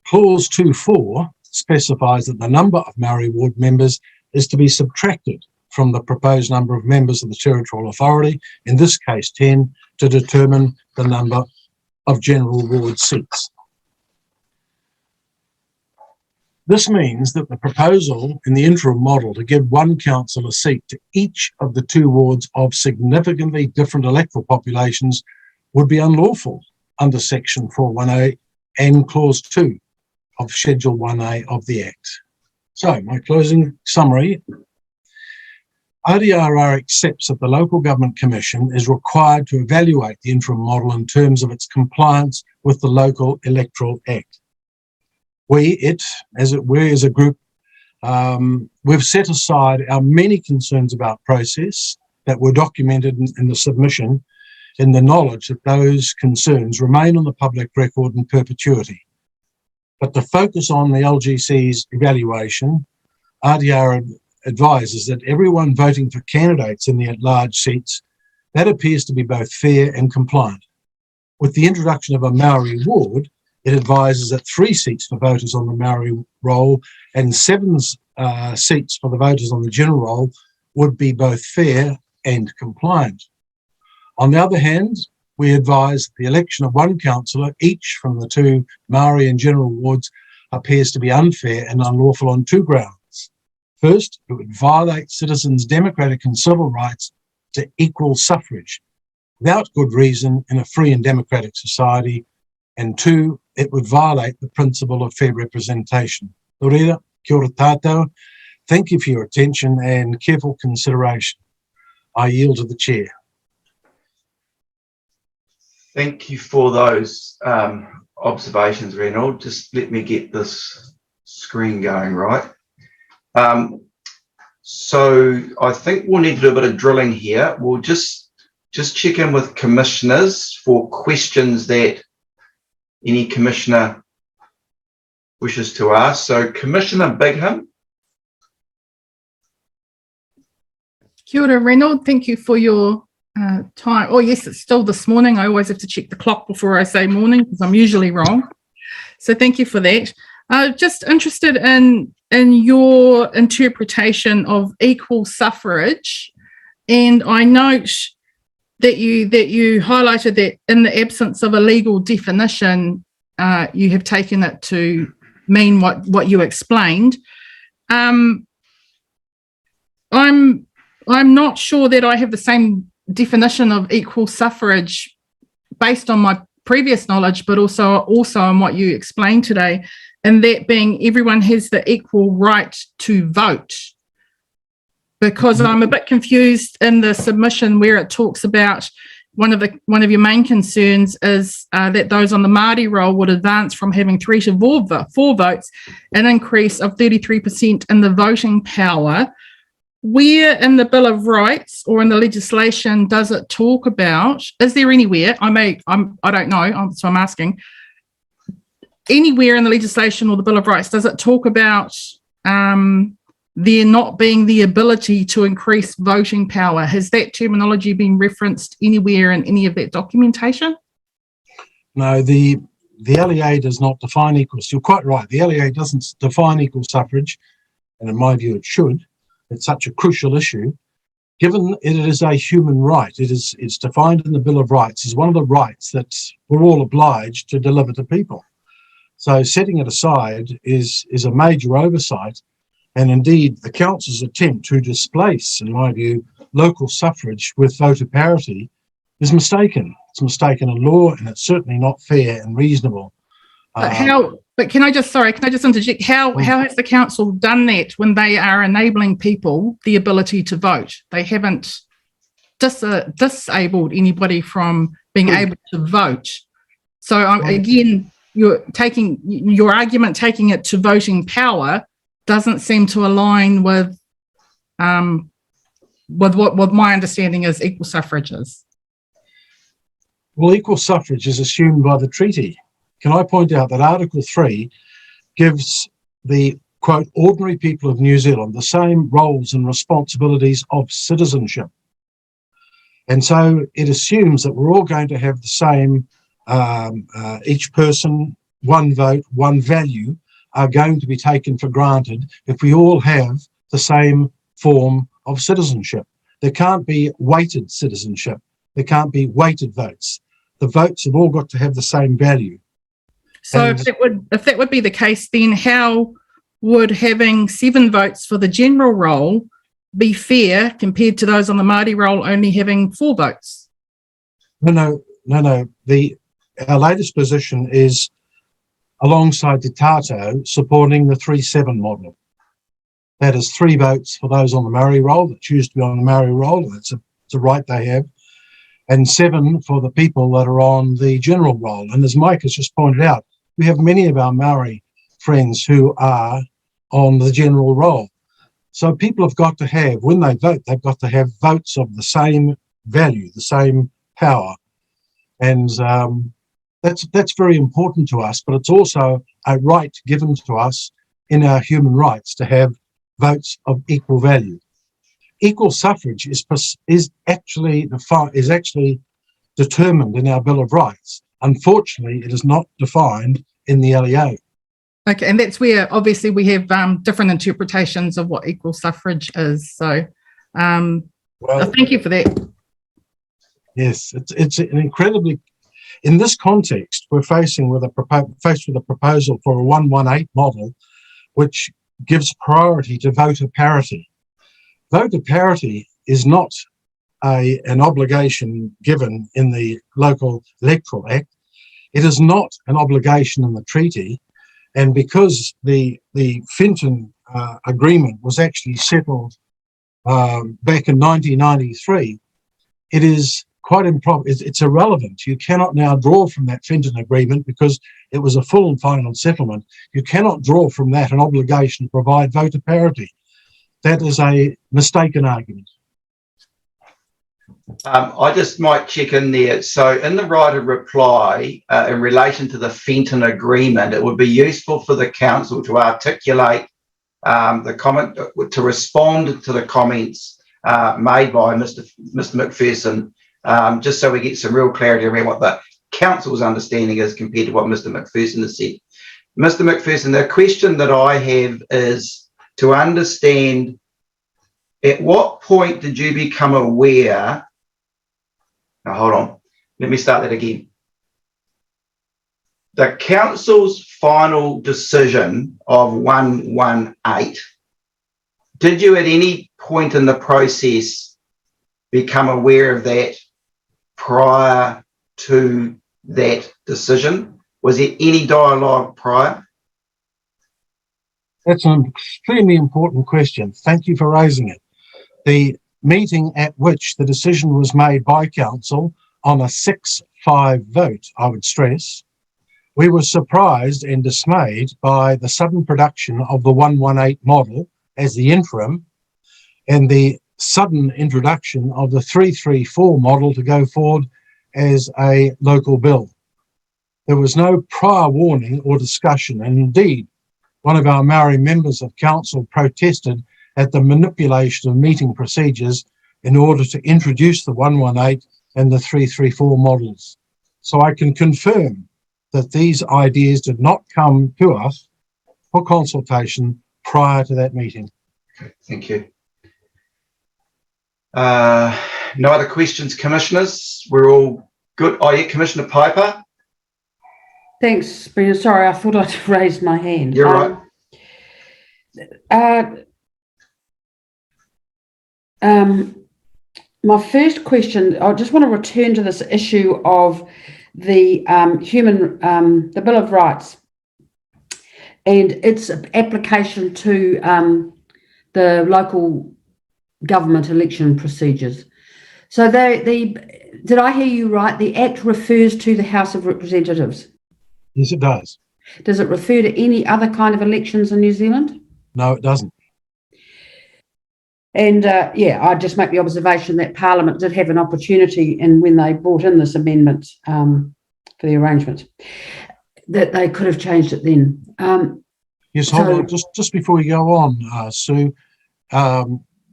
Clause 2.4 specifies that the number of Maori ward members is to be subtracted from the proposed number of members of the territorial authority, in this case 10, to determine the number of general ward seats. This means that the proposal in the interim model to give one council a seat to each of the 2 wards of significantly different electoral populations would be unlawful under Section 4.1a and Clause 2 of Schedule 1a of the Act. So, my closing summary. RDRR accepts that the Local Government Commission is required to evaluate the interim model in terms of its compliance with the Local Electoral Act. We, as a group, we've set aside our many concerns about process that were documented in the submission, in the knowledge that those concerns remain on the public record in perpetuity. But to focus on the LGC's evaluation, RDR advises that everyone voting for candidates in the at-large seats, that appears to be both fair and compliant. With the introduction of a Maori ward, it advises that 3 seats for voters on the Maori roll and 7 seats for the voters on the general roll would be both fair and compliant. On the other hand, we advise the election of one councillor, each from the 2 Maori and general wards, appears to be unfair and unlawful on two grounds. First, it would violate citizens' democratic and civil rights to equal suffrage without good reason in a free and democratic society. And two, it would violate the principle of fair representation. Lorena, kia ora tātou. Thank you for your attention and careful consideration. I yield to the chair. Thank you for those observations, Reynold. Just let me get this screen going right. So I think we'll need to do a bit of drilling here. We'll just check in with commissioners for questions that any commissioner wishes to ask. So Commissioner Bigham. Kia ora, Reynold. Thank you for your time. Oh, yes, it's still this morning. I always have to check the clock before I say morning because I'm usually wrong. So thank you for that. Just interested in your interpretation of equal suffrage. And I note that you highlighted that in the absence of a legal definition, you have taken it to mean what you explained. I'm not sure that I have the same definition of equal suffrage based on my previous knowledge, but also on what you explained today, and that being everyone has the equal right to vote. Because I'm a bit confused in the submission where it talks about one of your main concerns is that those on the Māori roll would advance from having 3 to 4 votes, an increase of 33% in the voting power. Where in the Bill of Rights or in the legislation does it talk about, is there anywhere, I don't know, so I'm asking, anywhere in the legislation or the Bill of Rights, does it talk about there not being the ability to increase voting power? Has that terminology been referenced anywhere in any of that documentation? No, the LEA does not define equal. You're quite right. The LEA doesn't define equal suffrage, and in my view, it should. It's such a crucial issue. Given it is a human right, it's defined in the Bill of Rights as one of the rights that we're all obliged to deliver to people. So setting it aside is a major oversight. And indeed, the council's attempt to displace, in my view, local suffrage with voter parity is mistaken. It's mistaken in law, and it's certainly not fair and reasonable. But can I just interject? How has the council done that when they are enabling people the ability to vote? They haven't disabled anybody from being able to vote. So again, you're taking your argument, taking it to voting power, doesn't seem to align with what my understanding is equal suffrage is. Well, equal suffrage is assumed by the treaty. Can I point out that Article 3 gives the, quote, ordinary people of New Zealand the same roles and responsibilities of citizenship. And so it assumes that we're all going to have the same, each person, one vote, one value, are going to be taken for granted if we all have the same form of citizenship. There can't be weighted citizenship. There can't be weighted votes. The votes have all got to have the same value. So if that would be the case, then how would having 7 votes for the general roll be fair compared to those on the Māori roll only having 4 votes? No. Our latest position is alongside Te Tātou supporting the 3-7 model. That is 3 votes for those on the Māori roll that choose to be on the Māori roll. It's a right they have. And 7 for the people that are on the general roll. And as Mike has just pointed out, we have many of our Maori friends who are on the general roll. So people have got to have, when they vote, they've got to have votes of the same value, the same power. And that's very important to us, but it's also a right given to us in our human rights to have votes of equal value. Equal suffrage is actually determined in our Bill of Rights. Unfortunately, it is not defined in the LEA. Okay, and that's where obviously we have different interpretations of what equal suffrage is. So thank you for that. Yes, it's an incredibly, In this context, we're faced with a proposal for a 118 model, which gives priority to voter parity. Voter parity is not an obligation given in the Local Electoral Act. It is not an obligation in the treaty. And because the Fenton agreement was actually settled back in 1993, it is quite improper. It's irrelevant. You cannot now draw from that Fenton agreement because it was a full and final settlement. You cannot draw from that an obligation to provide voter parity. That is a mistaken argument. I just might check in there. So in the right of reply, in relation to the Fenton agreement, it would be useful for the council to articulate the comment, to respond to the comments made by Mr. McPherson, just so we get some real clarity around what the council's understanding is compared to what Mr. McPherson has said. Mr. McPherson, the question that I have is to understand, at what point did you become aware? Now, hold on. Let me start that again. The council's final decision of 118, did you at any point in the process become aware of that prior to that decision? Was there any dialogue prior? That's an extremely important question. Thank you for raising it. The meeting at which the decision was made by council on a 6-5 vote, I would stress, we were surprised and dismayed by the sudden production of the 118 model as the interim and the sudden introduction of the 334 model to go forward as a local bill. There was no prior warning or discussion, and indeed, one of our Maori members of council protested at the manipulation of meeting procedures in order to introduce the 118 and the 334 models. So I can confirm that these ideas did not come to us for consultation prior to that meeting. Okay, thank you. No other questions, commissioners? We're all good. Oh, yeah, Commissioner Piper. Thanks, Brendan. Sorry, I thought I'd raised my hand. You're right. My first question, I just want to return to this issue of the the Bill of Rights and its application to the local government election procedures. So did I hear you right? The Act refers to the House of Representatives. Yes, it does. Does it refer to any other kind of elections in New Zealand? No, it doesn't. And I'd just make the observation that Parliament did have an opportunity, and when they brought in this amendment for the arrangement, that they could have changed it then. Yes, hold on. Just before you go on, Sue,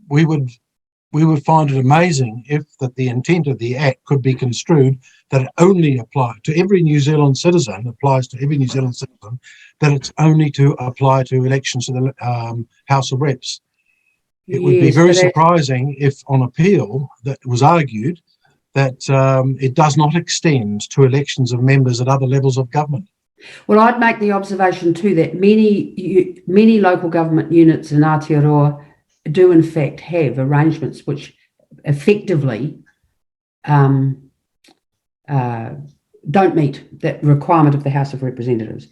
we would find it amazing if that the intent of the Act could be construed that it only applies to every New Zealand citizen, that it's only to apply to elections to the House of Reps. It would be very surprising if on appeal that was argued that it does not extend to elections of members at other levels of government. Well, I'd make the observation too that many local government units in Aotearoa do in fact have arrangements which effectively don't meet that requirement of the House of Representatives.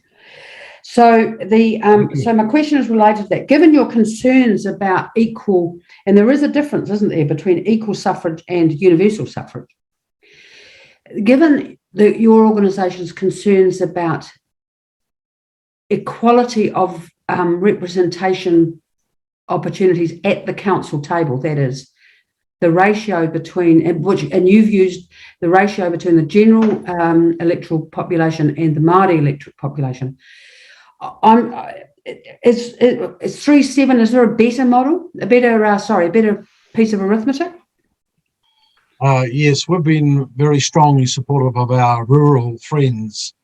So so my question is related to that. Given your concerns about equal, and there is a difference, isn't there, between equal suffrage and universal suffrage. Given your organisation's concerns about equality of representation opportunities at the council table, that is, the ratio between, and you've used the ratio between the general electoral population and the Māori electorate population. It's 3-7. Is there a better model, a better piece of arithmetic? Yes, we've been very strongly supportive of our rural friends'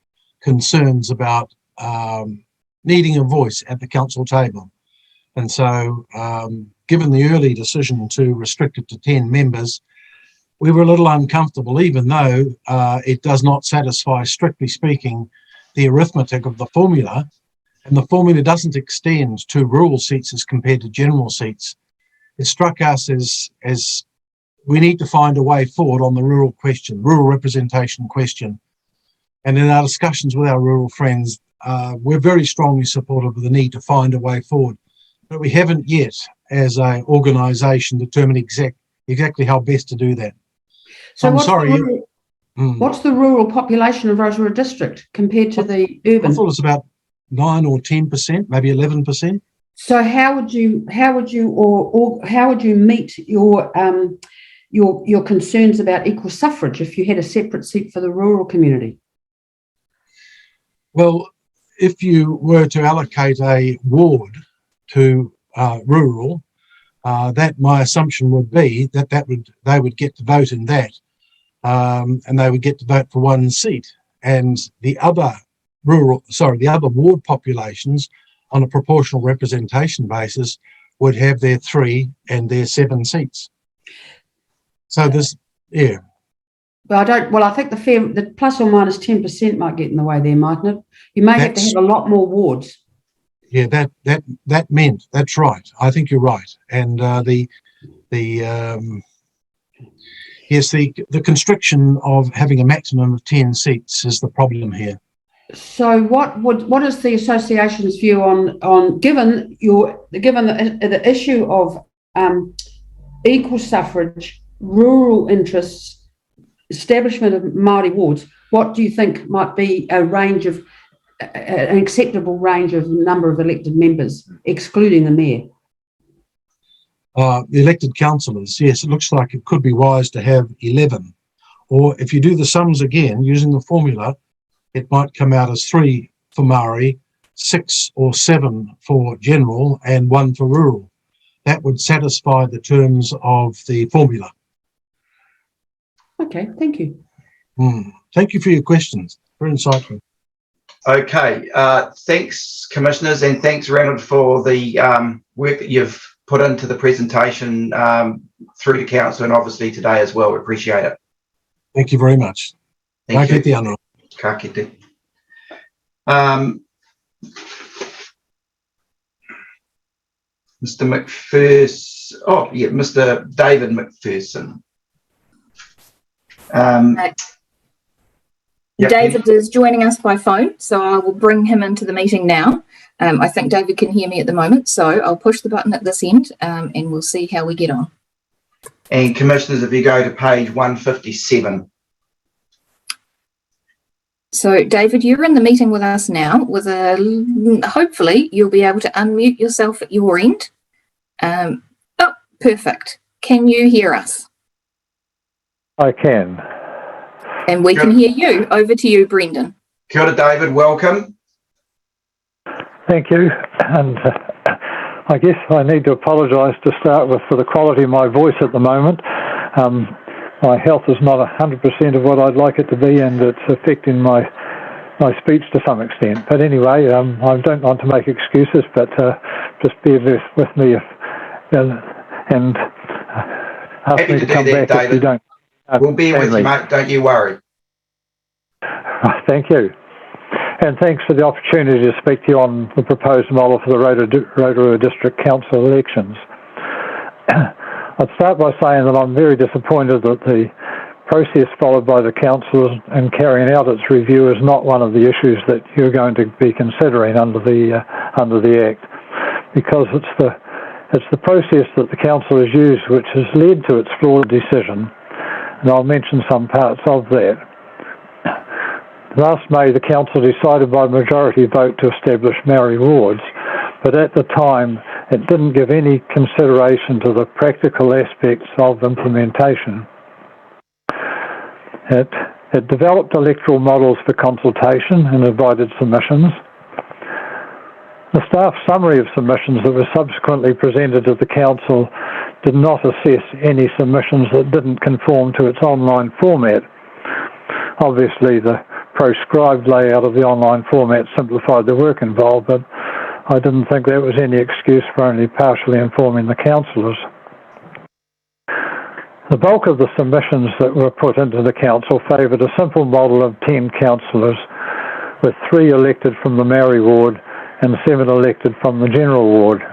concerns about needing a voice at the council table. And so, given the early decision to restrict it to 10 members, we were a little uncomfortable, even though it does not satisfy, strictly speaking, the arithmetic of the formula, and the formula doesn't extend to rural seats as compared to general seats. It struck us as we need to find a way forward on the rural representation question. And in our discussions with our rural friends, we're very strongly supportive of the need to find a way forward. But we haven't yet, as an organisation, determined exactly how best to do that. So I'm what's sorry. What's the rural population of Rotorua district compared to the urban? I thought it was about 9 or 10%, maybe 11%. So how would you meet your concerns about equal suffrage if you had a separate seat for the rural community? Well, if you were to allocate a ward to rural, that my assumption would be that they would get to vote in that, and they would get to vote for one seat, and the other ward populations on a proportional representation basis would have their 3 and their 7 seats. So this, yeah. Well, I think the plus or minus 10% might get in the way there, mightn't it? You may have to have a lot more wards. Yeah, that meant, that's right. I think you're right. And the constriction of having a maximum of 10 seats is the problem here. So what is the association's view on given the issue of equal suffrage, rural interests, establishment of Māori wards? What do you think might be an acceptable range of number of elected members, excluding the mayor? The elected councillors, yes, it looks like it could be wise to have 11. Or if you do the sums again, using the formula, it might come out as 3 for Māori, 6 or 7 for general, and 1 for rural. That would satisfy the terms of the formula. Okay, thank you. Thank you for your questions. Very insightful. Okay, thanks, commissioners, and thanks, Ranald, for the work that you've put into the presentation through to council and obviously today as well. We appreciate it. Thank you very much. Thank you. Ka kite. Mr. McPherson. Oh, yeah, Mr. David McPherson. David is joining us by phone, so I will bring him into the meeting now. I think David can hear me at the moment, so I'll push the button at this end and we'll see how we get on. And commissioners, if you go to page 157. So, David, you're in the meeting with us now. Hopefully, you'll be able to unmute yourself at your end. Oh, perfect. Can you hear us? I can. And we can hear you. Over to you, Brendan. Kia ora, David. Welcome. Thank you. And I guess I need to apologise to start with for the quality of my voice at the moment. My health is not 100% of what I'd like it to be, and it's affecting my speech to some extent. But anyway, I don't want to make excuses, but just bear with me and ask me to come back if you don't. We'll be with you, mate. Don't you worry. Thank you. And thanks for the opportunity to speak to you on the proposed model for the Rotorua District Council elections. I'd start by saying that I'm very disappointed that the process followed by the council in carrying out its review is not one of the issues that you're going to be considering under the Act, because it's the process that the council has used which has led to its flawed decision, and I'll mention some parts of that. Last May, the council decided by majority vote to establish Māori wards, but at the time it didn't give any consideration to the practical aspects of implementation. It developed electoral models for consultation and invited submissions. The staff summary of submissions that was subsequently presented to the council did not assess any submissions that didn't conform to its online format. Obviously, the proscribed layout of the online format simplified the work involved, but I didn't think that was any excuse for only partially informing the councillors. The bulk of the submissions that were put into the council favoured a simple model of 10 councillors, with 3 elected from the Maori ward and 7 elected from the general ward.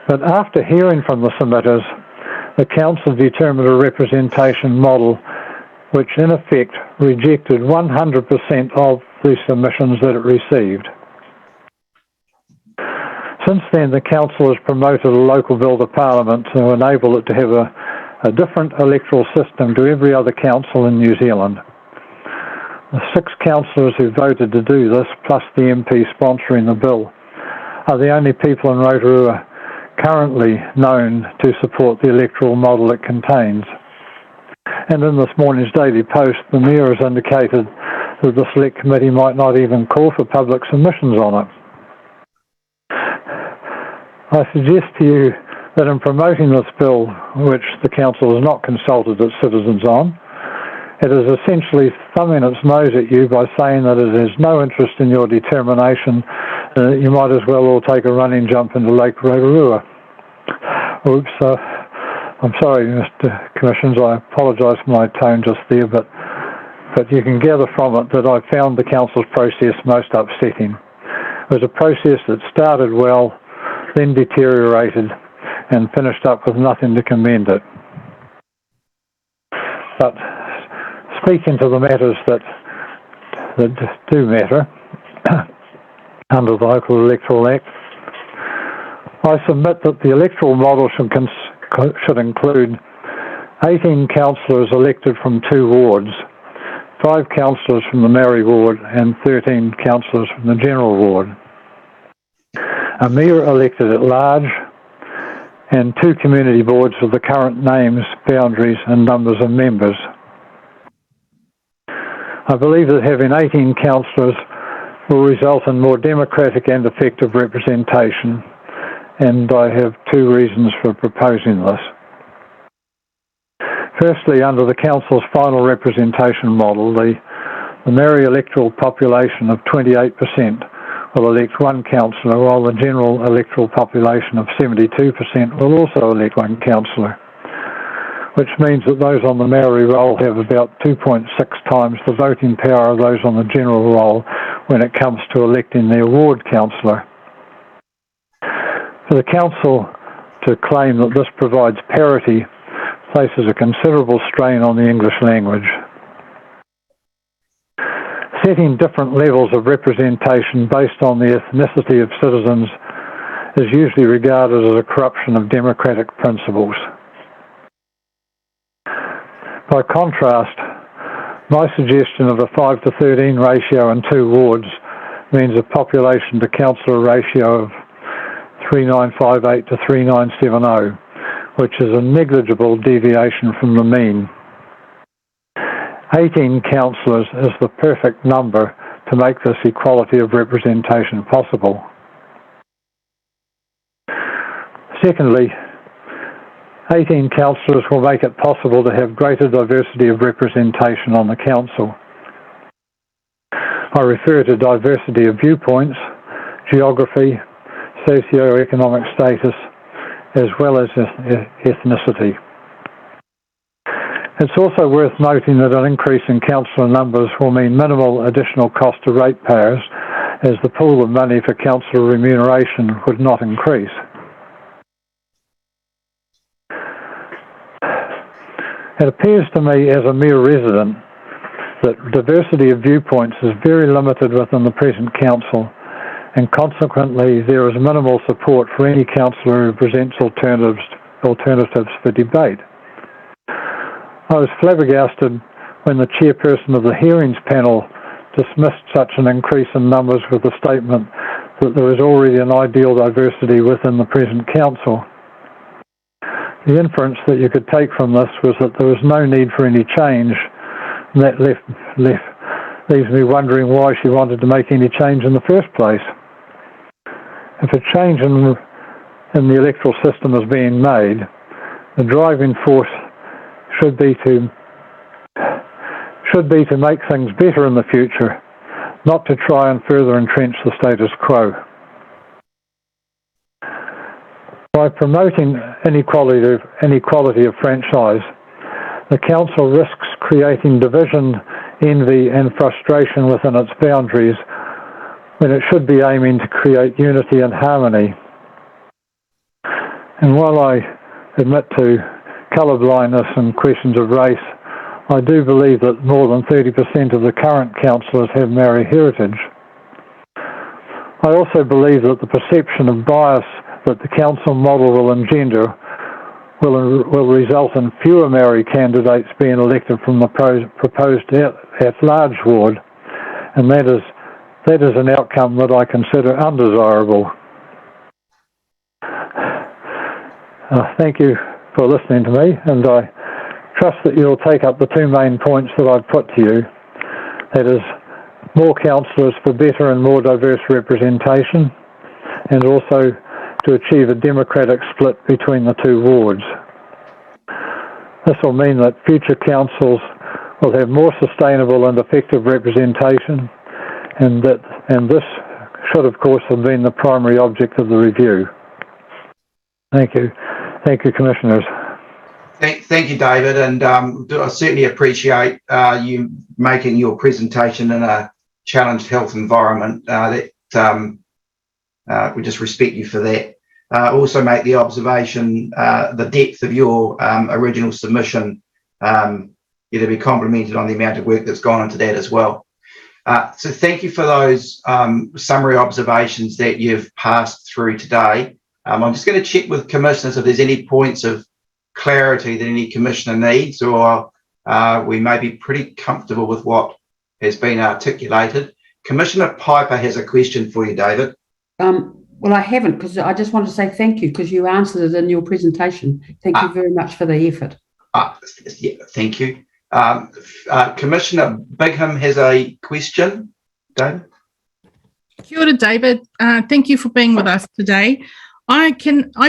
But after hearing from the submitters, the council determined a representation model which in effect rejected 100% of the submissions that it received. Since then, the council has promoted a local bill to Parliament to enable it to have a different electoral system to every other council in New Zealand. The 6 councillors who voted to do this, plus the MP sponsoring the bill, are the only people in Rotorua currently known to support the electoral model it contains. And in this morning's Daily Post, the Mayor has indicated that the Select Committee might not even call for public submissions on it. I suggest to you that in promoting this bill, which the Council has not consulted its citizens on, it is essentially thumbing its nose at you by saying that it has no interest in your determination, you might as well all take a running jump into Lake Rotorua. Oops, I'm sorry, Mr. Commissioners, I apologise for my tone just there, but you can gather from it that I found the Council's process most upsetting. It was a process that started well, then deteriorated, and finished up with nothing to commend it. But speaking to the matters that do matter under the Local Electoral Act, I submit that the electoral model should include 18 councillors elected from 2 wards, 5 councillors from the Maori ward and 13 councillors from the general ward, a mayor elected at large, and 2 community boards with the current names, boundaries and numbers of members. I believe that having 18 councillors will result in more democratic and effective representation, and I have 2 reasons for proposing this. Firstly, under the Council's final representation model, the Maori electoral population of 28% will elect 1 councillor, while the general electoral population of 72% will also elect 1 councillor, which means that those on the Maori roll have about 2.6 times the voting power of those on the general roll when it comes to electing their ward councillor. For the Council to claim that this provides parity places a considerable strain on the English language. Setting different levels of representation based on the ethnicity of citizens is usually regarded as a corruption of democratic principles. By contrast, my suggestion of a 5:13 ratio in 2 wards means a population to councillor ratio of 3958 to 3970, which is a negligible deviation from the mean. 18 councillors is the perfect number to make this equality of representation possible. Secondly, 18 councillors will make it possible to have greater diversity of representation on the council. I refer to diversity of viewpoints, geography, socio-economic status, as well as ethnicity. It's also worth noting that an increase in councillor numbers will mean minimal additional cost to ratepayers, as the pool of money for councillor remuneration would not increase. It appears to me as a mere resident that diversity of viewpoints is very limited within the present council, and consequently there is minimal support for any councillor who presents alternatives for debate. I was flabbergasted when the chairperson of the hearings panel dismissed such an increase in numbers with the statement that there is already an ideal diversity within the present council. The inference that you could take from this was that there was no need for any change, and that leaves me wondering why she wanted to make any change in the first place. If a change in the electoral system is being made, the driving force should be to make things better in the future, not to try and further entrench the status quo. By promoting inequality of franchise, the council risks creating division, envy and frustration within its boundaries when it should be aiming to create unity and harmony. And while I admit to colour blindness and questions of race, I do believe that more than 30% of the current councillors have Maori heritage. I also believe that the perception of bias that the council model will engender will result in fewer Maori candidates being elected from the proposed at-large ward, and that is an outcome that I consider undesirable. Thank you for listening to me, and I trust that you'll take up the two main points that I've put to you. That is, more councillors for better and more diverse representation, and also to achieve a democratic split between the two wards. This will mean that future councils will have more sustainable and effective representation, and this should, of course, have been the primary object of the review. Thank you. Thank you, Commissioners. Thank you, David, and I certainly appreciate you making your presentation in a challenged health environment. We just respect you for that. Also make the observation, the depth of your original submission, to be complimented on the amount of work that's gone into that as well. So thank you for those summary observations that you've passed through today. I'm just going to check with commissioners if there's any points of clarity that any commissioner needs, or we may be pretty comfortable with what has been articulated. Commissioner Piper has a question for you, David. Well, I haven't, because I just wanted to say thank you, because you answered it in your presentation. Thank you very much for the effort. Yeah, thank you. Commissioner Bigham has a question. David? Kia ora, David. Thank you for being with us today. I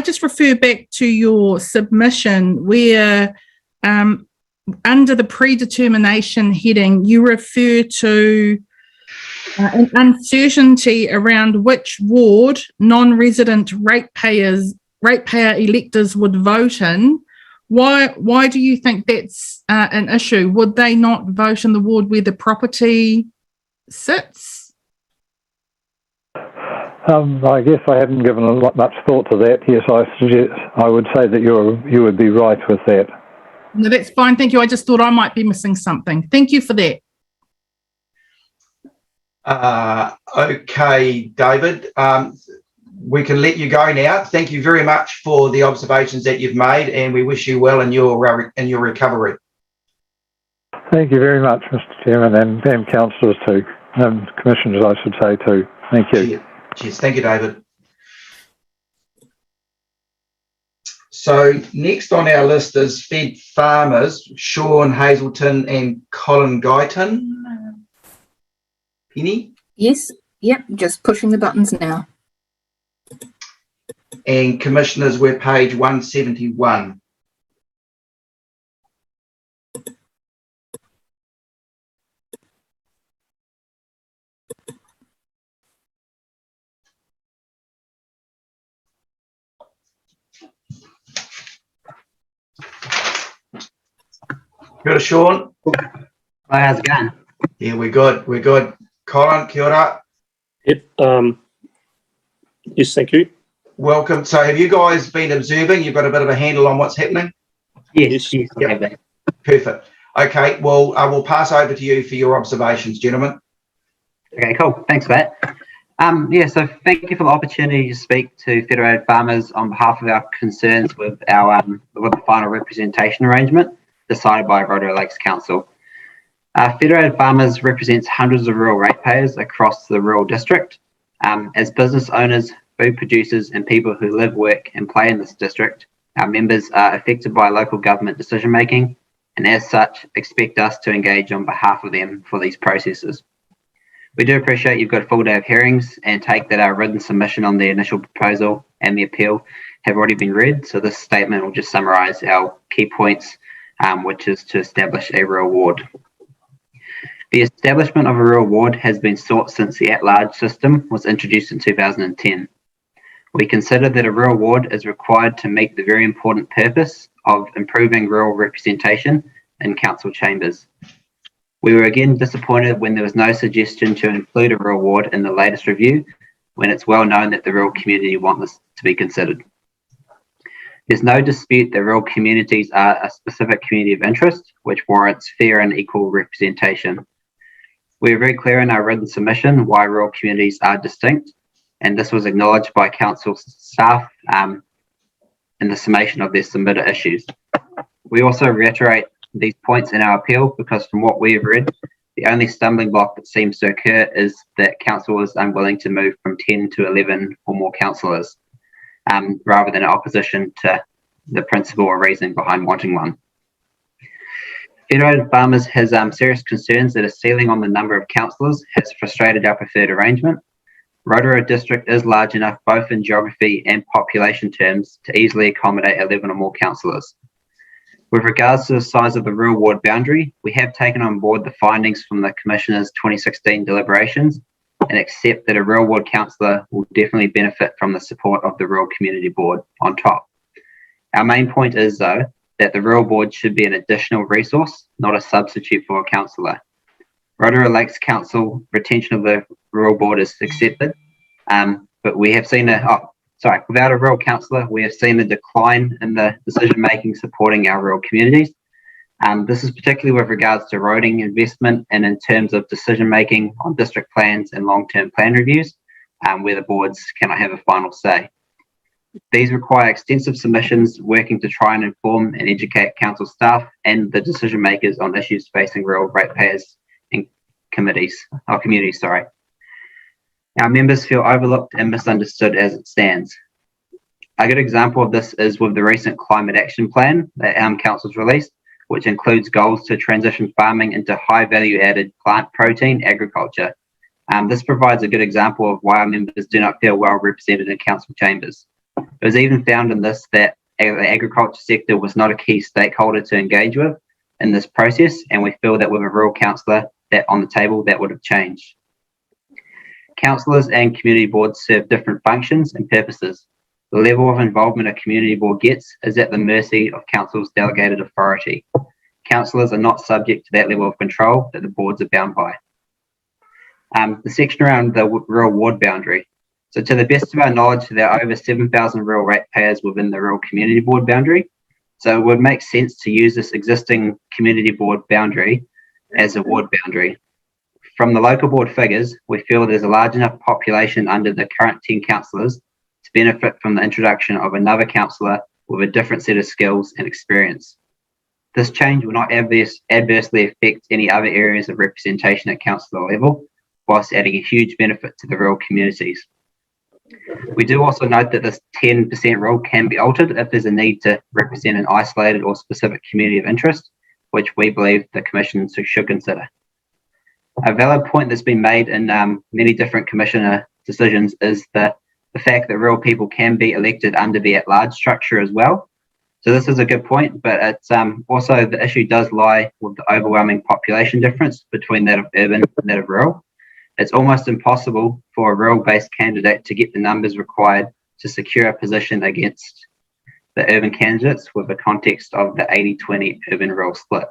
just refer back to your submission where under the predetermination heading, you refer to an uncertainty around which ward non-resident ratepayer electors would vote in. Why do you think that's an issue? Would they not vote in the ward where the property sits? I guess I haven't given much thought to that. Yes, I would say that you would be right with that. No, that's fine. Thank you. I just thought I might be missing something. Thank you for that. Okay, David, we can let you go now. Thank you very much for the observations that you've made, and we wish you well in your recovery. Thank you very much, Mr. Chairman, and councillors too, and commissioners, I should say too. Thank you. Cheers. Thank you, David. So next on our list is Fed Farmers, Sean Hazelton and Colin Guyton. Penny? Yes, yep, just pushing the buttons now. And commissioners, we're page 171. Kia ora, Sean. Hi, how's it going? Yeah, we're good. Colin, kia ora. Yep. Yes, thank you. Welcome. So have you guys been observing? You've got a bit of a handle on what's happening? Yes. Yep. Perfect. Okay, well, I will pass over to you for your observations, gentlemen. Okay, cool. Thanks for that. So thank you for the opportunity to speak to Federated Farmers on behalf of our concerns with our with the final representation arrangement decided by Rotorua Lakes Council. Federated Farmers represents hundreds of rural ratepayers across the rural district. As business owners, food producers and people who live, work and play in this district, our members are affected by local government decision making and as such expect us to engage on behalf of them for these processes. We do appreciate you've got a full day of hearings and take that our written submission on the initial proposal and the appeal have already been read, so this statement will just summarise our key points, which is to establish a rural ward. The establishment of a rural ward has been sought since the at-large system was introduced in 2010. We consider that a rural ward is required to meet the very important purpose of improving rural representation in council chambers. We were again disappointed when there was no suggestion to include a rural ward in the latest review, when it's well known that the rural community want this to be considered. There's no dispute that rural communities are a specific community of interest, which warrants fair and equal representation. We are very clear in our written submission why rural communities are distinct, and this was acknowledged by council staff in the summation of their submitted issues. We also reiterate these points in our appeal because from what we have read, the only stumbling block that seems to occur is that council is unwilling to move from 10 to 11 or more councillors, rather than opposition to the principle or reasoning behind wanting one. Federated Farmers has serious concerns that a ceiling on the number of councillors has frustrated our preferred arrangement. Rotorua district is large enough both in geography and population terms to easily accommodate 11 or more councillors. With regards to the size of the rural ward boundary, we have taken on board the findings from the Commissioner's 2016 deliberations and accept that a rural ward councillor will definitely benefit from the support of the Rural Community Board on top. Our main point is, though, that the rural board should be an additional resource, not a substitute for a councillor. Rotorua Lakes Council retention of the rural board is accepted, but we have seen without a rural councillor, we have seen a decline in the decision-making supporting our rural communities. This is particularly with regards to roading investment and in terms of decision-making on district plans and long-term plan reviews, where the boards cannot have a final say. These require extensive submissions working to try and inform and educate council staff and the decision makers on issues facing rural ratepayers and communities. Our members feel overlooked and misunderstood as it stands. A good example of this is with the recent climate action plan that council's released, which includes goals to transition farming into high value added plant protein agriculture. This provides a good example of why our members do not feel well represented in council chambers. It was even found in this that the agriculture sector was not a key stakeholder to engage with in this process, and we feel that with a rural councillor that on the table, that would have changed. Councillors and community boards serve different functions and purposes. The level of involvement a community board gets is at the mercy of council's delegated authority. Councillors are not subject to that level of control that the boards are bound by. The section around the rural ward boundary. So to the best of our knowledge, there are over 7,000 rural ratepayers within the rural community board boundary. So it would make sense to use this existing community board boundary as a ward boundary. From the local board figures, we feel there's a large enough population under the current 10 councillors to benefit from the introduction of another councillor with a different set of skills and experience. This change will not adversely affect any other areas of representation at councillor level, whilst adding a huge benefit to the rural communities. We do also note that this 10% rule can be altered if there's a need to represent an isolated or specific community of interest, which we believe the Commission should consider. A valid point that's been made in many different Commissioner decisions is that the fact that rural people can be elected under the at-large structure as well. So this is a good point, but it's also the issue does lie with the overwhelming population difference between that of urban and that of rural. It's almost impossible for a rural-based candidate to get the numbers required to secure a position against the urban candidates with the context of the 80-20 urban-rural split.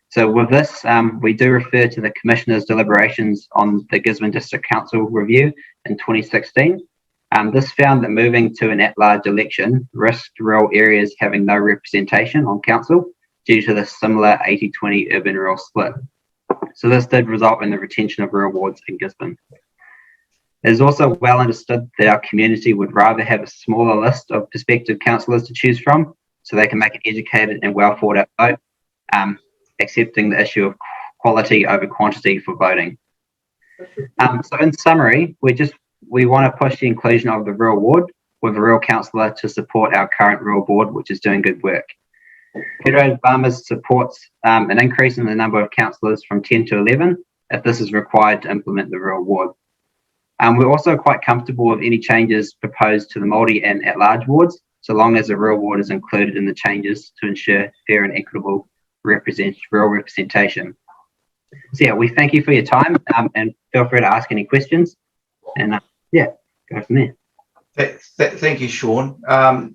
So with this, we do refer to the Commissioner's deliberations on the Gisborne District Council review in 2016. This found that moving to an at-large election risked rural areas having no representation on council due to the similar 80-20 urban-rural split. So this did result in the retention of rural wards in Gisborne. It is also well understood that our community would rather have a smaller list of prospective councillors to choose from so they can make an educated and well thought out vote, accepting the issue of quality over quantity for voting. So in summary, we want to push the inclusion of the rural ward with a rural councillor to support our current rural board, which is doing good work. Federated Farmers supports an increase in the number of councillors from 10 to 11 if this is required to implement the rural ward. We're also quite comfortable with any changes proposed to the multi and at-large wards, so long as the rural ward is included in the changes to ensure fair and equitable rural representation. So yeah, we thank you for your time and feel free to ask any questions and go from there. Thank you, Sean. I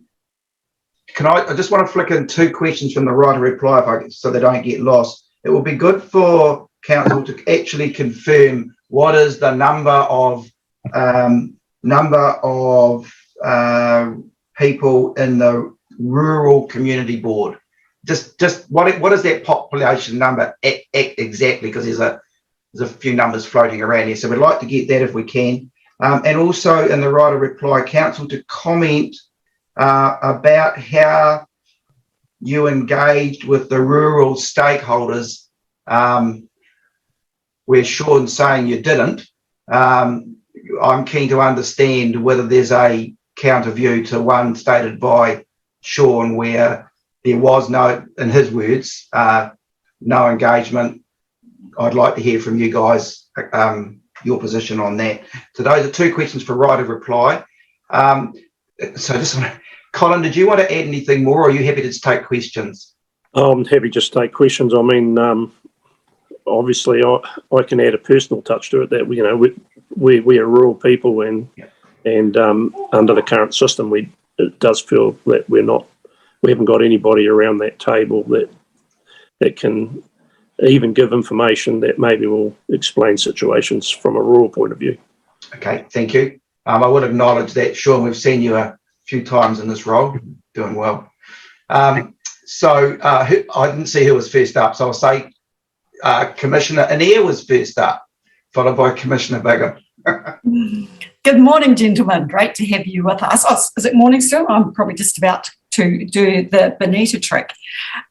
just want to flick in two questions from the right of reply so they don't get lost. It would be good for council to actually confirm what is the number of people in the rural community board. Just what is that population number exactly? Because there's a few numbers floating around here, so we'd like to get that if we can. And also in the right of reply, council to comment about how you engaged with the rural stakeholders, where Sean's saying you didn't. I'm keen to understand whether there's a counter view to one stated by Sean where there was no, in his words, no engagement. I'd like to hear from you guys, your position on that. So those are two questions for right of reply. So just Colin, did you want to add anything more, or are you happy to just take questions? I'm happy just to take questions. I mean, obviously, I can add a personal touch to it that we are rural people, and under the current system, it does feel that we haven't got anybody around that table that can even give information that maybe will explain situations from a rural point of view. Okay, thank you. I would acknowledge that, Sean. We've seen you a few times in this role, doing well. So I didn't see who was first up, so I'll say Commissioner Anir was first up, followed by Commissioner Bigham. Good morning, gentlemen. Great to have you with us. Oh, is it morning still? I'm probably just about to do the Bonita trick.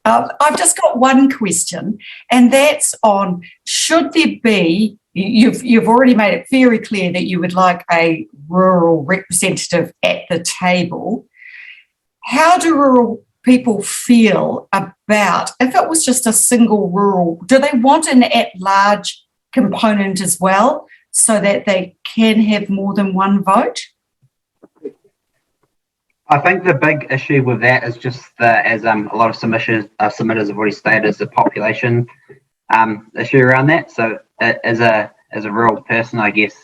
I've just got one question, and that's on, should there be, you've already made it very clear that you would like a rural representative at the table. How do rural people feel about, if it was just a single rural, do they want an at-large component as well so that they can have more than one vote? I think the big issue with that is just as a lot of submitters have already stated, is the population issue around that. So as a rural person, I guess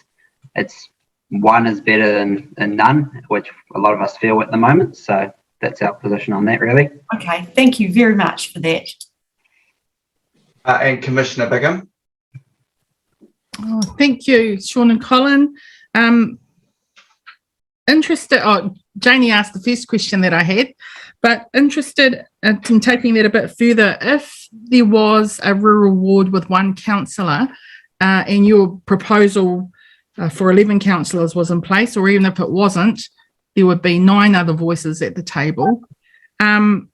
it's one is better than none, which a lot of us feel at the moment. So that's our position on that, really. Okay, thank you very much for that. And Commissioner Bigham. Oh, thank you, Sean and Colin. Interested, Janie asked the first question that I had, but interested in taking that a bit further. If there was a rural ward with one councillor and your proposal for 11 councillors was in place, or even if it wasn't, there would be 9 other voices at the table. And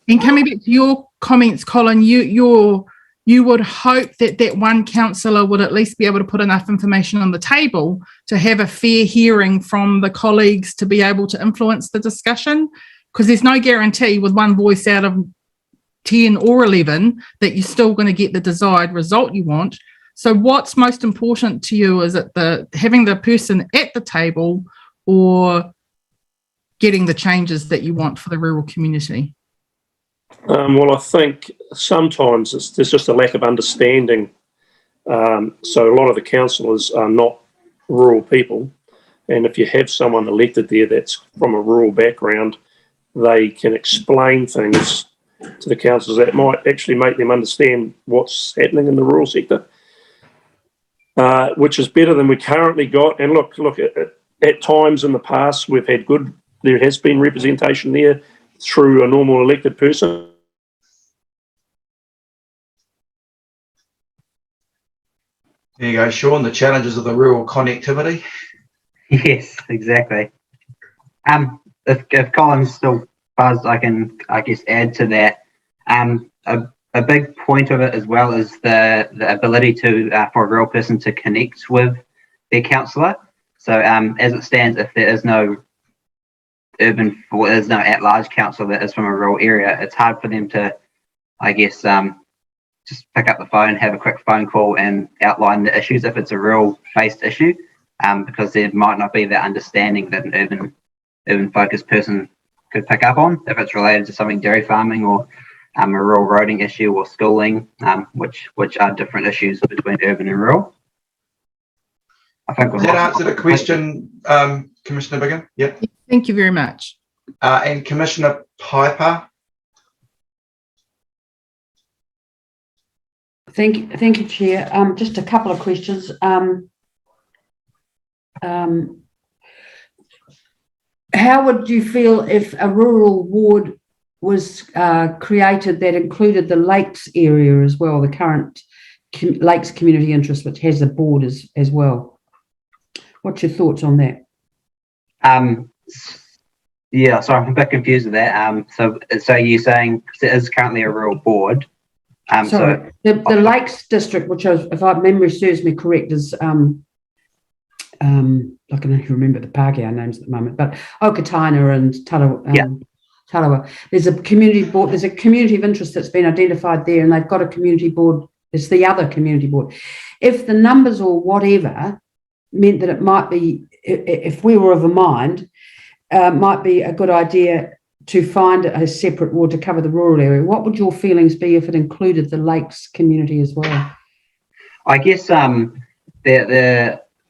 coming back to your comments, Colin, you would hope that that one councillor would at least be able to put enough information on the table to have a fair hearing from the colleagues to be able to influence the discussion, because there's no guarantee with one voice out of 10 or 11 that you're still going to get the desired result you want. So what's most important to you? Is it having the person at the table or getting the changes that you want for the rural community? Well, I think sometimes there's just a lack of understanding. So a lot of the councillors are not rural people, and if you have someone elected there that's from a rural background, they can explain things to the councillors that might actually make them understand what's happening in the rural sector, which is better than we currently got. And look at times in the past there has been representation there through a normal elected person. There you go, Sean, the challenges of the rural connectivity. Yes, exactly. If Colin's still buzzed, I can, I guess, add to that. A big point of it as well is the ability for a rural person to connect with their councillor. So as it stands, if there is no at-large councillor that is from a rural area, it's hard for them to, I guess, just pick up the phone, have a quick phone call and outline the issues if it's a rural-based issue, because there might not be that understanding that an urban-focused person could pick up on if it's related to something dairy farming or a rural roading issue or schooling, which are different issues between urban and rural. Does that answer the question, Commissioner Biggin? Yep. Thank you very much. And Commissioner Piper? Thank you, Chair. Just a couple of questions. How would you feel if a rural ward was created that included the Lakes area as well, the current Lakes Community Interest, which has a board as well? What's your thoughts on that? Yeah, sorry, I'm a bit confused with that. So you're saying it is currently a rural board. Sorry, the Lakes District, which is, if my memory serves me correct, is I can only remember the Pākehā names at the moment, but Okataina and Tarawa. There's a community board, there's a community of interest that's been identified there, and they've got a community board. It's the other community board. If the numbers or whatever meant that it might be, if we were of a mind, might be a good idea to find a separate ward to cover the rural area, what would your feelings be if it included the Lakes community as well? I guess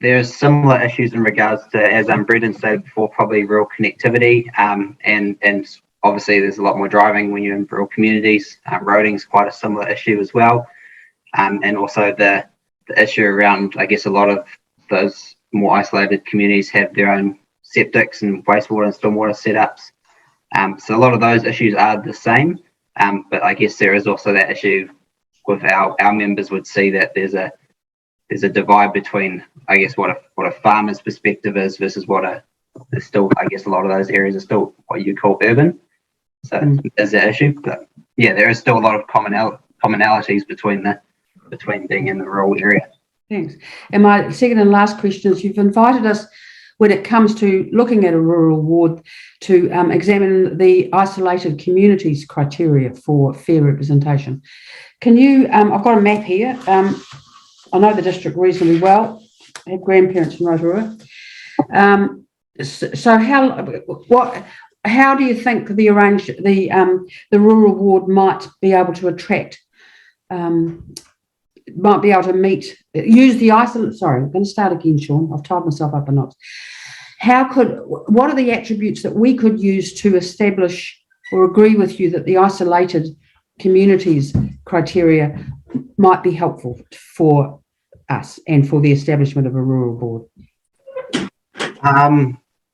there's similar issues in regards to, as Brendan said before, probably rural connectivity, and obviously there's a lot more driving when you're in rural communities. Roading is quite a similar issue as well, and also the issue around, I guess, a lot of those more isolated communities have their own septics and wastewater and stormwater setups. So a lot of those issues are the same, but I guess there is also that issue with our members would see that there's a divide between, I guess, what a farmer's perspective is versus there's still, I guess, a lot of those areas are still what you call urban. So there's that issue, but yeah, there is still a lot of commonalities between being in the rural area. Thanks. And my second and last question is, you've invited us, when it comes to looking at a rural ward, to examine the isolated communities criteria for fair representation. Can you, I've got a map here. I know the district reasonably well. I have grandparents in Rotorua. So how do you think the rural ward might be able to attract, might be able to use the isolate? Sorry, I'm going to start again, Sean. I've tied myself up a knot. What are the attributes that we could use to establish or agree with you that the isolated communities criteria might be helpful for us and for the establishment of a rural board?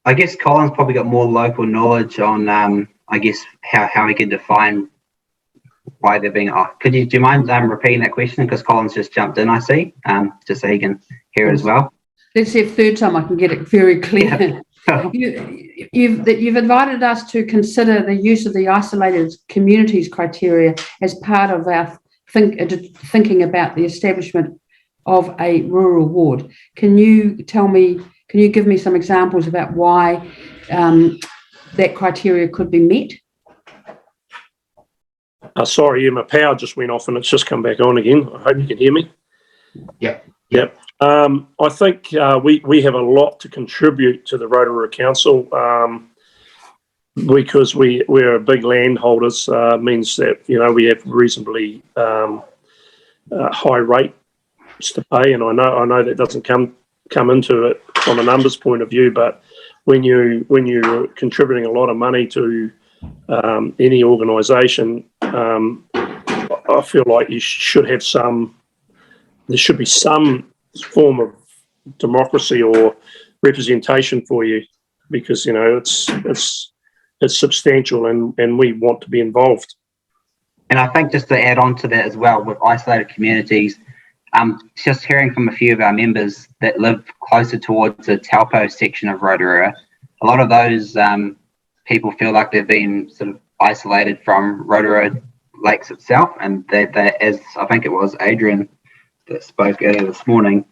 I guess Colin's probably got more local knowledge on, I guess, how we can define why they're being off. Do you mind repeating that question? Because Colin's just jumped in, I see, just so he can hear it as well. Let's see if third time I can get it very clear. You've invited us to consider the use of the isolated communities criteria as part of our thinking about the establishment of a rural ward. Can you give me some examples about why that criteria could be met? Sorry, my power just went off and it's just come back on again. I hope you can hear me. Yep. I think we have a lot to contribute to the Rotorua Council because we're big landholders. Means that we have reasonably high rates to pay, and I know that doesn't come into it from a numbers point of view, but when you're contributing a lot of money to any organisation, I feel like you should have there should be some form of democracy or representation for you, because it's substantial and we want to be involved. And I think just to add on to that as well, with isolated communities, just hearing from a few of our members that live closer towards the Taupo section of Rotorua, a lot of those people feel like they've been sort of isolated from Rotorua Lakes itself, and they as I think it was Adrian that spoke earlier this morning,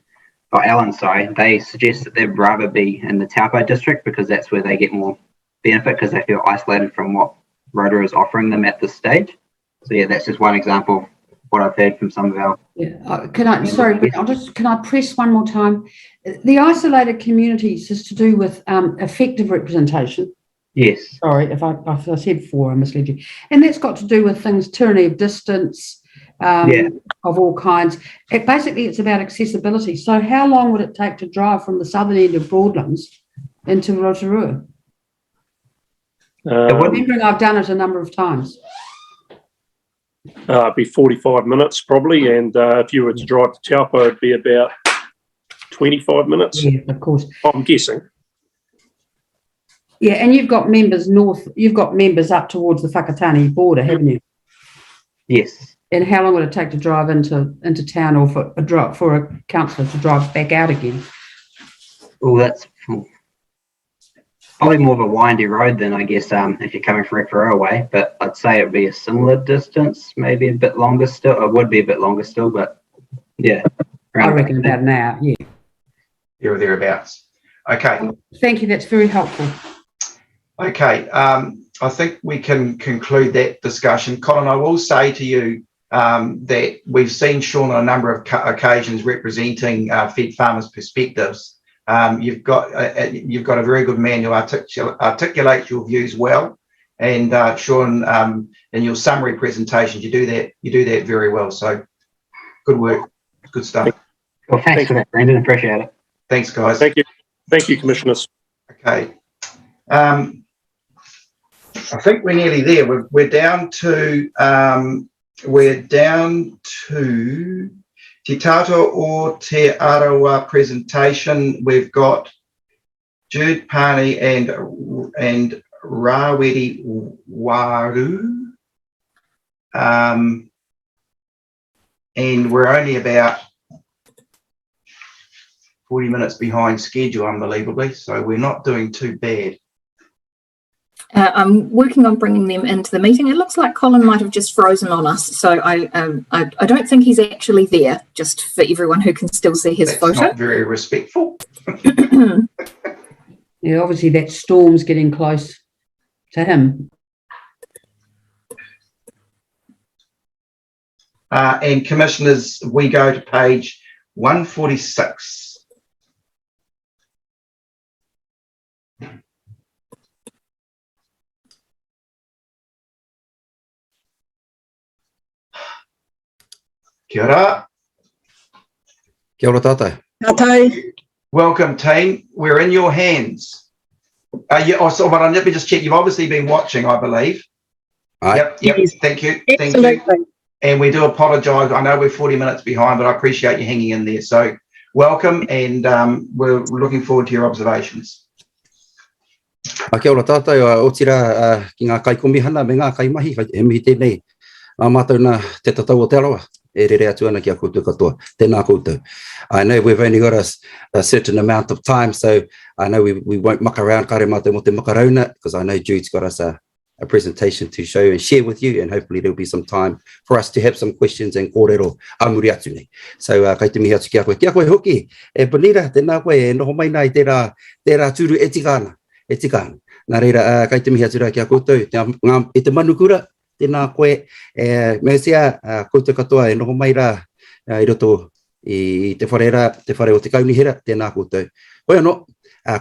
or Alan, sorry, they suggest that they'd rather be in the Taupo district because that's where they get more benefit, because they feel isolated from what Rotorua is offering them at this stage. So yeah, that's just one example of what I've heard from some of our. Yeah, can I press one more time? The isolated communities is to do with effective representation. Yes. Sorry, if I said 4, I misled you. And that's got to do with things, tyranny of distance, of all kinds. Basically, it's about accessibility. So how long would it take to drive from the southern end of Broadlands into Rotorua? Remembering I've done it a number of times. Be 45 minutes probably, and if you were to drive to Taupo, it'd be about 25 minutes. Yeah, of course. I'm guessing. Yeah, and you've got members up towards the Whakatane border, haven't you? Yes. And how long would it take to drive into town, or for a councillor to drive back out again? Well, that's probably more of a windy road than, I guess, if you're coming from Rotorua way, but I'd say it'd be a similar distance, maybe a bit longer still. It would be a bit longer still, but yeah. I reckon about an hour, yeah. There or thereabouts. Okay. Thank you, that's very helpful. Okay, I think we can conclude that discussion. Colin, I will say to you that we've seen Sean on a number of occasions representing Fed Farmers' perspectives. You've got a very good man who articulates your views well, and Sean, in your summary presentations, you do that very well. So, good work, good stuff. Well, thanks for that, Brendan. Appreciate it. Thanks, guys. Thank you, commissioners. Okay. I think we're nearly there. We're down to Te Tato o Te Arawa presentation. We've got Jude Pani and Raweri Waru. And we're only about 40 minutes behind schedule, unbelievably, so we're not doing too bad. I'm working on bringing them into the meeting. It looks like Colin might have just frozen on us, so I don't think he's actually there, just for everyone who can still see his photo. Not very respectful. Yeah, obviously that storm's getting close to him. And commissioners, we go to page 146. Kia ora. Kia ora tātai. Welcome, team. We're in your hands. But let me just check. You've obviously been watching, I believe. Yep. Yes. Thank you. Absolutely. Thank you. And we do apologise. I know we're 40 minutes behind, but I appreciate you hanging in there. So welcome, and we're looking forward to your observations. Kia ora tātai, o tira ki ngā kaikomihana me ngā kaimahi, e mihi tēnei. Ngā mātou nā te tatau o te arawa, e rere atu ana ki a koutou katoa, tēnā koutou. I know we've only got a certain amount of time, so I know we won't muck around kare mātou mo te makarauna, because I know Jude's got us a presentation to show and share with you, and hopefully there'll be some time for us to have some questions and kōrero amuri atu nei. So kai te mihi atu kia koe hoki, e Bonita, tēnā koe, e noho mai nai tērā tūru e tikana. Nā reira, kai te mihi atu rā kia koutou, e te manukura, tēnā koe, me sea, koutou katoa, e noho mai rā, i roto i te whare o te kaunihera, tēnā koutou. Hoi anō,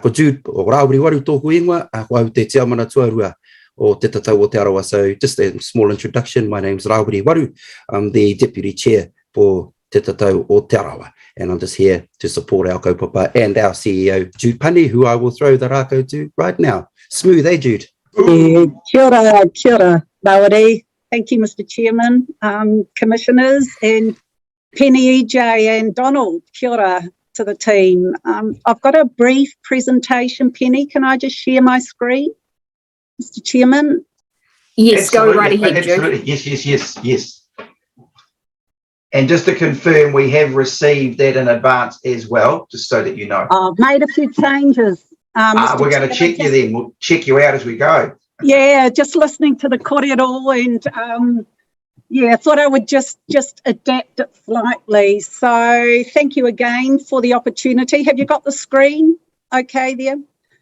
ko Jude, o Raweri Waru tōku ingoa, ko au te tiamana tuarua o te tatau o te arawa. So just a small introduction, my name's Raweri Waru, I'm the Deputy Chair for te tatau o te arawa, and I'm just here to support our kaupapa and our CEO, Jude Pani, who I will throw the rākau to right now. Smooth, eh, Jude? Kia ora, Raweri. Thank you, Mr. Chairman, commissioners, and Penny, EJ and Donald. Kia ora to the team. I've got a brief presentation. Penny, can I just share my screen, Mr. Chairman? Yes, go right ahead, Jude. Absolutely. Yes. And just to confirm, we have received that in advance as well, just so that you know. I've made a few changes. We're going to check you then. We'll check you out as we go. Yeah, just listening to the kōrero, and I thought I would just adapt it slightly. So thank you again for the opportunity. Have you got the screen okay there?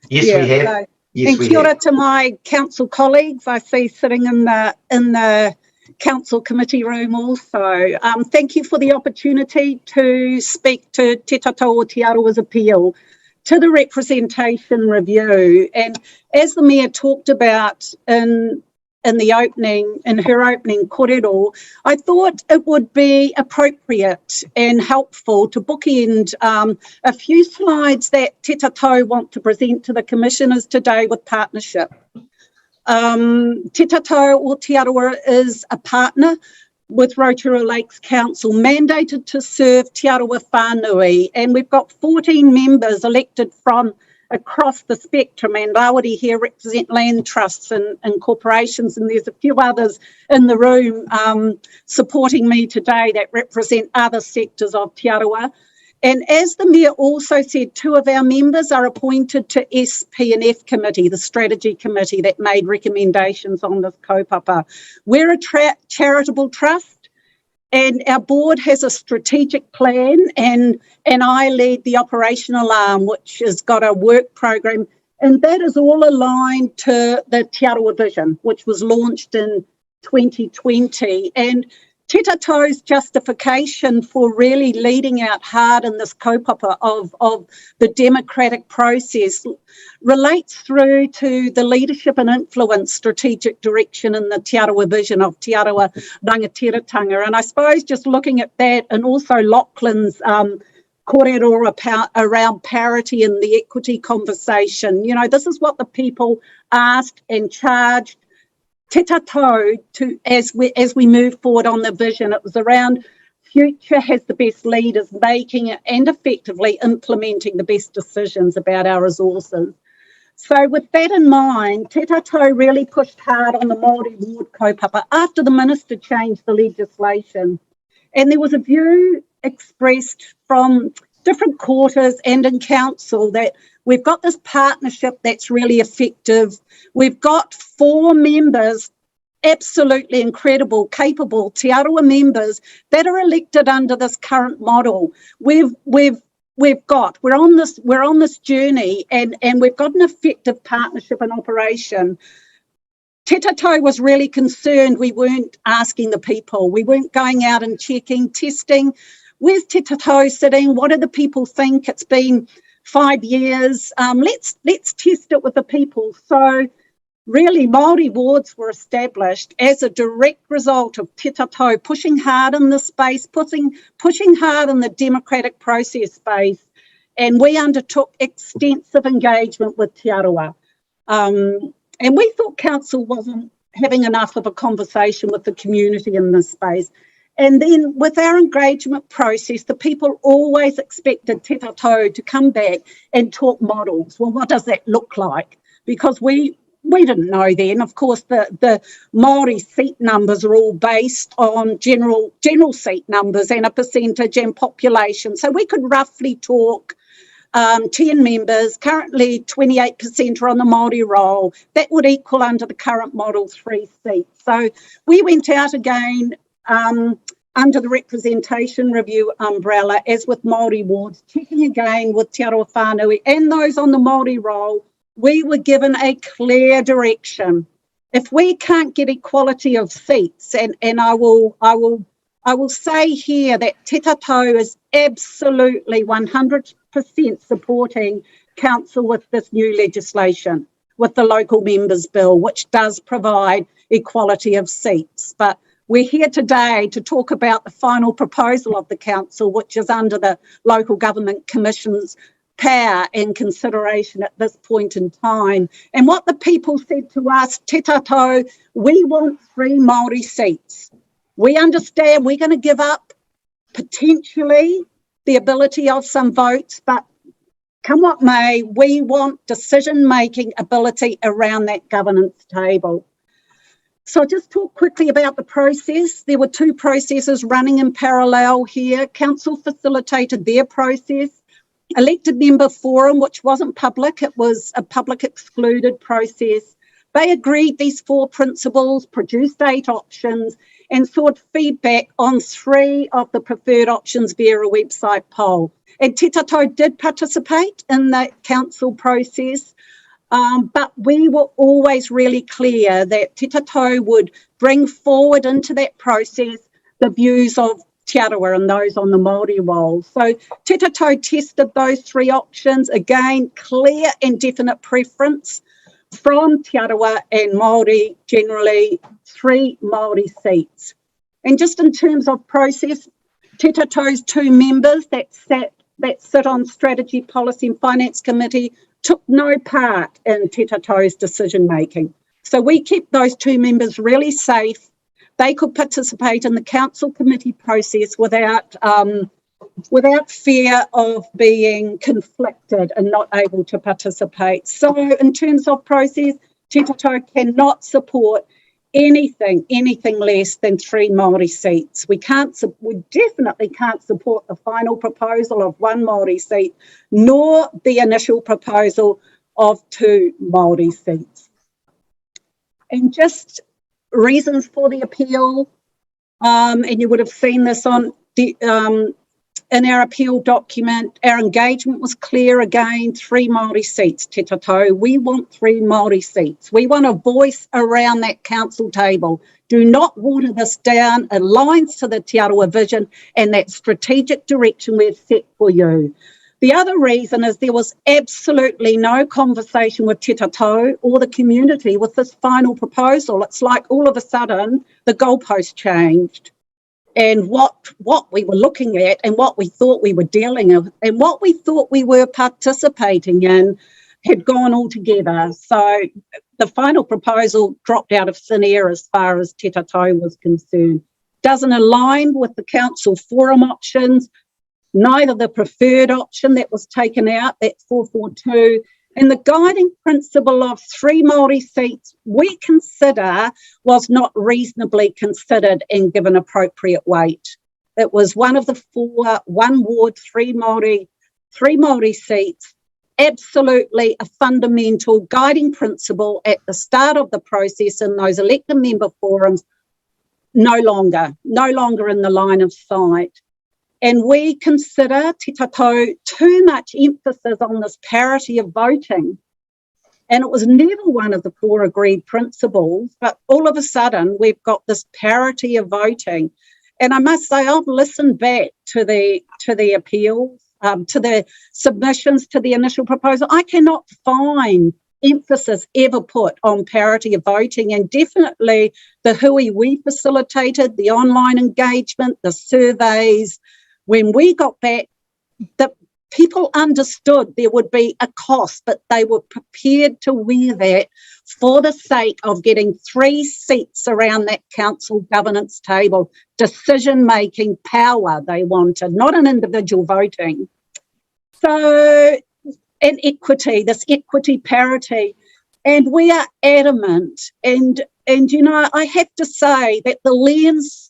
Yes, we have. And kia ora to my council colleagues I see sitting in the council committee room also. Thank you for the opportunity to speak to Te Tatau o Te Arawa's appeal to the representation review. And as the Mayor talked about in in her opening kōrero, I thought it would be appropriate and helpful to bookend a few slides that Te Tatau want to present to the commissioners today with partnership. Te Tatau Aotearoa is a partner with Rotorua Lakes Council, mandated to serve Te Arawa Whānui, and we've got 14 members elected from across the spectrum, and Rawari here represent land trusts and corporations, and there's a few others in the room supporting me today that represent other sectors of Te Arawa. And as the Mayor also said, 2 of our members are appointed to SP&F committee, the strategy committee that made recommendations on this kaupapa. We're a charitable trust, and our board has a strategic plan, and I lead the operational arm, which has got a work program, and that is all aligned to the Te Arawa Vision, which was launched in 2020. And Te Tatau's justification for really leading out hard in this kaupapa of the democratic process relates through to the leadership and influence strategic direction in the Te Arawa Vision of Te Arawa Rangatiratanga. And I suppose just looking at that, and also Lachlan's kōrero around parity and the equity conversation, you know, this is what the people asked and charged Te Tatau to as we move forward on the vision. It was around future has the best leaders making and effectively implementing the best decisions about our resources. So with that in mind, Te Tatau really pushed hard on the Māori ward kaupapa after the minister changed the legislation. And there was a view expressed from different quarters and in council that we've got this partnership that's really effective. We've got 4 members, absolutely incredible, capable Te Arawa members that are elected under this current model. We're on this journey, and we've got an effective partnership and operation. Te Tatau was really concerned we weren't asking the people. We weren't going out and checking, testing. Where's Te Tatau sitting? What do the people think? It's been 5 years. Let's test it with the people. So really, Māori wards were established as a direct result of Te Tatau pushing hard in this space, pushing hard in the democratic process space, and we undertook extensive engagement with Te Arawa. And we thought council wasn't having enough of a conversation with the community in this space. And then with our engagement process, the people always expected Te Tatau to come back and talk models. Well, what does that look like? Because we didn't know then. Of course, the Māori seat numbers are all based on general seat numbers and a percentage and population. So we could roughly talk 10 members, currently 28% are on the Māori roll. That would equal under the current model 3 seats. So we went out again under the representation review umbrella, as with Māori wards, checking again with Te Arawa Whānui and those on the Māori roll. We were given a clear direction. If we can't get equality of seats, and I will say here that Te Tatau is absolutely 100% supporting council with this new legislation, with the local members bill, which does provide equality of seats. But we're here today to talk about the final proposal of the council, which is under the Local Government Commission's power and consideration at this point in time. And what the people said to us, Te Tatau, we want 3 Māori seats. We understand we're going to give up potentially the ability of some votes, but come what may, we want decision-making ability around that governance table. So I'll just talk quickly about the process. There were 2 processes running in parallel here. Council facilitated their process. Elected member forum, which wasn't public, it was a public excluded process. They agreed these 4 principles, produced 8 options, and sought feedback on 3 of the preferred options via a website poll. And Te Tatau did participate in the council process, but we were always really clear that Te Tatau would bring forward into that process the views of Te Arawa and those on the Māori roll. So Te Tatau tested those 3 options. Again, clear and definite preference from Te Arawa and Māori generally 3 Māori seats. And just in terms of process, Te Tato's 2 members that sit on Strategy, Policy and Finance Committee took no part in Te Tato's decision making. So we kept those 2 members really safe. They could participate in the council committee process without fear of being conflicted and not able to participate. So in terms of process, Te Tato cannot support anything less than 3 Māori seats. We definitely can't support the final proposal of 1 Māori seat, nor the initial proposal of 2 Māori seats. And just reasons for the appeal, and you would have seen this on the in our appeal document. Our engagement was clear again, 3 Māori seats, Te Tato. We want 3 Māori seats. We want a voice around that council table. Do not water this down. It aligns to the Te Arawa vision and that strategic direction we've set for you. The other reason is there was absolutely no conversation with Te Tato or the community with this final proposal. It's like all of a sudden the goalpost changed. And what we were looking at and what we thought we were dealing with and what we thought we were participating in had gone all together. So the final proposal dropped out of thin air as far as Te Tato was concerned. Doesn't align with the council forum options, neither the preferred option that was taken out, that 442, and the guiding principle of 3 Māori seats we consider was not reasonably considered and given appropriate weight. It was one of the 4, 1 ward, 3 Māori seats, absolutely a fundamental guiding principle at the start of the process in those elected member forums, no longer in the line of sight. And we consider, Te Tato, too much emphasis on this parity of voting. And it was never one of the 4 agreed principles, but all of a sudden we've got this parity of voting. And I must say, I've listened back to the appeals, to the submissions to the initial proposal. I cannot find emphasis ever put on parity of voting, and definitely the hui we facilitated, the online engagement, the surveys. When we got back, the people understood there would be a cost, but they were prepared to wear that for the sake of getting 3 seats around that council governance table. Decision-making power they wanted, not an individual voting. So, and equity, this equity parity. And we are adamant. And you know, I have to say that the lens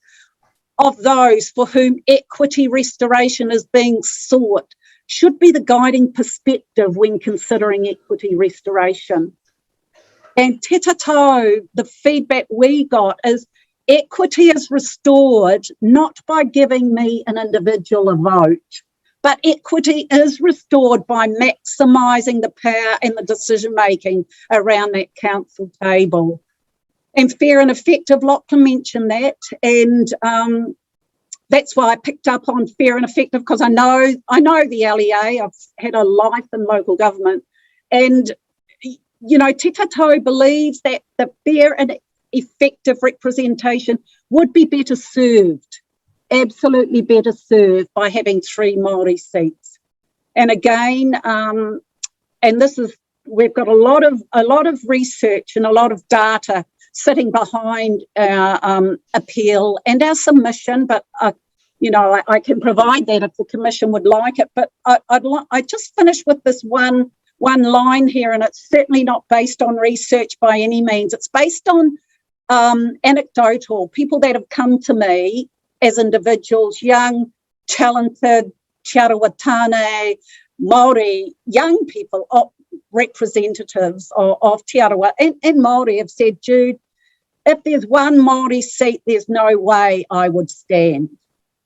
of those for whom equity restoration is being sought should be the guiding perspective when considering equity restoration. And Te Tato, the feedback we got is equity is restored not by giving me an individual a vote, but equity is restored by maximising the power and the decision-making around that council table. And fair and effective, Lachlan mentioned that, and that's why I picked up on fair and effective, because I know the LEA. I've had a life in local government, and you know, Te Tato believes that the fair and effective representation would be better served, absolutely better served, by having 3 Māori seats. And again, and this is, we've got a lot of research and a lot of data sitting behind our appeal and our submission, but you know, I can provide that if the Commission would like it. But I just finished with this one line here, and it's certainly not based on research by any means. It's based on anecdotal people that have come to me as individuals, young, talented, Te Arawa Tāne, Māori, young people, representatives of Te Arawa and Māori have said, Jude, if there's 1 Māori seat, there's no way I would stand.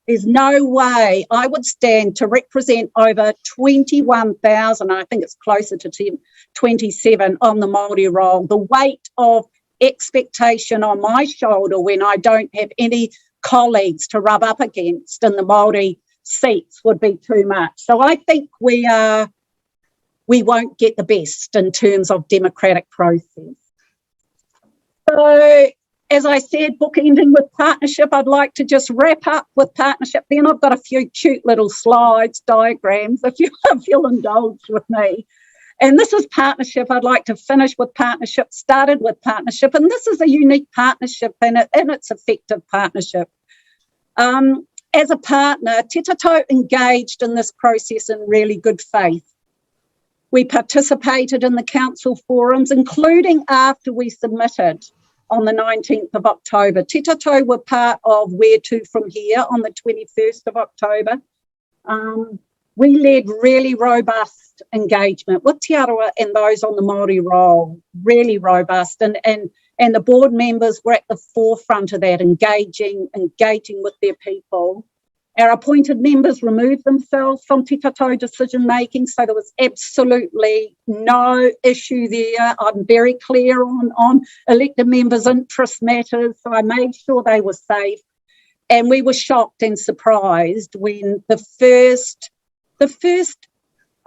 There's no way I would stand to represent over 21,000, I think it's closer to 27 on the Māori roll. The weight of expectation on my shoulder when I don't have any colleagues to rub up against in the Māori seats would be too much. So I think we are we won't get the best in terms of democratic process. So, as I said, bookending with partnership, I'd like to just wrap up with partnership. Then I've got a few cute little slides, diagrams, if you'll indulge with me. And this is partnership. I'd like to finish with partnership, started with partnership, and this is a unique partnership and it's effective partnership. As a partner, Te Tatou engaged in this process in really good faith. We participated in the council forums, including after we submitted on the 19th of October. Te Tatou were part of Where To From Here on the 21st of October. We led really robust engagement with Te Arawa and those on the Māori roll, really robust. And the board members were at the forefront of that, engaging with their people. Our appointed members removed themselves from Te Tatou decision making, so there was absolutely no issue there. I'm very clear on elected members' interest matters, so I made sure they were safe. And we were shocked and surprised when the first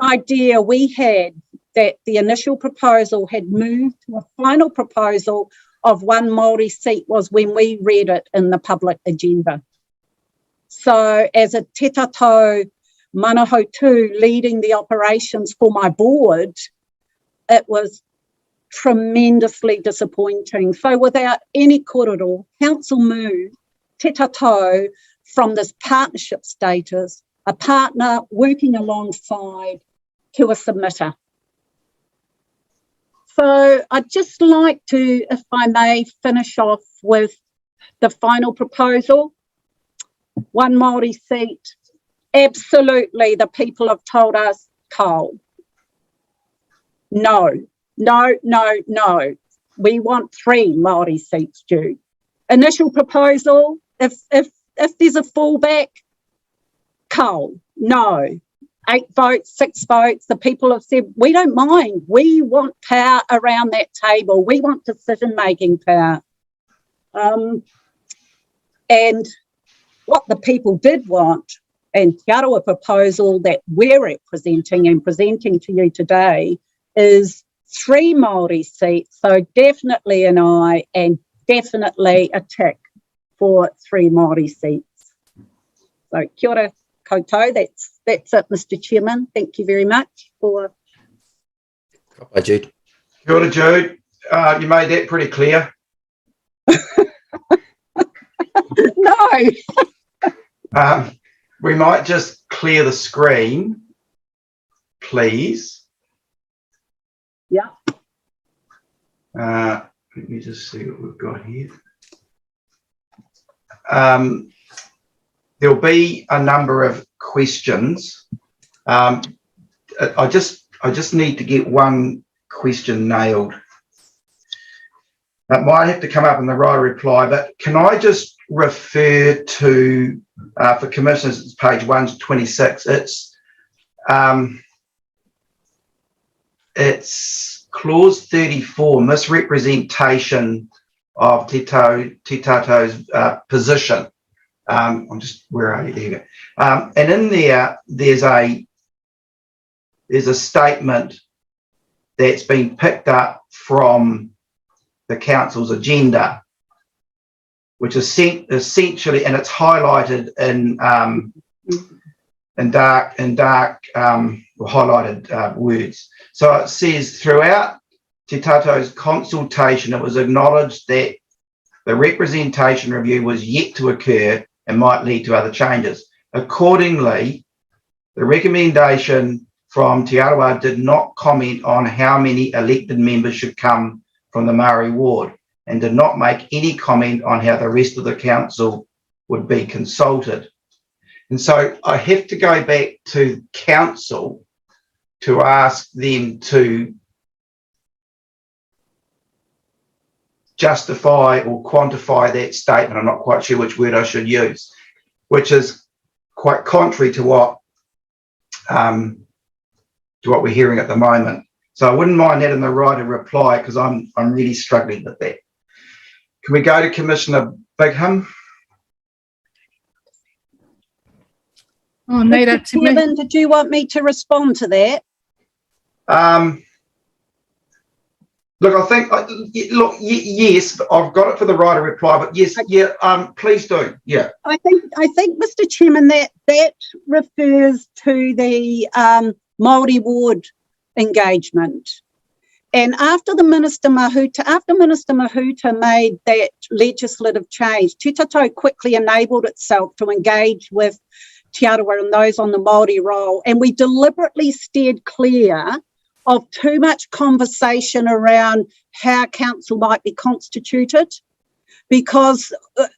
idea we had that the initial proposal had moved to a final proposal of one Māori seat was when we read it in the public agenda. So as a Te Tatou Manahautu leading the operations for my board, it was tremendously disappointing. So without any korero, council moved Te Tatou from this partnership status, a partner working alongside, to a submitter. So I'd just like to, if I may, finish off with the final proposal. One Māori seat. Absolutely, the people have told us, coal. No. We want 3 Māori seats due. Initial proposal, if there's a fallback, coal. No. 8 votes, 6 votes. The people have said, we don't mind. We want power around that table. We want decision-making power. And what the people did want, and Te Arawa proposal that we're representing and presenting to you today, is 3 Māori seats. So definitely an aye and definitely a tick for 3 Māori seats. So kia ora koutou, that's it, Mr. Chairman. Thank you very much for... Hi, Jude. Kia ora, Jude. You made that pretty clear. No. We might just clear the screen, please. Yeah. Let me just see what we've got here. There'll be a number of questions. I just need to get one question nailed. It might have to come up in the right reply, but can I just refer to, for commissioners, it's page 126. It's clause 34, misrepresentation of Te Tatou's position. Where are you? There you go. And in there, there's a statement that's been picked up from the council's agenda, which is essentially, and it's highlighted in dark highlighted words. So it says, throughout Te Tatou's consultation, it was acknowledged that the representation review was yet to occur and might lead to other changes. Accordingly, the recommendation from Te Arawa did not comment on how many elected members should come from the Māori ward, and did not make any comment on how the rest of the council would be consulted. And so I have to go back to council to ask them to justify or quantify that statement. I'm not quite sure which word I should use, which is quite contrary to what we're hearing at the moment. So I wouldn't mind that in the right of reply, because I'm really struggling with that. Can we go to Commissioner Bigham? Oh, Neira, Chairman, did you want me to respond to that? Look, I think, yes, but I've got it for the right of reply, but yes, please do, yeah. I think, Mr. Chairman, that refers to the Māori ward engagement. And after Minister Mahuta made that legislative change, Te Tatau quickly enabled itself to engage with Te Arawa and those on the Māori roll. And we deliberately steered clear of too much conversation around how council might be constituted, because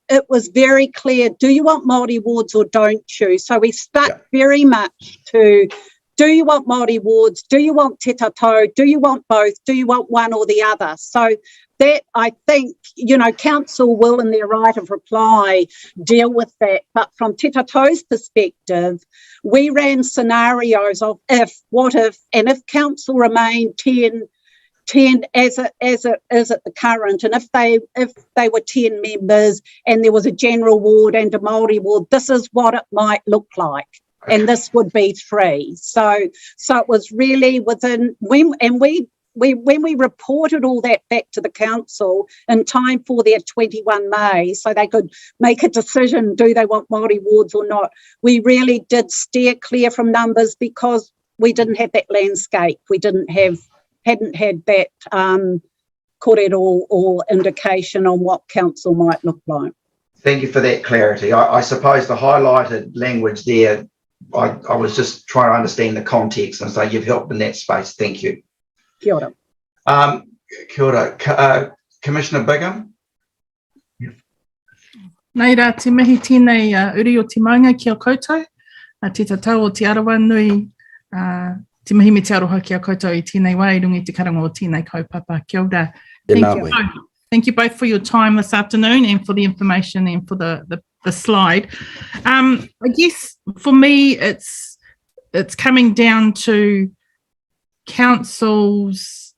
it was very clear, do you want Māori wards or don't you? So we stuck very much to, do you want Māori wards? Do you want Te Tatau? Do you want both? Do you want one or the other? So that, I think, council will, in their right of reply, deal with that. But from Te Tatau's perspective, we ran scenarios of if, what if, and if council remained 10 as it is at the current, and if they were 10 members and there was a general ward and a Māori ward, this is what it might look like. And this would be 3. So it was really within when we reported all that back to the council in time for their 21 May, so they could make a decision, do they want Māori wards or not. We really did steer clear from numbers because we didn't have that landscape. We hadn't had that kōrero or indication on what council might look like. Thank you for that clarity. I suppose the highlighted language there, I was just trying to understand the context, and so you've helped in that space. Thank you. Kia ora. Kia ora. Commissioner Bigham? Nei rā, te mihi tēnei uri o te maunga ki a koutou, te tatau o te arawa nui, te mihi me te aroha ki a koutou i tēnei wā, i rungi te karanga o tēnei kaupapa. Kia ora. Thank you both for your time this afternoon and for the information and for the slide. I guess for me, it's coming down to council's,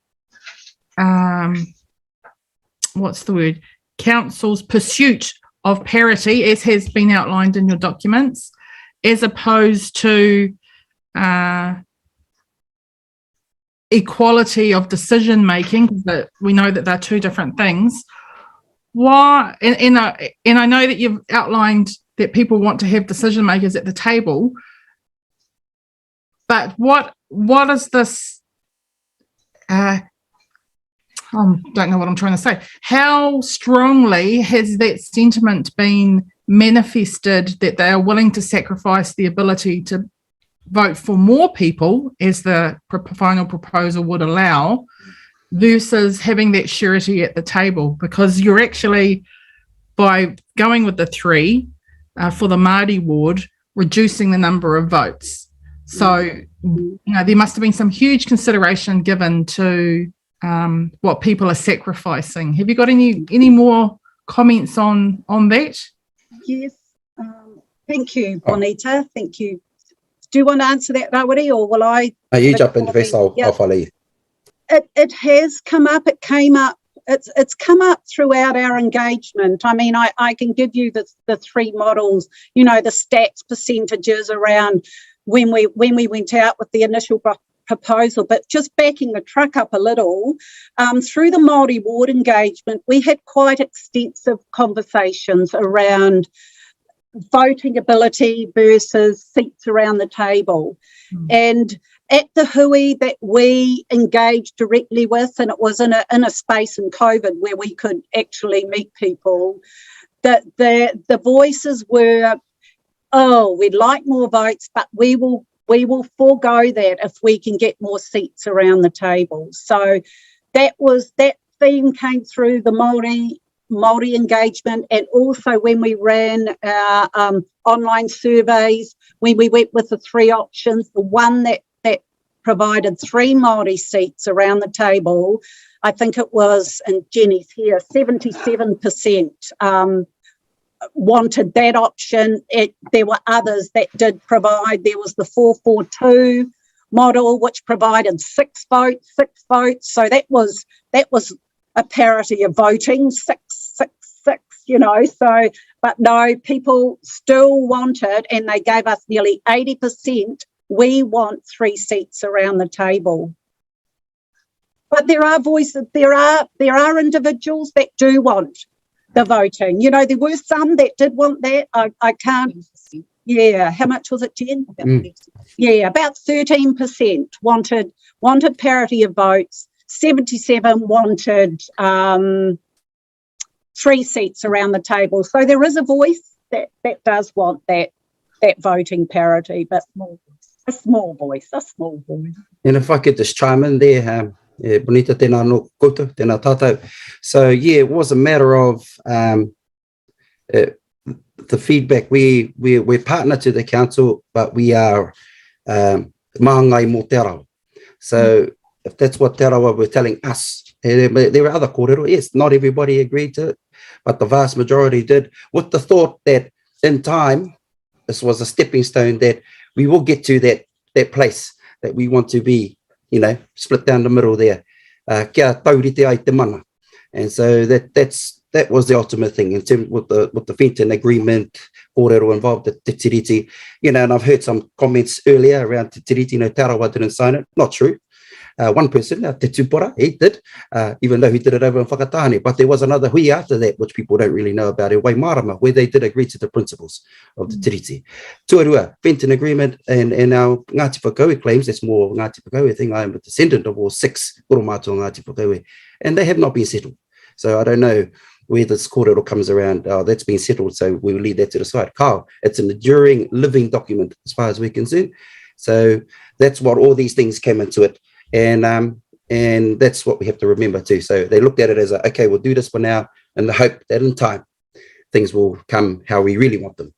council's pursuit of parity, as has been outlined in your documents, as opposed to equality of decision making, because we know that they're two different things. Why? And I know that you've outlined that people want to have decision makers at the table, but what is this? I don't know what I'm trying to say. How strongly has that sentiment been manifested that they are willing to sacrifice the ability to vote for more people, as the final proposal would allow, versus having that surety at the table? Because you're actually, by going with the 3 for the Māori ward, reducing the number of votes. So, there must have been some huge consideration given to what people are sacrificing. Have you got any more comments on that? Yes. Thank you, Bonita. Thank you. Do you want to answer that, Rawiri, or will I? You jump in first, I'll follow you. It has come up. It came up. It's come up throughout our engagement. I mean, I can give you the 3 models, the stats percentages around when we went out with the initial proposal, but just backing the truck up a little, through the Māori ward engagement, we had quite extensive conversations around voting ability versus seats around the table. And at the hui that we engaged directly with, and it was in a space in COVID where we could actually meet people, that the voices were, we'd like more votes, but we will forego that if we can get more seats around the table. So that theme came through the Māori engagement, and also when we ran our online surveys, when we went with the 3 options, the one that provided 3 Māori seats around the table, I think it was, and Jenny's here, 77% wanted that option. There were others that did provide. There was the 442 model, which provided 6 votes. So that was a parity of voting, 6, so, but no, people still wanted, and they gave us nearly 80%, we want 3 seats around the table. But there are voices, there are individuals that do want the voting. You know, there were some that did want that. I can't, yeah, how much was it, Jen? Yeah, about 13% wanted parity of votes. 77 wanted 3 seats around the table. So there is a voice that does want that voting parity, but a small voice. And if I could just chime in there, Bonita, tēnā no koutou, tēnā tātou. So, yeah, it was a matter of the feedback. We're partner to the council, but we are maangai mō te arawa. So, if that's what te arawa were telling us, there were other kōrero, yes, not everybody agreed to it, but the vast majority did, with the thought that in time, this was a stepping stone that we will get to that place that we want to be, you know, split down the middle there. Kia taurite ai te mana. And so that was the ultimate thing in terms with the Fenton agreement, kōrero involved, the te tiriti. You know, and I've heard some comments earlier around te tiriti, no, te arawa didn't sign it. Not true. One person, te tupora, he did, even though he did it over in Whakatahane. But there was another hui after that, which people don't really know about, in Waimarama, where they did agree to the principles of the tiriti. Tuarua, Fenton agreement, and our Ngāti Whakaue claims, that's more Ngāti Whakaue thing. I am a descendant of all 6 Koromātua Ngāti Whakaue, and they have not been settled. So I don't know where this kōrero comes around. That's been settled, so we'll leave that to the side. Kao, it's an enduring, living document as far as we're concerned. So that's what all these things came into it. And that's what we have to remember too. So they looked at it as okay, we'll do this for now, and the hope that in time things will come how we really want them.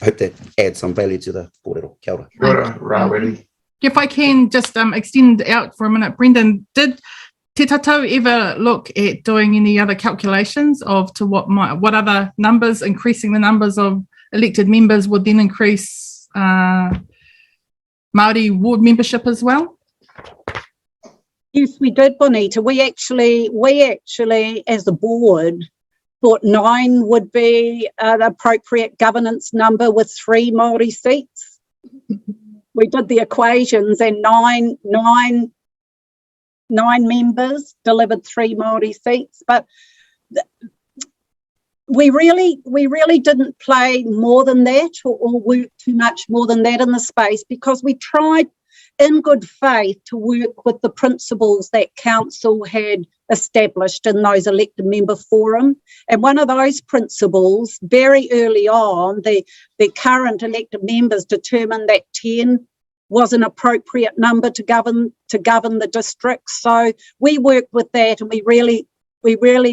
I hope that adds some value to the kōrero. Kia ora. Kia ora, Rawiri. If I can just extend out for a minute, Brendan, did Te Tatau ever look at doing any other calculations of to what other numbers, increasing the numbers of elected members would then increase Māori ward membership as well? Yes, we did, Bonita. We actually, as a board, thought 9 would be an appropriate governance number with 3 Māori seats. We did the equations, and nine members delivered 3 Māori seats. But we really didn't play more than that or work too much more than that in the space, because we tried in good faith to work with the principles that council had established in those elected member forum. And one of those principles, very early on, the current elected members determined that 10 was an appropriate number to govern the district. So we worked with that, and we really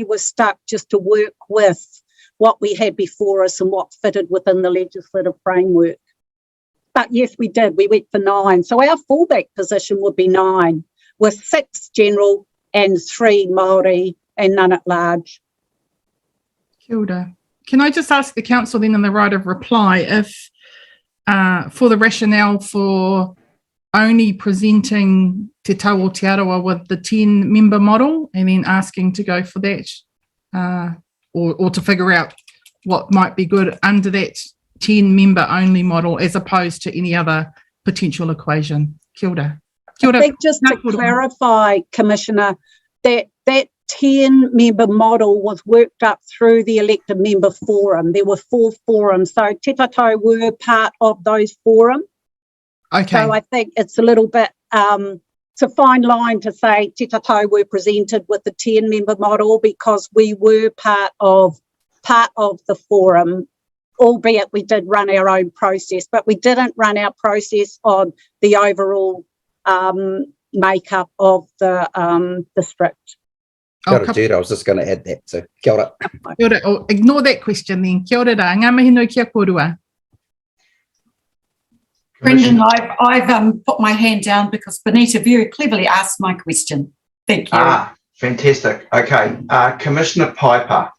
were stuck just to work with what we had before us and what fitted within the legislative framework. But yes, we did. We went for 9. So our fallback position would be 9, with 6 general and 3 Māori and none at large. Kia ora. Can I just ask the council then in the right of reply if for the rationale for only presenting Te Tau o Te Arawa with the 10-member model and then asking to go for that or to figure out what might be good under that 10-member only model as opposed to any other potential equation. Kia ora. Kia ora. I think just to clarify, Commissioner, that 10-member model was worked up through the elected member forum. There were 4 forums, so Te Tatau were part of those forums. Okay. So I think it's a little bit, it's a fine line to say Te Tatau were presented with the 10-member model because we were part of the forum, albeit we did run our own process, but we didn't run our process on the overall makeup of the district. Kia ora, Jude. I was just going to add that. So, kia ora. Kia ora. Oh, ignore that question then. Kia ora rā. Ngā mihi nui kia korua. Brendan, I've put my hand down because Bonita very cleverly asked my question. Thank you. Fantastic. Okay. Commissioner Piper.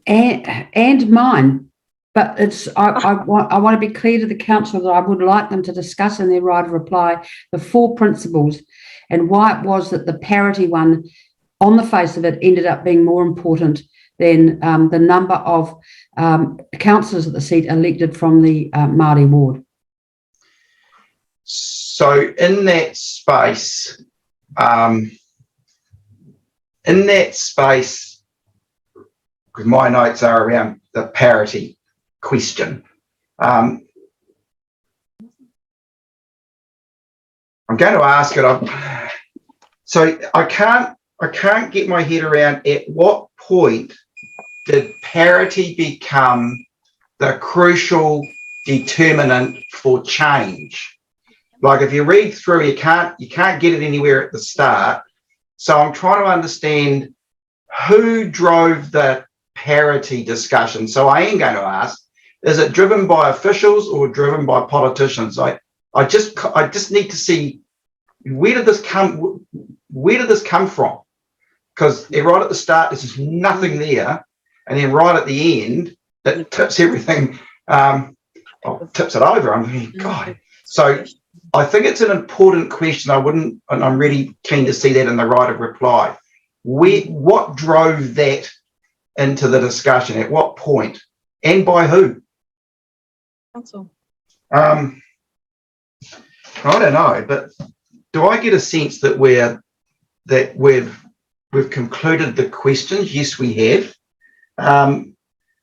And mine, but it's I want to be clear to the council that I would like them to discuss in their right of reply the 4 principles and why it was that the parity one, on the face of it, ended up being more important than the number of councillors at the seat elected from the Māori ward. So in that space, because my notes are around the parity question. I'm going to ask it. So I can't get my head around at what point did parity become the crucial determinant for change? Like if you read through, you can't get it anywhere at the start. So I'm trying to understand who drove the parity discussion. So I am going to ask, is it driven by officials or driven by politicians? I just need to see where did this come from? Because right at the start, there's just nothing there, and then right at the end, it tips everything, tips it over. I'm thinking, God. So I think it's an important question. And I'm really keen to see that in the right of reply. What drove that into the discussion? At what point, and by who? Council. I don't know, but do I get a sense that we've concluded the questions? Yes, we have.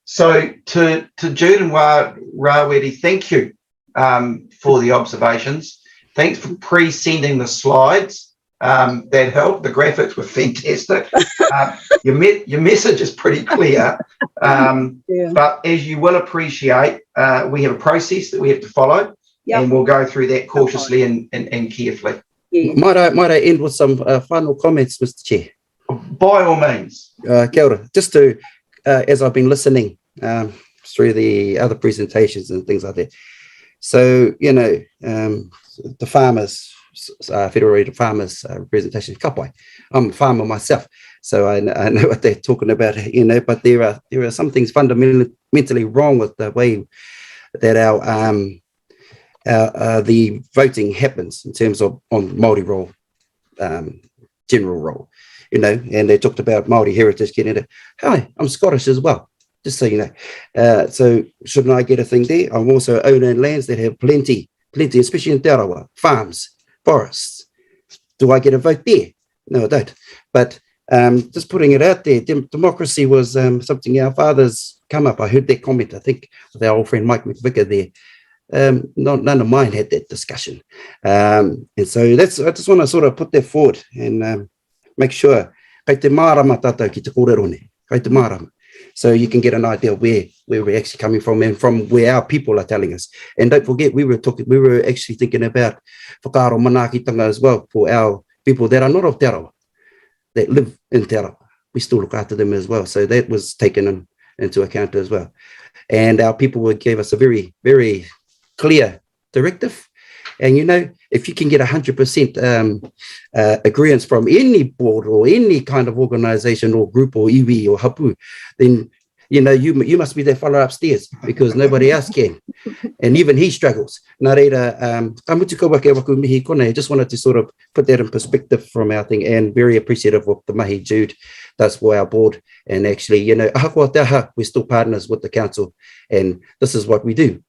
So to Jude and Rawedi, thank you for the observations. Thanks for pre-sending the slides. That helped. The graphics were fantastic. Your message is pretty clear. But as you will appreciate, we have a process that we have to follow, and we'll go through that cautiously and carefully. Might I end with some final comments, Mr. Chair? By all means. Kia ora. Just to, as I've been listening through the other presentations and things like that. So, the farmers, Federated Farmers presentation, kapai. I'm a farmer myself, so I know what they're talking about, but there are some things fundamentally wrong with the way that the voting happens in terms of on Māori role, general role, and they talked about Māori heritage getting it. Hi, I'm Scottish as well, just so you know. So shouldn't I get a thing there? I'm also owning lands that have plenty, especially in Te Arawa, farms, forests. Do I get a vote there? No, I don't. But just putting it out there, democracy was something our fathers come up. I heard that comment, I think, with our old friend Mike McVicker there. None of mine had that discussion. And so I just want to sort of put that forward and make sure, kai te marama tātou ki te kōrero ne, kai te marama. So you can get an idea of where we're actually coming from and from where our people are telling us. And don't forget, we were actually thinking about whakaaro manaakitanga as well for our people that are not of Te Arawa, that live in Te Arawa. We still look after them as well. So that was taken into account as well. And our people gave us a very, very clear directive. And, if you can get 100% agreement from any board or any kind of organisation or group or iwi or hapu, then, you must be that fella upstairs because nobody else can. And even he struggles. Nā reira, ka mutu ka wake waku mihi kone. I just wanted to sort of put that in perspective from our thing, and very appreciative of the mahi Jude does for our board. And actually, ahakua te aha, we're still partners with the council, and this is what we do.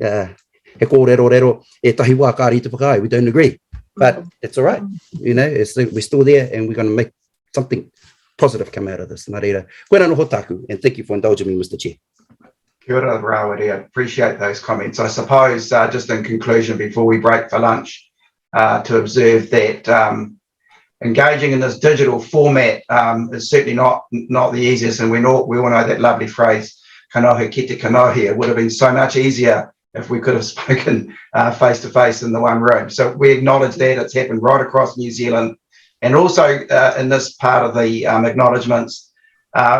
He kōrero, e tahi wā kā rita whakai, we don't agree, but it's all right. We're still there, and we're going to make something positive come out of this. Nā reira, koe rā noho tāku, and thank you for indulging me, Mr. Chair. Kia ora, Rawedi. I appreciate those comments. I suppose, just in conclusion, before we break for lunch, to observe that engaging in this digital format is certainly not the easiest, and we all know that lovely phrase, kanohi ki te kanohi. It would have been so much easier if we could have spoken face to face in the one room. So we acknowledge that it's happened right across New Zealand, and also in this part of the acknowledgements,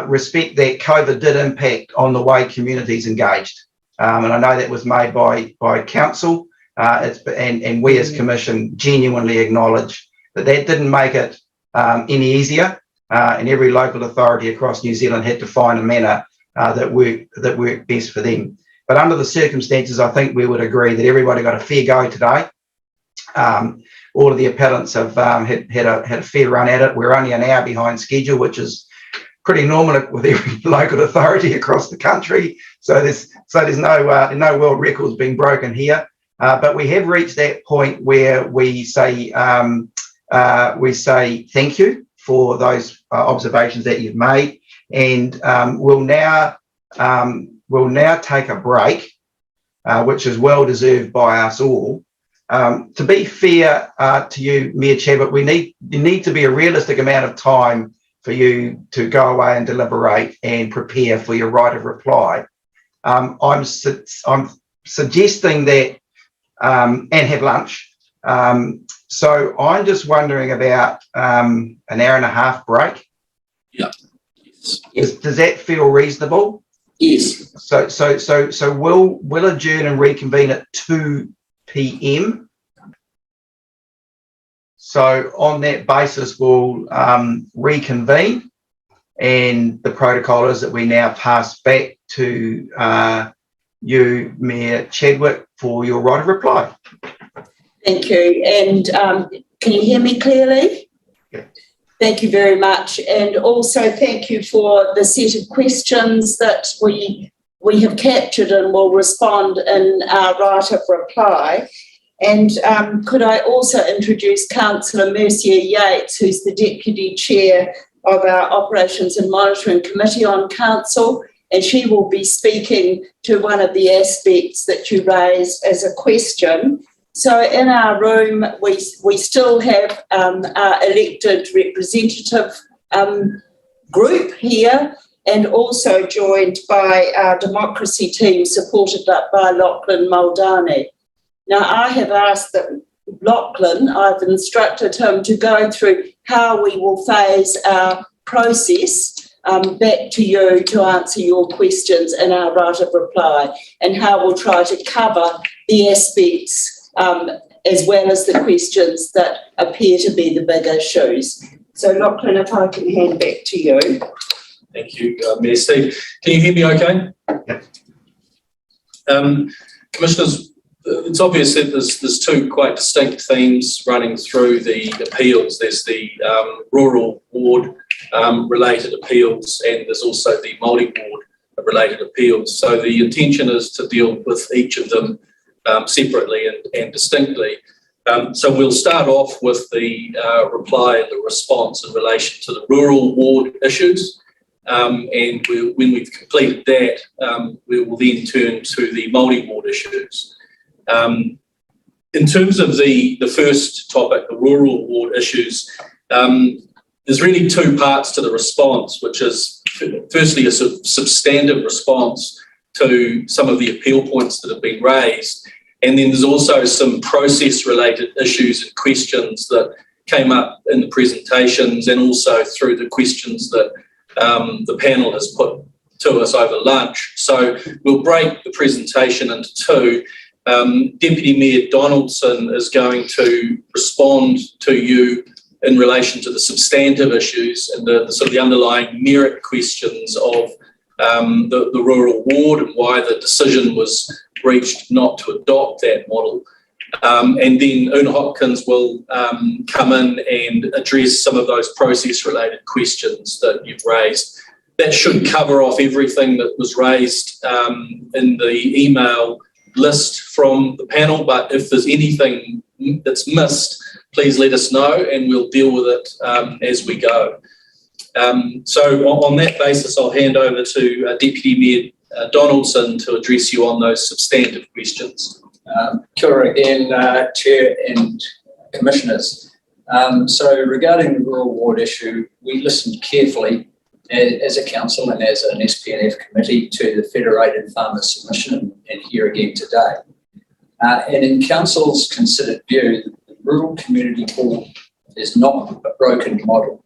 respect that COVID did impact on the way communities engaged. And I know that was made by council, and we as Commission genuinely acknowledge that didn't make it any easier, and every local authority across New Zealand had to find a manner that worked best for them. But under the circumstances, I think we would agree that everybody got a fair go today. All of the appellants have had a fair run at it. We're only an hour behind schedule, which is pretty normal with every local authority across the country. So there's no world records being broken here. but we have reached that point where we say thank you for those observations that you've made, and we'll now take a break, which is well deserved by us all. To be fair to you, Mayor Chadwick, there need to be a realistic amount of time for you to go away and deliberate and prepare for your right of reply. I'm suggesting that and have lunch. So I'm just wondering about an hour and a half break. Yeah. Does that feel reasonable? Yes. So we'll adjourn and reconvene at 2 p.m. So on that basis, we'll reconvene, and the protocol is that we now pass back to you, Mayor Chadwick, for your right of reply. Thank you. And can you hear me clearly? Yeah. Thank you very much. And also thank you for the set of questions that we have captured and will respond in our right of reply. And could I also introduce Councillor Mercia Yates, who's the Deputy Chair of our Operations and Monitoring Committee on Council, and she will be speaking to one of the aspects that you raised as a question. So in our room, we still have our elected representative group here, and also joined by our democracy team supported by Lachlan Muldowney. Now, I have asked that Lachlan, I've instructed him to go through how we will phase our process back to you to answer your questions in our right of reply, and how we'll try to cover the aspects as well as the questions that appear to be the big issues. So, Lachlan, if I can hand back to you. Thank you, Mayor Steve. Can you hear me okay? Yep. Commissioners, it's obvious that there's two quite distinct themes running through the appeals. There's the rural ward related appeals, and there's also the multi-ward related appeals. So the intention is to deal with each of them separately and distinctly. So we'll start off with the reply and the response in relation to the rural ward issues. And when we've completed that, we will then turn to the multi-ward issues. In terms of the first topic, the rural ward issues, there's really two parts to the response, which is firstly a substantive response to some of the appeal points that have been raised. And then there's also some process-related issues and questions that came up in the presentations, and also through the questions that the panel has put to us over lunch. So we'll break the presentation into two. Deputy Mayor Donaldson is going to respond to you in relation to the substantive issues and the sort of the underlying merit questions of the rural ward and why the decision was reached not to adopt that model. And then Una Hopkins will come in and address some of those process-related questions that you've raised. That should cover off everything that was raised in the email list from the panel, but if there's anything that's missed, please let us know and we'll deal with it as we go. So on that basis, I'll hand over to Deputy Mayor Donaldson to address you on those substantive questions. Kia ora again, Chair and Commissioners. So regarding the rural ward issue, we listened carefully as a council and as an SPNF committee to the Federated Farmers submission and here again today. And in council's considered view, the rural community board is not a broken model.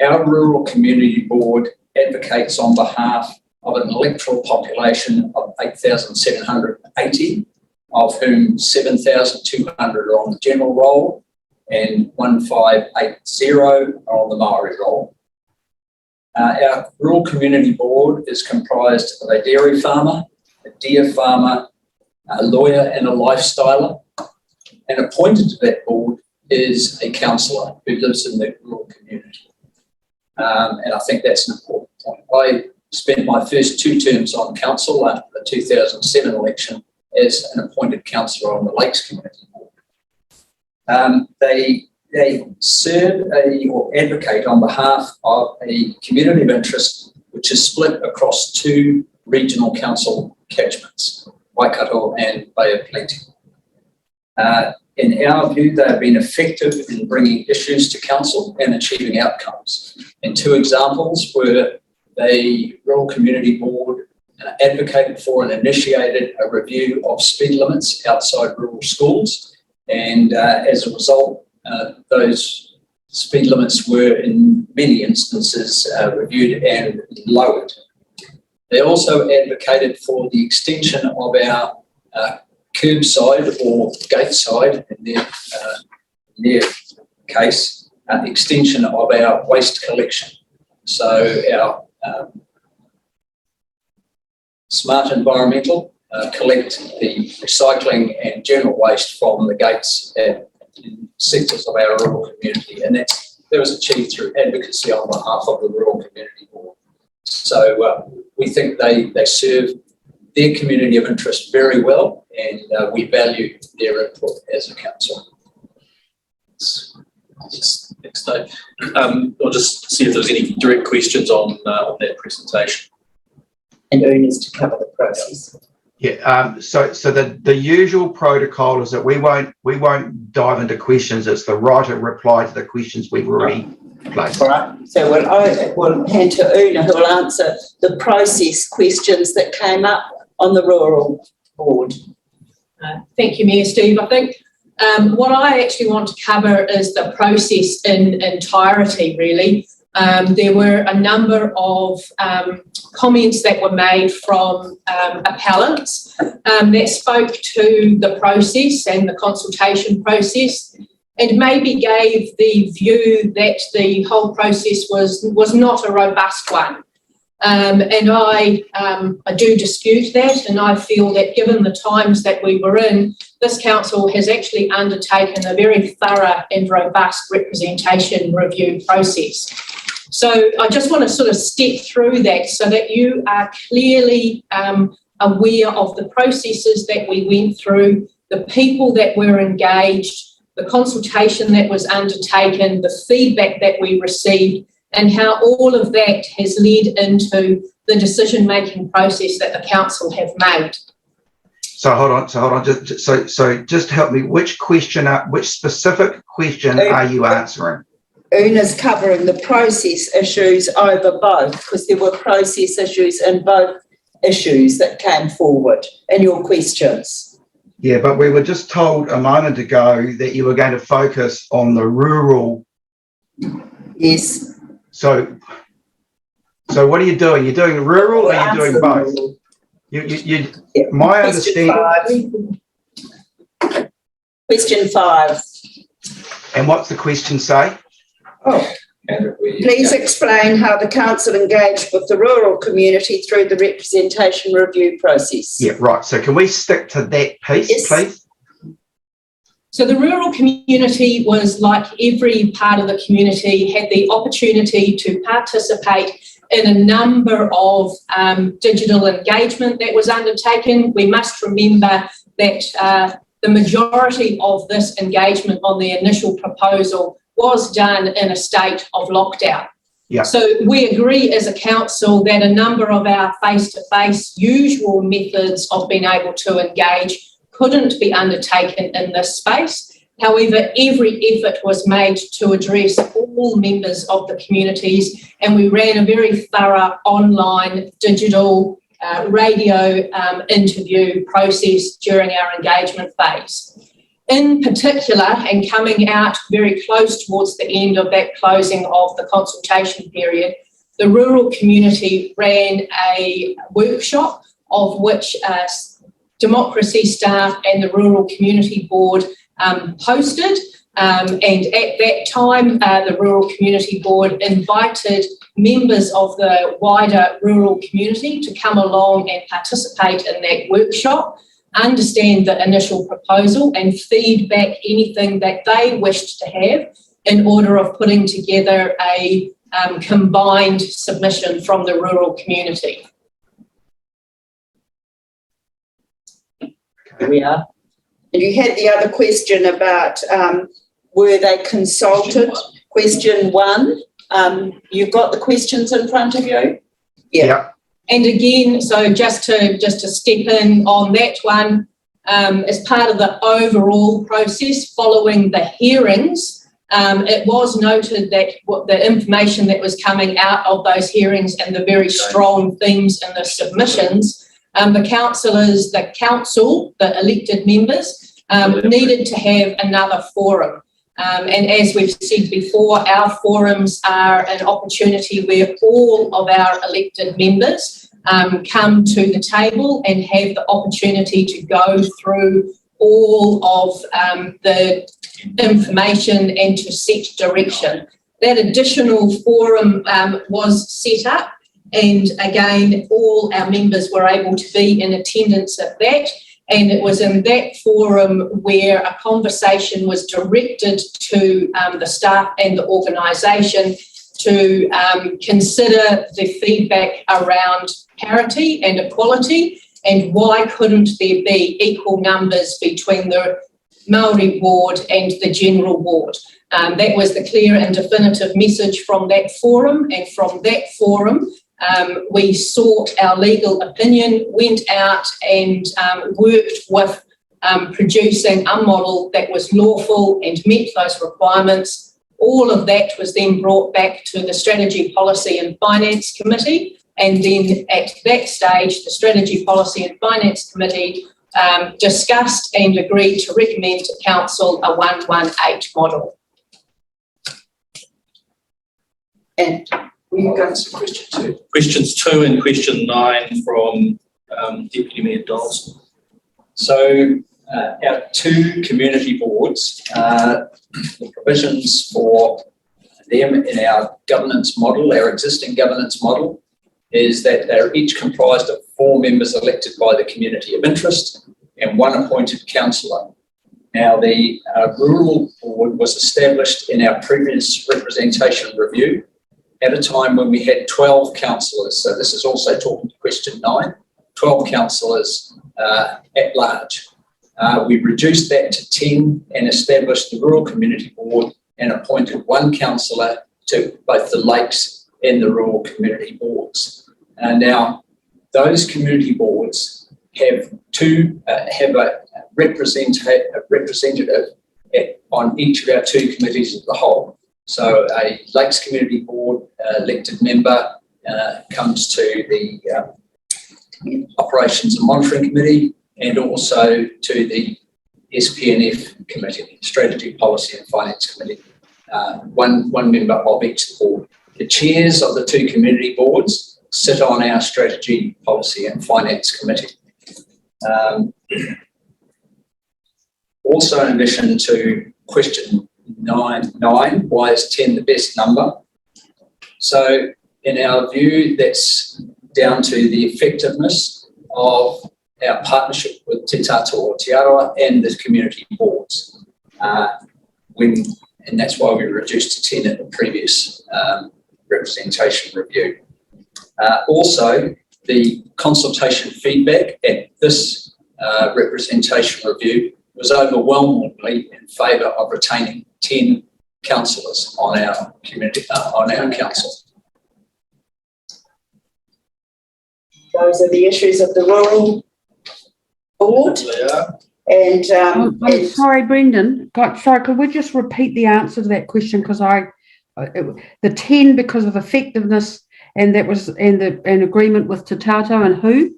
Our rural community board advocates on behalf of an electoral population of 8,780, of whom 7,200 are on the general roll and 1,580 are on the Maori roll. Our rural community board is comprised of a dairy farmer, a deer farmer, a lawyer and a lifestyler, and appointed to that board is a councillor who lives in the rural community. And I think that's an important point. I spent my first two terms on council after the 2007 election as an appointed councillor on the Lakes Community Board. They serve or advocate on behalf of a community of interest which is split across two regional council catchments, Waikato and Bay of Plenty. In our view, they have been effective in bringing issues to council and achieving outcomes. And two examples were the Rural Community Board advocated for and initiated a review of speed limits outside rural schools. And as a result, those speed limits were in many instances reviewed and lowered. They also advocated for the extension of our curbside or gate side, in their case, extension of our waste collection. So our Smart Environmental collect the recycling and general waste from the gates in sectors of our rural community, and that was achieved through advocacy on behalf of the Rural Community Board. So we think they serve their community of interest very well, and we value their input as a council. Thanks, Dave. I'll just see if there's any direct questions on that presentation. And owners to cover the process. Yeah. So the usual protocol is that we won't dive into questions. It's the right of reply to the questions we've already placed. All right. So I will hand to Una, who will answer the process questions that came up on the Rural Board. Thank you, Mayor Steve. I think what I actually want to cover is the process in entirety, really. There were a number of comments that were made from appellants that spoke to the process and the consultation process, and maybe gave the view that the whole process was not a robust one. And I do dispute that, and I feel that given the times that we were in, this council has actually undertaken a very thorough and robust representation review process. So I just want to sort of step through that so that you are clearly aware of the processes that we went through, the people that were engaged, the consultation that was undertaken, the feedback that we received, and how all of that has led into the decision-making process that the council have made. So hold on. So just help me. Which specific question are you answering? Una's covering the process issues over both, because there were process issues in both issues that came forward in your questions. Yeah, but we were just told a moment ago that you were going to focus on the rural. Yes. So what are you doing? You're doing rural or you're doing both? My understanding. Question 5. And what's the question say? Oh, please explain how the council engaged with the rural community through the representation review process. Yeah, right. So can we stick to that piece, please? So the rural community was, like every part of the community, had the opportunity to participate in a number of digital engagement that was undertaken. We must remember that the majority of this engagement on the initial proposal was done in a state of lockdown. Yeah. So we agree as a council that a number of our face-to-face usual methods of being able to engage couldn't be undertaken in this space. However, every effort was made to address all members of the communities, and we ran a very thorough online digital radio interview process during our engagement phase. In particular, and coming out very close towards the end of that closing of the consultation period, the rural community ran a workshop of which democracy staff and the Rural Community Board hosted. And at that time, the Rural Community Board invited members of the wider rural community to come along and participate in that workshop, understand the initial proposal and feed back anything that they wished to have in order of putting together a combined submission from the rural community. There we are. And you had the other question about were they consulted? Question 1. You've got the questions in front of you? Yeah. And again, so just to step in on that one, as part of the overall process following the hearings, it was noted that the information that was coming out of those hearings and the very strong themes in the submissions, the councillors, the council, the elected members, needed to have another forum. And as we've said before, our forums are an opportunity where all of our elected members come to the table and have the opportunity to go through all of the information and to set direction. That additional forum was set up, and again, all our members were able to be in attendance at that. And it was in that forum where a conversation was directed to the staff and the organisation to consider the feedback around parity and equality, and why couldn't there be equal numbers between the Māori ward and the general ward. That was the clear and definitive message from that forum, and from that forum we sought our legal opinion, went out and worked with producing a model that was lawful and met those requirements. All of that was then brought back to the Strategy, Policy and Finance Committee, and then at that stage the Strategy, Policy and Finance Committee discussed and agreed to recommend to Council a 118 model. And we've got some questions too. Questions 2 and question 9 from Deputy Mayor Donaldson. So our 2 community boards, the provisions for them in our governance model, our existing governance model, is that they're each comprised of 4 members elected by the community of interest and 1 appointed councillor. Now, the rural board was established in our previous representation review at a time when we had 12 councillors. So this is also talking to question 9, 12 councillors at large. We reduced that to 10 and established the Rural Community Board and appointed 1 councillor to both the Lakes and the Rural Community Boards. Now, those community boards have a representative on each of our 2 committees as a whole. So a Lakes Community Board elected member comes to the Operations and Monitoring Committee, and also to the SPNF Committee, Strategy, Policy and Finance Committee, one member of each board. The chairs of the 2 community boards sit on our Strategy, Policy and Finance Committee. Also, in addition to question 9, why is 10 the best number? So in our view, that's down to the effectiveness of our partnership with Te Tātou Aotearoa and the community boards. And that's why we reduced to 10 at the previous representation review. Also, the consultation feedback at this representation review was overwhelmingly in favour of retaining 10 councillors on our community, on our council. Those are the issues of the rural board. And I'm sorry, Brendan. Sorry, could we just repeat the answer to that question? Because the 10 because of effectiveness, and that was in agreement with Te Tātou and who?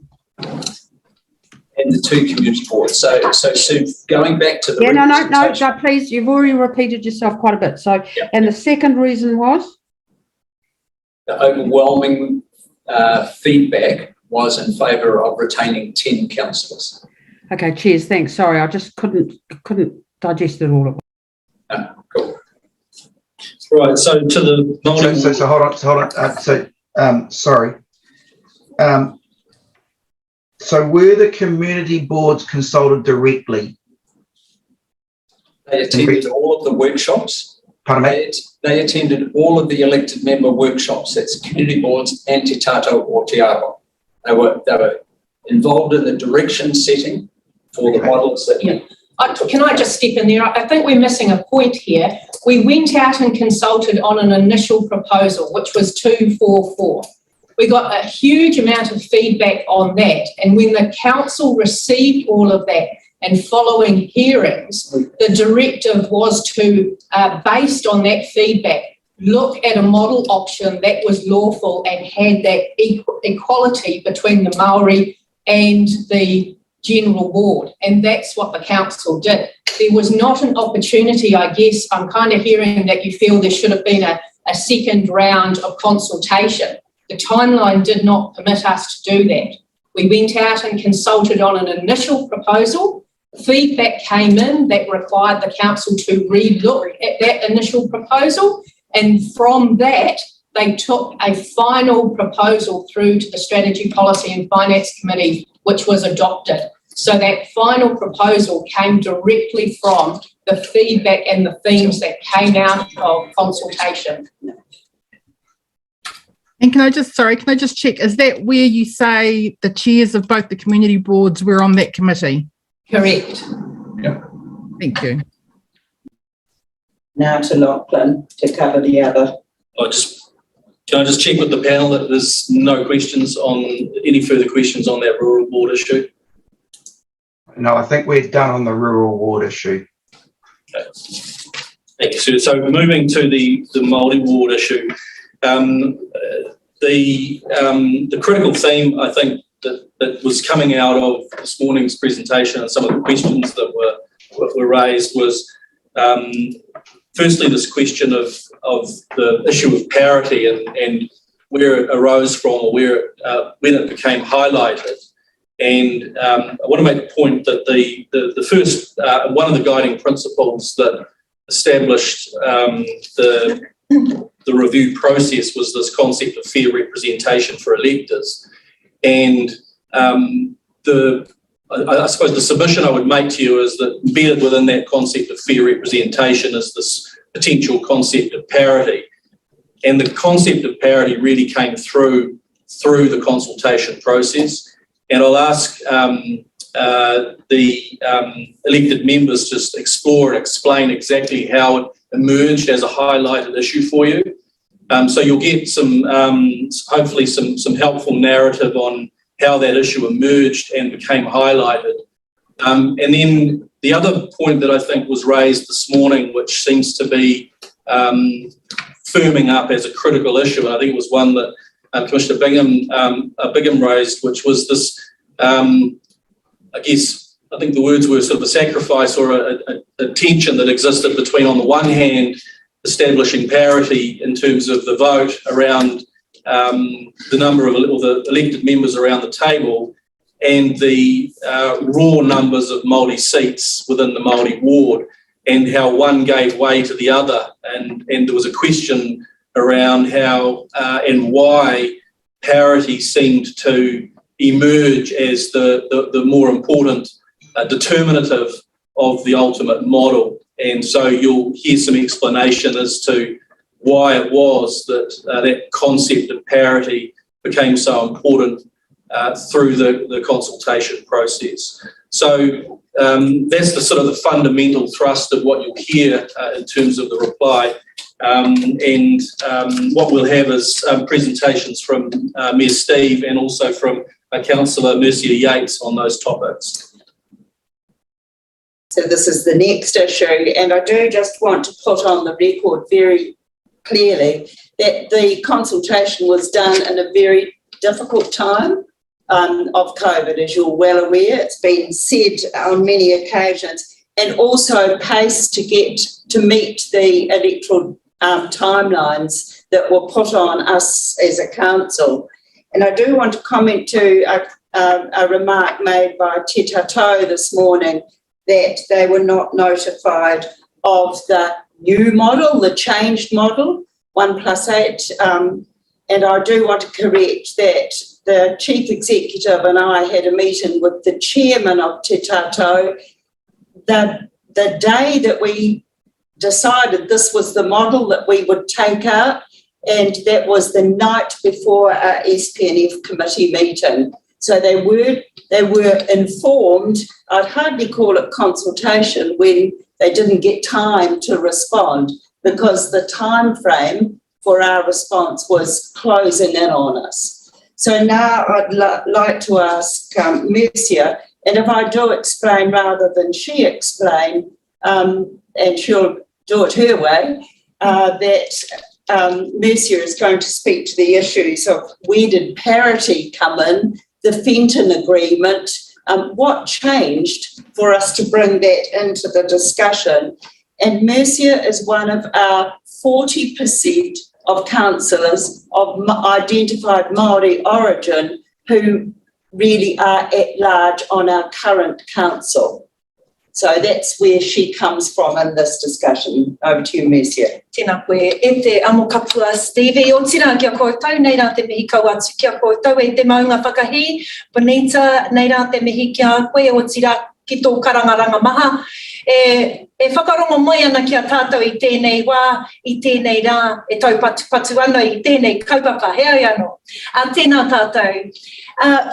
And the 2 community boards. So going back to the no, please. You've already repeated yourself quite a bit. So, yep. And the second reason was the overwhelming feedback was in favour of retaining 10 councillors. Okay, cheers. Thanks. Sorry, I just couldn't digest it all at once. Cool. Right. So to the so hold on. Sorry. So were the community boards consulted directly? They attended all of the workshops. Pardon me? They attended all of the elected member workshops. That's community boards and Te Tātou Aotearoa. They were involved in the direction setting for the models that Yeah. Can I just step in there? I think we're missing a point here. We went out and consulted on an initial proposal, which was 244. We got a huge amount of feedback on that. And when the council received all of that and following hearings, the directive was to, based on that feedback, look at a model option that was lawful and had that equality between the Maori and the general board, and that's what the council did. There was not an opportunity, I guess, I'm kind of hearing that you feel there should have been a second round of consultation. The timeline did not permit us to do that. We went out and consulted on an initial proposal. Feedback came in that required the council to re-look at that initial proposal, and from that, they took a final proposal through to the Strategy, Policy and Finance Committee, which was adopted. So that final proposal came directly from the feedback and the themes that came out of consultation. And can I just check, is that where you say the chairs of both the community boards were on that committee? Correct. Yeah. Thank you. Now to Lachlan to cover the other. Can I just check with the panel that there's no questions on, any further questions on that rural board issue? No, I think we're done on the rural ward issue. Okay. Thank you, Sue. So moving to the Māori ward issue, the critical theme, I think, that was coming out of this morning's presentation and some of the questions that were raised was, firstly, this question of the issue of parity and where it arose from, or when it became highlighted. And I want to make the point that the first, one of the guiding principles that established the review process was this concept of fair representation for electors. And I suppose the submission I would make to you is that embedded within that concept of fair representation is this potential concept of parity. And the concept of parity really came through the consultation process. And I'll ask the elected members just explore and explain exactly how it emerged as a highlighted issue for you. So you'll get some, hopefully some helpful narrative on how that issue emerged and became highlighted. And then the other point that I think was raised this morning, which seems to be firming up as a critical issue, and I think it was one that Commissioner Bingham raised, which was this, I think the words were sort of a sacrifice or a tension that existed between, on the one hand, establishing parity in terms of the vote around the number of or the elected members around the table, and the raw numbers of Māori seats within the Māori ward, and how one gave way to the other. And there was a question around how and why parity seemed to emerge as the more important determinative of the ultimate model. And so you'll hear some explanation as to why it was that that concept of parity became so important through the consultation process. So that's the sort of the fundamental thrust of what you'll hear in terms of the reply. And what we'll have is presentations from Mayor Steve and also from Councillor Mercia Yates on those topics. So this is the next issue, and I do just want to put on the record very clearly that the consultation was done in a very difficult time of COVID, as you're well aware. It's been said on many occasions, and also paced to meet the electoral timelines that were put on us as a council. And I do want to comment to a remark made by Te Tatou this morning, that they were not notified of the new model, the changed model, 1+8. And I do want to correct that the Chief Executive and I had a meeting with the Chairman of Te Tatou the day that we decided this was the model that we would take out, and that was the night before our SPNF committee meeting. So they were informed. I'd hardly call it consultation when they didn't get time to respond, because the time frame for our response was closing in on us. So now I'd like to ask Mercia, and if I do explain rather than she explain, and she'll do it her way, that Mercia is going to speak to the issues of where did parity come in, the Fenton Agreement, what changed for us to bring that into the discussion. And Mercia is one of our 40% of councillors of identified Māori origin who really are at large on our current council. So that's where she comes from in this discussion. Over to you, Mercia. Tēnā koe, e te amo kapua Stevie, o tira kia koutou, nei rā te mihi kauatu kia koutou, e te maunga whakahi, Bonita, nei rā te mihi kia koe, o tira ki tō karangaranga maha. E whakarongo mai ana kia tātou I tēnei wā, I tēnei rā, e tau patu ana I tēnei kaupapa, hea iano. Tēnā tātou.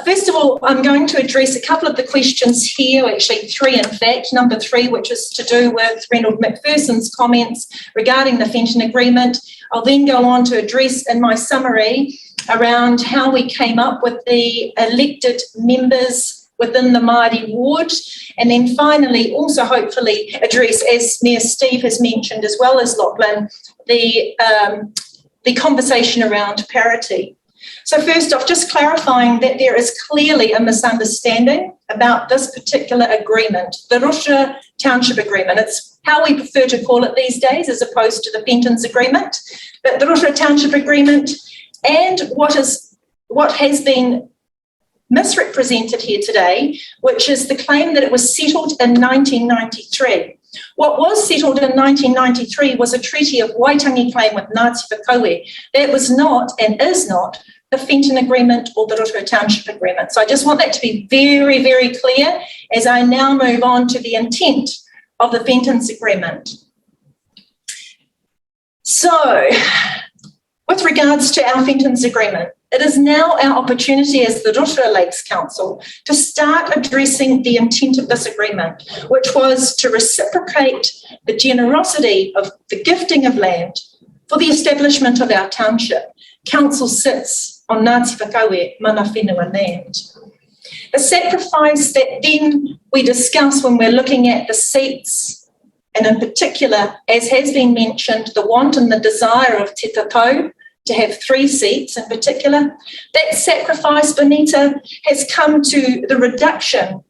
First of all, I'm going to address a couple of the questions here, actually 3 in fact. Number 3, which is to do with Reynold McPherson's comments regarding the Fenton Agreement. I'll then go on to address in my summary around how we came up with the elected members within the Māori ward, and then finally also hopefully address, as Mayor Steve has mentioned as well as Lachlan, the conversation around parity. So first off, just clarifying that there is clearly a misunderstanding about this particular agreement, the Rotorua Township Agreement. It's how we prefer to call it these days as opposed to the Fenton's Agreement, but the Rotorua Township Agreement and what has been misrepresented here today, which is the claim that it was settled in 1993. What was settled in 1993 was a treaty of Waitangi claim with Ngāti Whakaue. That was not and is not the Fenton Agreement or the Rotorua Township Agreement. So I just want that to be very, very clear as I now move on to the intent of the Fenton's Agreement. So, with regards to our Fenton's Agreement, it is now our opportunity as the Rotorua Lakes Council to start addressing the intent of this agreement, which was to reciprocate the generosity of the gifting of land for the establishment of our township. Council sits on Ngāti Whakaue mana whenua land. The sacrifice that then we discuss when we're looking at the seats, and in particular, as has been mentioned, the want and the desire of Te Tatau to have 3 seats in particular, that sacrifice, Bonita, has come to the reduction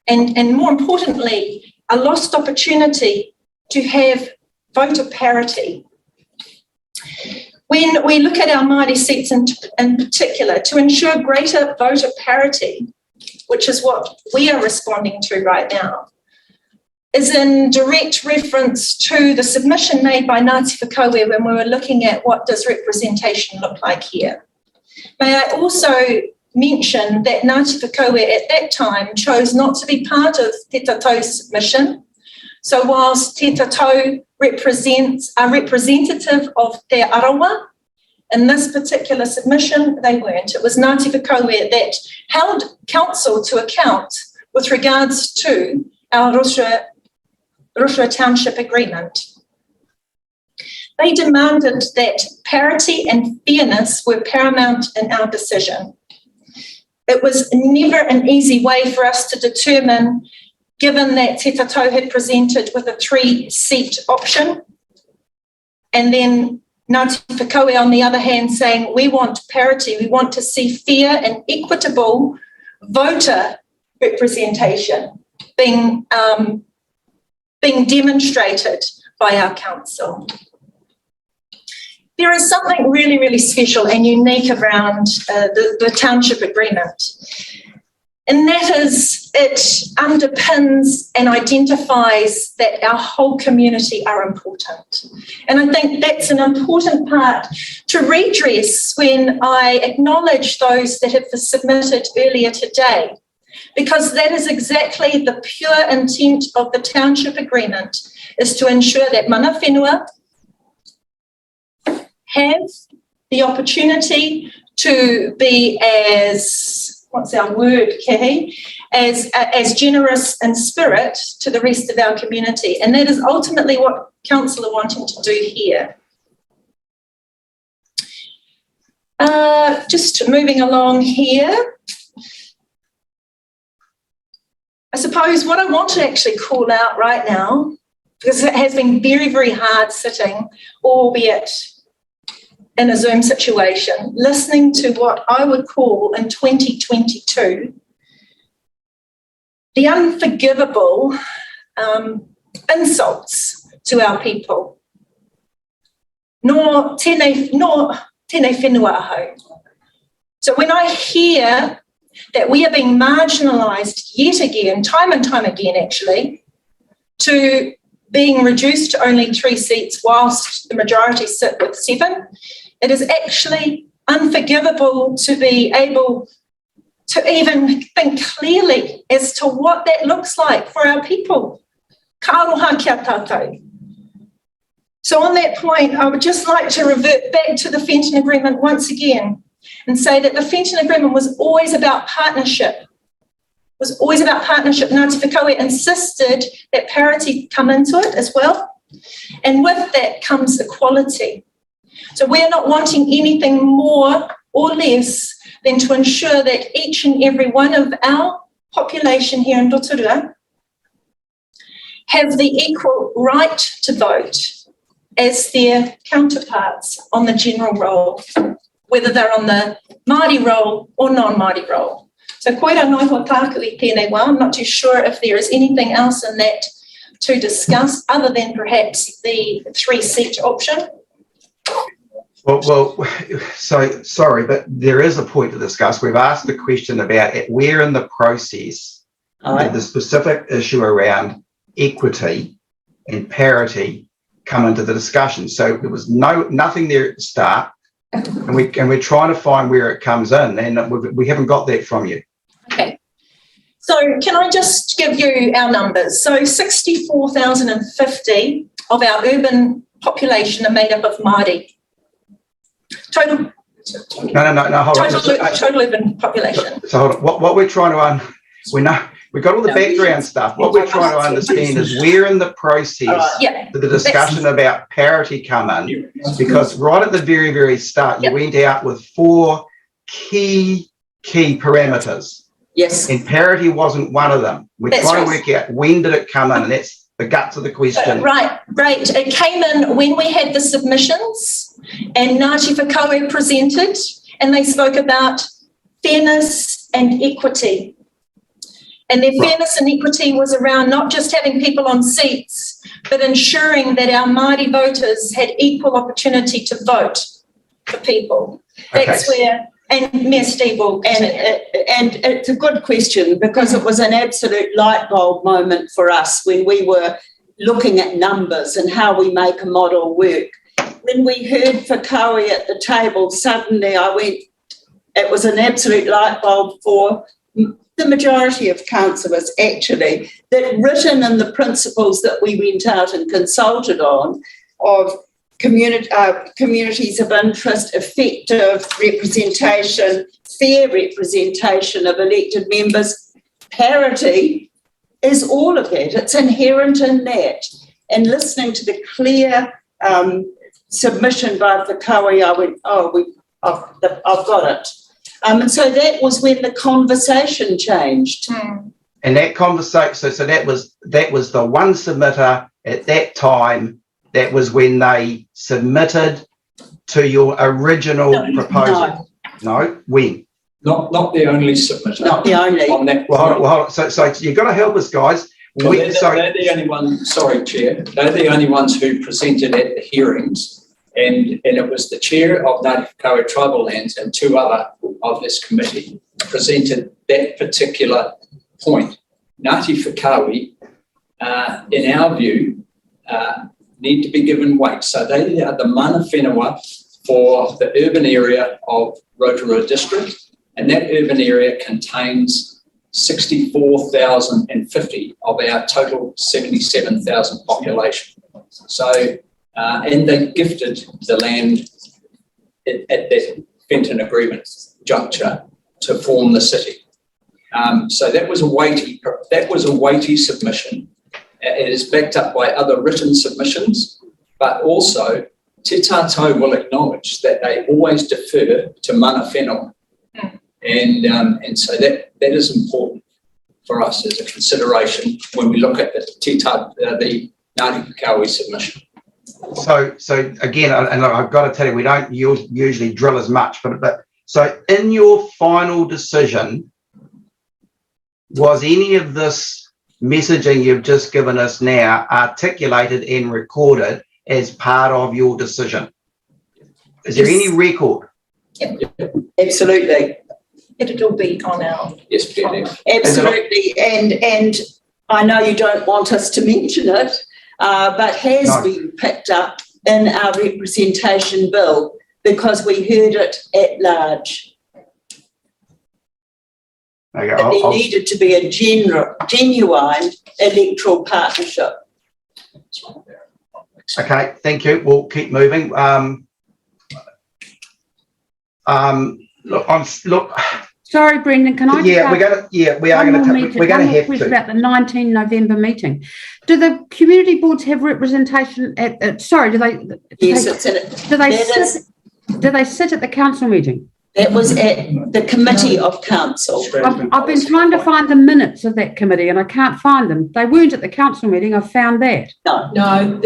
and more importantly, a lost opportunity to have voter parity. When we look at our Māori seats in particular, to ensure greater voter parity, which is what we are responding to right now, is in direct reference to the submission made by Ngāti Whakaue when we were looking at what does representation look like here. May I also mention that Ngāti Whakaue at that time chose not to be part of Te Tatau's submission. So whilst Te Tatau represents a representative of Te Arawa, in this particular submission, they weren't. It was Ngāti Whakaue that held council to account with regards to our Rotorua Township Agreement. They demanded that parity and fairness were paramount in our decision. It was never an easy way for us to determine, given that Te Tatau had presented with a 3-seat option, and then Ngāti Whakaue, on the other hand, saying we want parity, we want to see fair and equitable voter representation being demonstrated by our council. There is something really, really special and unique around the township agreement. And that is, it underpins and identifies that our whole community are important. And I think that's an important part to redress when I acknowledge those that have submitted earlier today, because that is exactly the pure intent of the township agreement, is to ensure that mana whenua have the opportunity to be as what's our word, Kehi, as generous in spirit to the rest of our community. And that is ultimately what council are wanting to do here. Just moving along here. I suppose what I want to actually call out right now, because it has been very, very hard sitting, albeit in a Zoom situation, listening to what I would call in 2022 the unforgivable insults to our people. Nor tēnei whenua aho. So when I hear that we are being marginalised yet again, time and time again actually, to being reduced to only 3 seats whilst the majority sit with 7, it is actually unforgivable to be able to even think clearly as to what that looks like for our people. Ka aroha kia tātou. So on that point, I would just like to revert back to the Fenton Agreement once again and say that the Fenton Agreement was always about partnership. Ngāti Whakaue insisted that parity come into it as well. And with that comes equality. So we're not wanting anything more or less than to ensure that each and every one of our population here in Rotorua have the equal right to vote as their counterparts on the general roll, whether they're on the Māori roll or non-Māori roll. So koira noiho tāku I tēnei wā. I'm not too sure if there is anything else in that to discuss other than perhaps the 3-seat option. Well, so sorry, but there is a point to discuss. We've asked the question about where in the process did the specific issue around equity and parity come into the discussion. So there was nothing there at the start, and we're trying to find where it comes in, and we haven't got that from you. Okay. So can I just give you our numbers? So 64,050 of our urban population are made up of Māori. Total. No, hold on. Total urban population. So hold on. What we're trying to we got all the background stuff. What we're trying to understand is where in the process did the discussion about parity come in? Because right at the very, very start, you went out with 4 key parameters. Yes. And parity wasn't one of them. We're trying to work out when did it come in, and that's the guts of the question. Right. It came in when we had the submissions and Ngāti Whakaue presented, and they spoke about fairness and equity. And their fairness and equity was around not just having people on seats, but ensuring that our Māori voters had equal opportunity to vote for people. That's where, and Mayor Steve will and it's a good question, because it was an absolute light bulb moment for us when we were looking at numbers and how we make a model work. When we heard Whakaue at the table, suddenly it was an absolute light bulb for the majority of councillors actually, that written in the principles that we went out and consulted on of communities of interest, effective representation, fair representation of elected members, parity is all of that. It's inherent in that. And listening to the clear submission by Whakaue, I went, I've got it. And so that was when the conversation changed. And that conversation, so that was the one submitter at that time. That was when they submitted to your original proposal. No, when? Not the only submitter. Not the only. On that. Well, hold on. So you've got to help us, guys. Well, they're the only ones. Sorry, Chair. They're the only ones who presented at the hearings. And it was the chair of Ngāti Whakaue Tribal Lands and 2 other of this committee presented that particular point. Ngāti Whakaue, in our view, need to be given weight. So they are the mana whenua for the urban area of Rotorua District, and that urban area contains 64,050 of our total 77,000 population. So and they gifted the land at that Fenton Agreement juncture to form the city. So that was a weighty submission. It is backed up by other written submissions, but also Te Tātou will acknowledge that they always defer to mana whenua. And so that is important for us as a consideration when we look at the Ngāti Whakaui submission. So again, and I've got to tell you, we don't usually drill as much, but so in your final decision, was any of this messaging you've just given us now articulated and recorded as part of your decision? Is there any record? Yep. Absolutely. It'll be on our. Yes, PDF. Absolutely. And I know you don't want us to mention it, but has been picked up in our representation bill because we heard it at large. Okay, that there needed to be a genuine electoral partnership. Okay, thank you. We'll keep moving. Look. Sorry, Brendan. Can I? We are going to have to. About the 19 November meeting. Do the community boards have representation at? Sorry, do they? Yes, it's in it. Do they sit at the council meeting? That was at the committee of council. I've been trying to find the minutes of that committee and I can't find them. They weren't at the council meeting. I found that. No,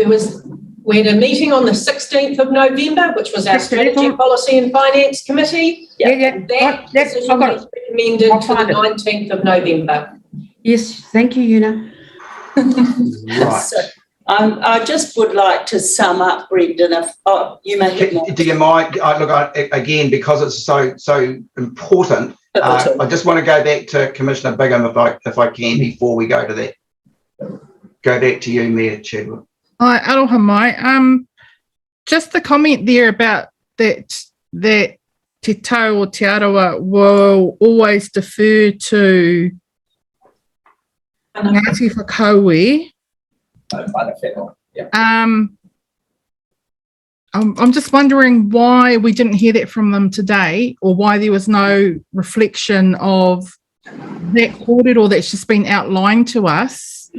we had a meeting on the 16th of November, which was our Strategy, Policy and Finance Committee. That decision was recommended to the 19th of November. Yes, thank you, Una. Right. So, I just would like to sum up, Brendan, if you may have more. Do you mind? Again, because it's so important, I just want to go back to Commissioner Bigham if I can before we go to that. Go back to you, Mayor Chadwick. Hi, aroha mai. Just the comment there about that Te Tau or Te Arawa will always defer to Ngāti Whakaui. I'm just wondering why we didn't hear that from them today, or why there was no reflection of that quoted or that's just been outlined to us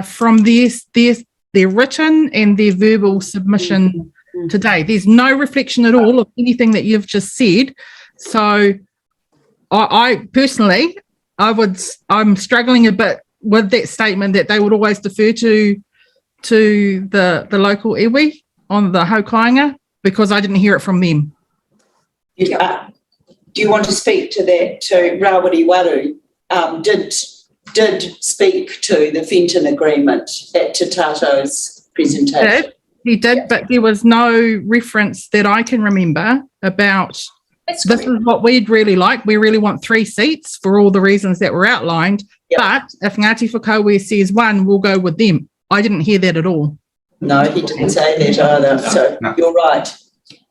from their written and their verbal submission today. There's no reflection at all of anything that you've just said. So I personally, I'm struggling a bit with that statement that they would always defer to the local iwi on the haukainga, because I didn't hear it from them. Do you want to speak to that too? Rawiri Waru did speak to the Fenton Agreement at Te Tātou's presentation. He did, but there was no reference that I can remember about this is what we'd really like. We really want 3 seats for all the reasons that were outlined. But if Ngāti Whakaui says 1, we'll go with them. I didn't hear that at all. No, he didn't say that either. So you're right.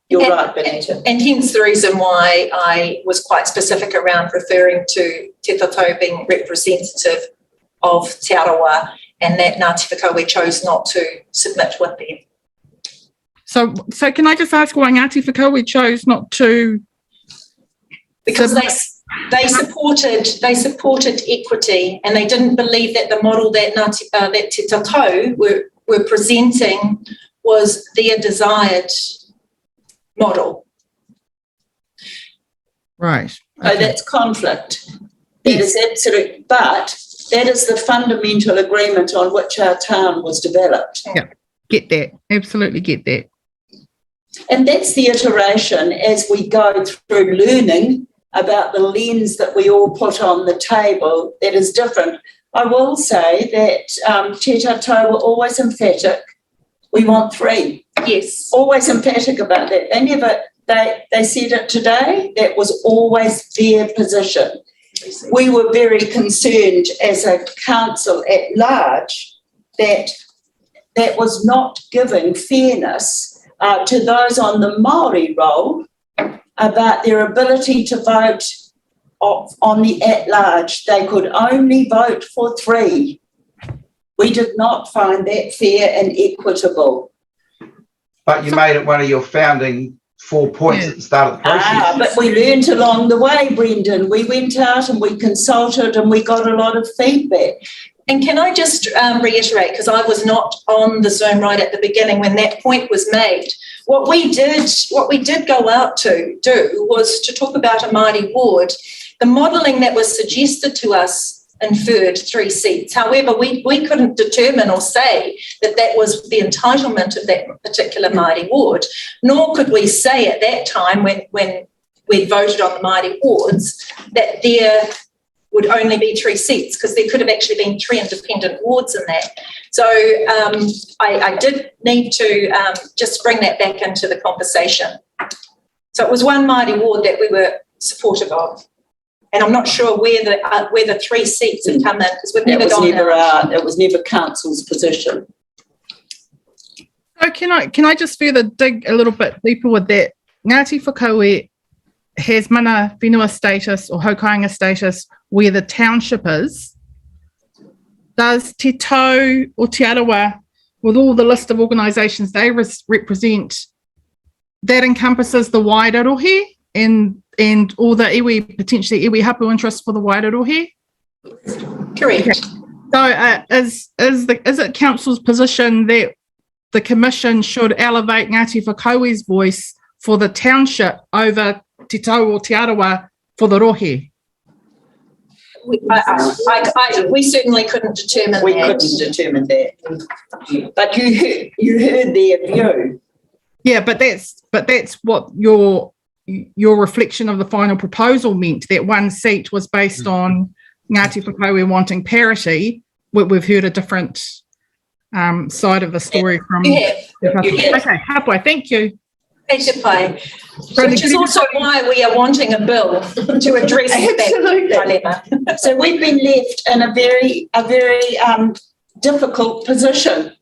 You're right, Benita. And hence the reason why I was quite specific around referring to Te Tātou being representative of Te Arawa, and that Ngāti Whakaui chose not to submit with them. So can I just ask why Ngāti Whakaui chose not to? Because they supported equity, and they didn't believe that the model that that Te Tātou were presenting was their desired model. Right. So that's conflict. That is absolute, but that is the fundamental agreement on which our town was developed. Yeah, get that. Absolutely get that. And that's the iteration as we go through learning about the lens that we all put on the table that is different. I will say that Te Tātou were always emphatic. We want 3. Yes. Always emphatic about that. They said it today. That was always their position. We were very concerned as a council at large that was not giving fairness to those on the Māori roll about their ability to vote on the at-large. They could only vote for 3. We did not find that fair and equitable. But you made it one of your founding 4 points at the start of the process. But we learned along the way, Brendan. We went out and we consulted and we got a lot of feedback. And can I just reiterate, because I was not on the Zoom right at the beginning when that point was made, what we did go out to do was to talk about a Māori ward. The modelling that was suggested to us inferred 3 seats. However, we couldn't determine or say that that was the entitlement of that particular Māori ward, nor could we say at that time when we voted on the Māori wards that there would only be 3 seats, because there could have actually been 3 independent wards in that. So I did need to just bring that back into the conversation. So it was one Māori ward that we were supportive of. And I'm not sure where the 3 seats had come in, because we've never gone out. It was never council's position. So can I just further dig a little bit deeper with that? Ngāti Whakaue has mana whenua status or haukainga status where the township is. Does Te Tau or Te Arawa, with all the list of organisations they represent, that encompasses the Wairohe and all the iwi, potentially iwi hapu interests for the Wairohe? Correct. Okay. So is it council's position that the commission should elevate Ngāti Whakaue's voice for the township over Te Tau or Te Arawa for the rohe? We certainly couldn't determine that. We couldn't determine that. But you heard their view. Yeah, but that's what your reflection of the final proposal meant, that 1 seat was based on Ngāti Whakaue wanting parity. We've heard a different side of the story from... You have. Okay, halfway, thank you. Thank you, Pai. Which is also why we are wanting a bill to address that dilemma. So we've been left in a very difficult position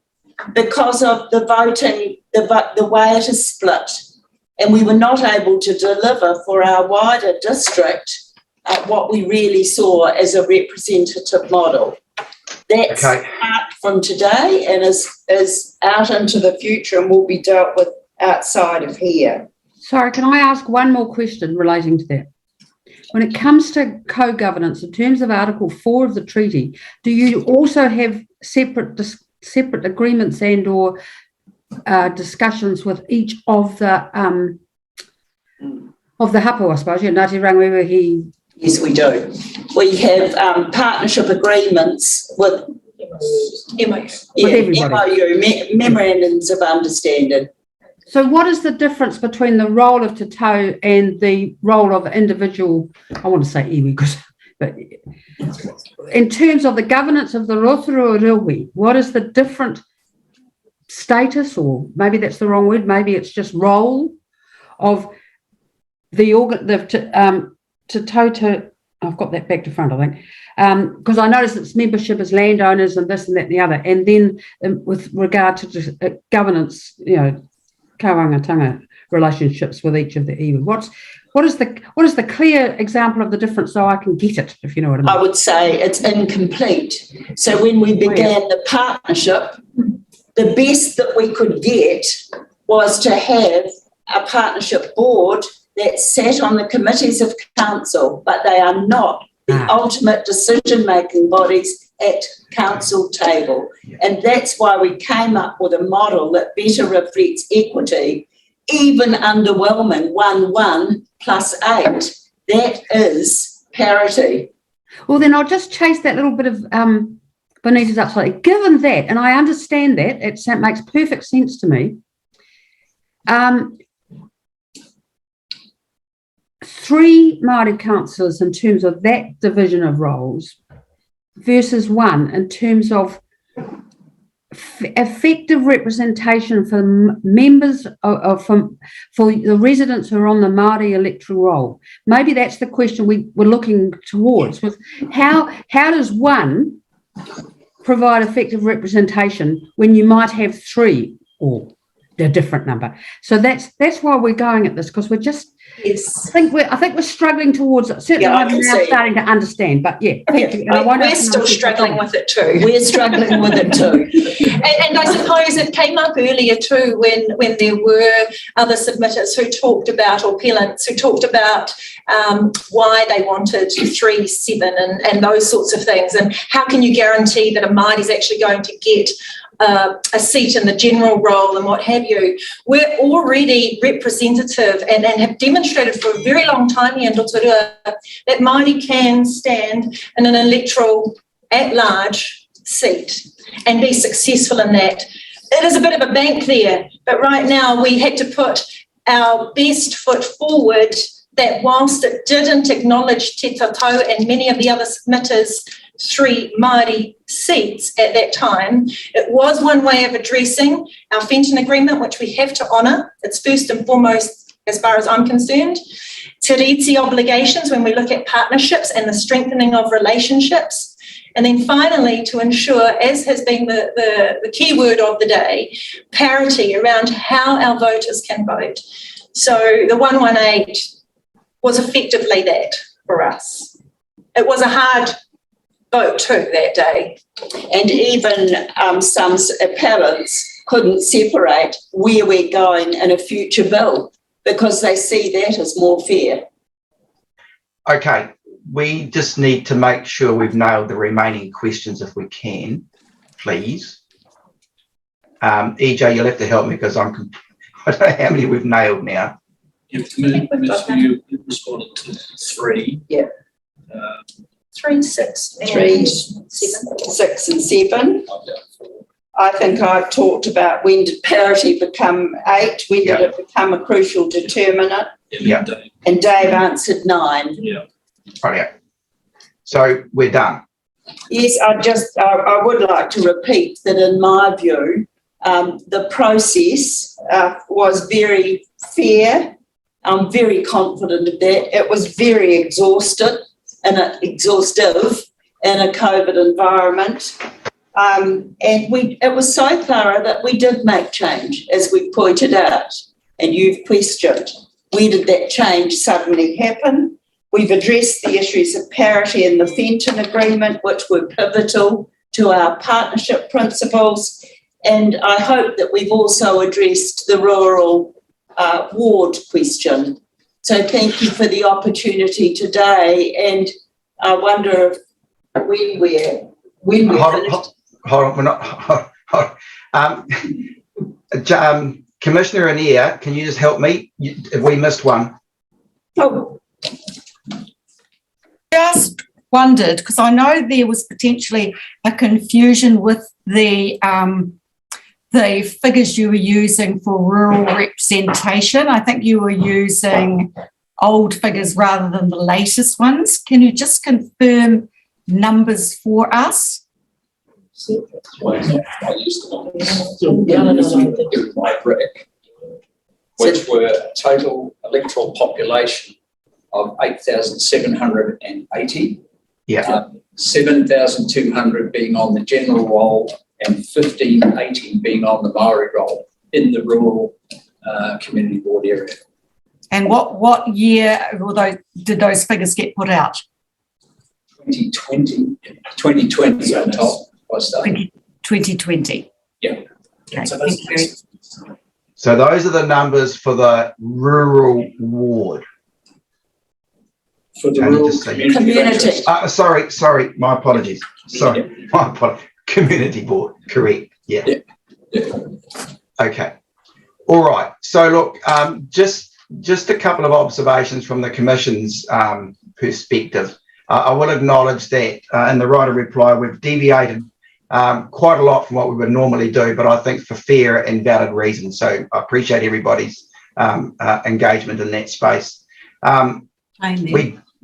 because of the voting, the way it is split. And we were not able to deliver for our wider district what we really saw as a representative model. That's out from today and is out into the future and will be dealt with outside of here. Sorry, can I ask one more question relating to that? When it comes to co-governance, in terms of Article 4 of the treaty, do you also have separate agreements and or discussions with each of the hapu, I suppose? Ngāti Rangirehe. Yes, we do. We have partnership agreements with MOU. MOU, memorandums of understanding. So what is the difference between the role of Te Tau and the role of individual, I want to say iwi, but in terms of the governance of the Rotorua Railway, what is the different status, or maybe that's the wrong word, maybe it's just role of the Te Tau, I've got that back to front, I think, because I noticed its membership as landowners and this and that and the other, and then with regard to governance, kawangatanga relationships with each of the iwi. What is the clear example of the difference, so I can get it, if you know what I mean? I would say it's incomplete. So when we began the partnership, the best that we could get was to have a partnership board that sat on the committees of council, but they are not the ultimate decision-making bodies at council table. And that's why we came up with a model that better reflects equity, even underwhelming 1 plus 8. That is parity. Well, then I'll just chase that little bit of Benita's upside. Given that, and I understand that, it makes perfect sense to me, 3 Māori councillors in terms of that division of roles versus 1 in terms of effective representation for members for the residents who are on the Māori electoral roll. Maybe that's the question we were looking towards, was how does 1 provide effective representation when you might have 3 or a different number. So that's why we're going at this, because we're just, Yes. I think we're struggling towards it. Certainly, Yeah, I I'm can now see. starting to understand. But yeah, thank you. And I won't We're open still up to struggling with it too. We're struggling with it too. And I suppose it came up earlier too when there were other submitters who talked about, or appellants who talked about why they wanted 3-7 and those sorts of things, and how can you guarantee that a Māori is actually going to get a seat in the general role and what have you. We're already representative and have demonstrated for a very long time here in Rotorua that Māori can stand in an electoral at-large seat and be successful in that. It is a bit of a bank there, but right now we had to put our best foot forward that whilst it didn't acknowledge Te Tatau and many of the other submitters 3 Māori seats at that time, it was one way of addressing our Fenton Agreement, which we have to honour. It's first and foremost, as far as I'm concerned, Te Reti obligations when we look at partnerships and the strengthening of relationships. And then finally, to ensure, as has been the key word of the day, parity around how our voters can vote. So the 118 was effectively that for us. It was a hard vote too that day. And even some appellants couldn't separate where we're going in a future bill because they see that as more fair. Okay, we just need to make sure we've nailed the remaining questions if we can, please. EJ, you'll have to help me because I don't know how many we've nailed now. You responded to 3. Yeah. 3, 6, 3, 6 and 7. I think I've talked about when did parity become 8, when did it become a crucial determinant? Yeah. And Dave answered 9. Yeah. Right. So we're done. Yes, I would like to repeat that in my view, the process was very fair. I'm very confident of that. It was very exhaustive in a COVID environment. And it was so thorough that we did make change, as we pointed out, and you've questioned. Where did that change suddenly happen? We've addressed the issues of parity in the Fenton Agreement, which were pivotal to our partnership principles. And I hope that we've also addressed the rural ward question. So thank you for the opportunity today. And I wonder if when we're finished. Hold on, we're not. Hold on. Commissioner Anea, can you just help me? We missed one. Oh. Just wondered, because I know there was potentially a confusion with the figures you were using for rural representation. I think you were using old figures rather than the latest ones. Can you just confirm numbers for us? I used my brick, which were total electoral population of 8,780. Yeah. 7,200 being on the general roll and 1,580 being on the Māori roll in the rural community board area. And what year did those figures get put out? 2020 on top. 2020. Yeah. Okay, So thank you. So those are the numbers for the rural ward. For the rural community. Sorry, my apologies. Sorry, my apologies. Community board, correct. Yeah. Okay. All right. So look, just a couple of observations from the Commission's perspective. I will acknowledge that in the right of reply, we've deviated quite a lot from what we would normally do, but I think for fair and valid reasons. So I appreciate everybody's engagement in that space.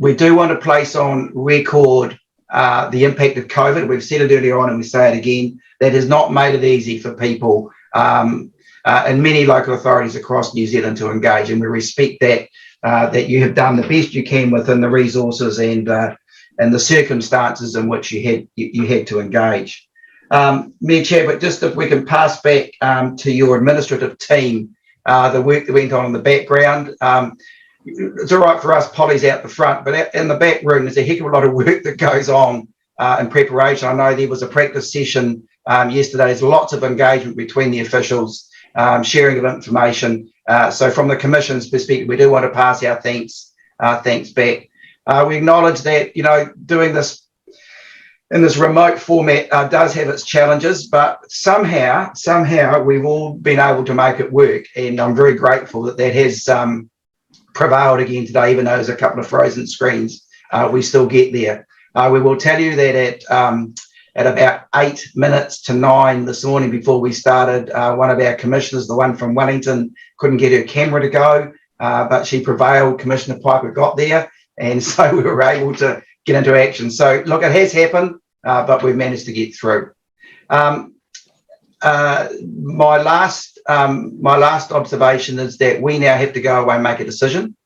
We do want to place on record the impact of COVID. We've said it earlier on and we say it again. That has not made it easy for people and many local authorities across New Zealand to engage, and we respect that you have done the best you can within the resources and the circumstances in which you had to engage. Mayor Chadwick, just if we can pass back to your administrative team, the work that went on in the background. It's all right for us pollies out the front, but in the back room, there's a heck of a lot of work that goes on in preparation. I know there was a practice session yesterday. There's lots of engagement between the officials, sharing of information. So from the Commission's perspective, we do want to pass our thanks back. We acknowledge that, doing this in this remote format does have its challenges, but somehow we've all been able to make it work. And I'm very grateful that has prevailed again today, even though there's a couple of frozen screens, we still get there. We will tell you that at about 8 minutes to 9 this morning before we started, one of our commissioners, the one from Wellington, couldn't get her camera to go, but she prevailed. Commissioner Piper got there, and so we were able to get into action. So look, it has happened, but we've managed to get through. My last observation is that we now have to go away and make a decision,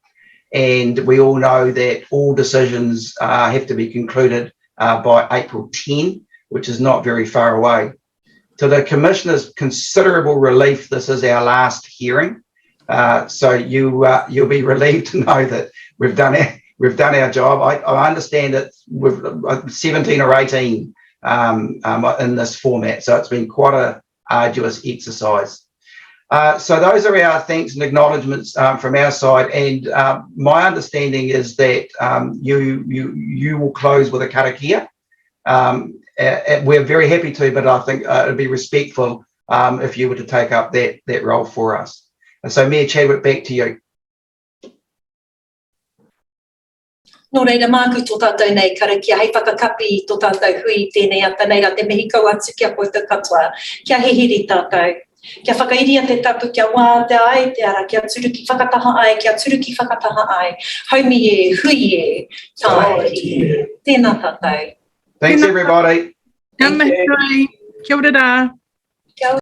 and we all know that all decisions have to be concluded by April 10, which is not very far away. To the Commissioner's considerable relief, this is our last hearing, so you'll be relieved to know that we've done our job. I understand that with 17 or 18 in this format, so it's been quite a arduous exercise. So those are our thanks and acknowledgements from our side, and my understanding is that you will close with a karakia. We're very happy to, but I think it'd be respectful if you were to take up that role for us. And so, Mayor Chadwick, back to you. Nō reira māku tō tātou nei karakia, hei whakakapi tō tātou hui tēnei ata nei rā te mihi kau atu kia koe te katoa, kia hihiri tātou. Kia whakairia te tapu kia wā te ai, te ara, kia turuki whakataha ai, kia turuki whakataha ai. Haumi e, hui e, tāori. Tēnā tātou. Thanks, everybody. Kia mihi kai. Kia ora rā.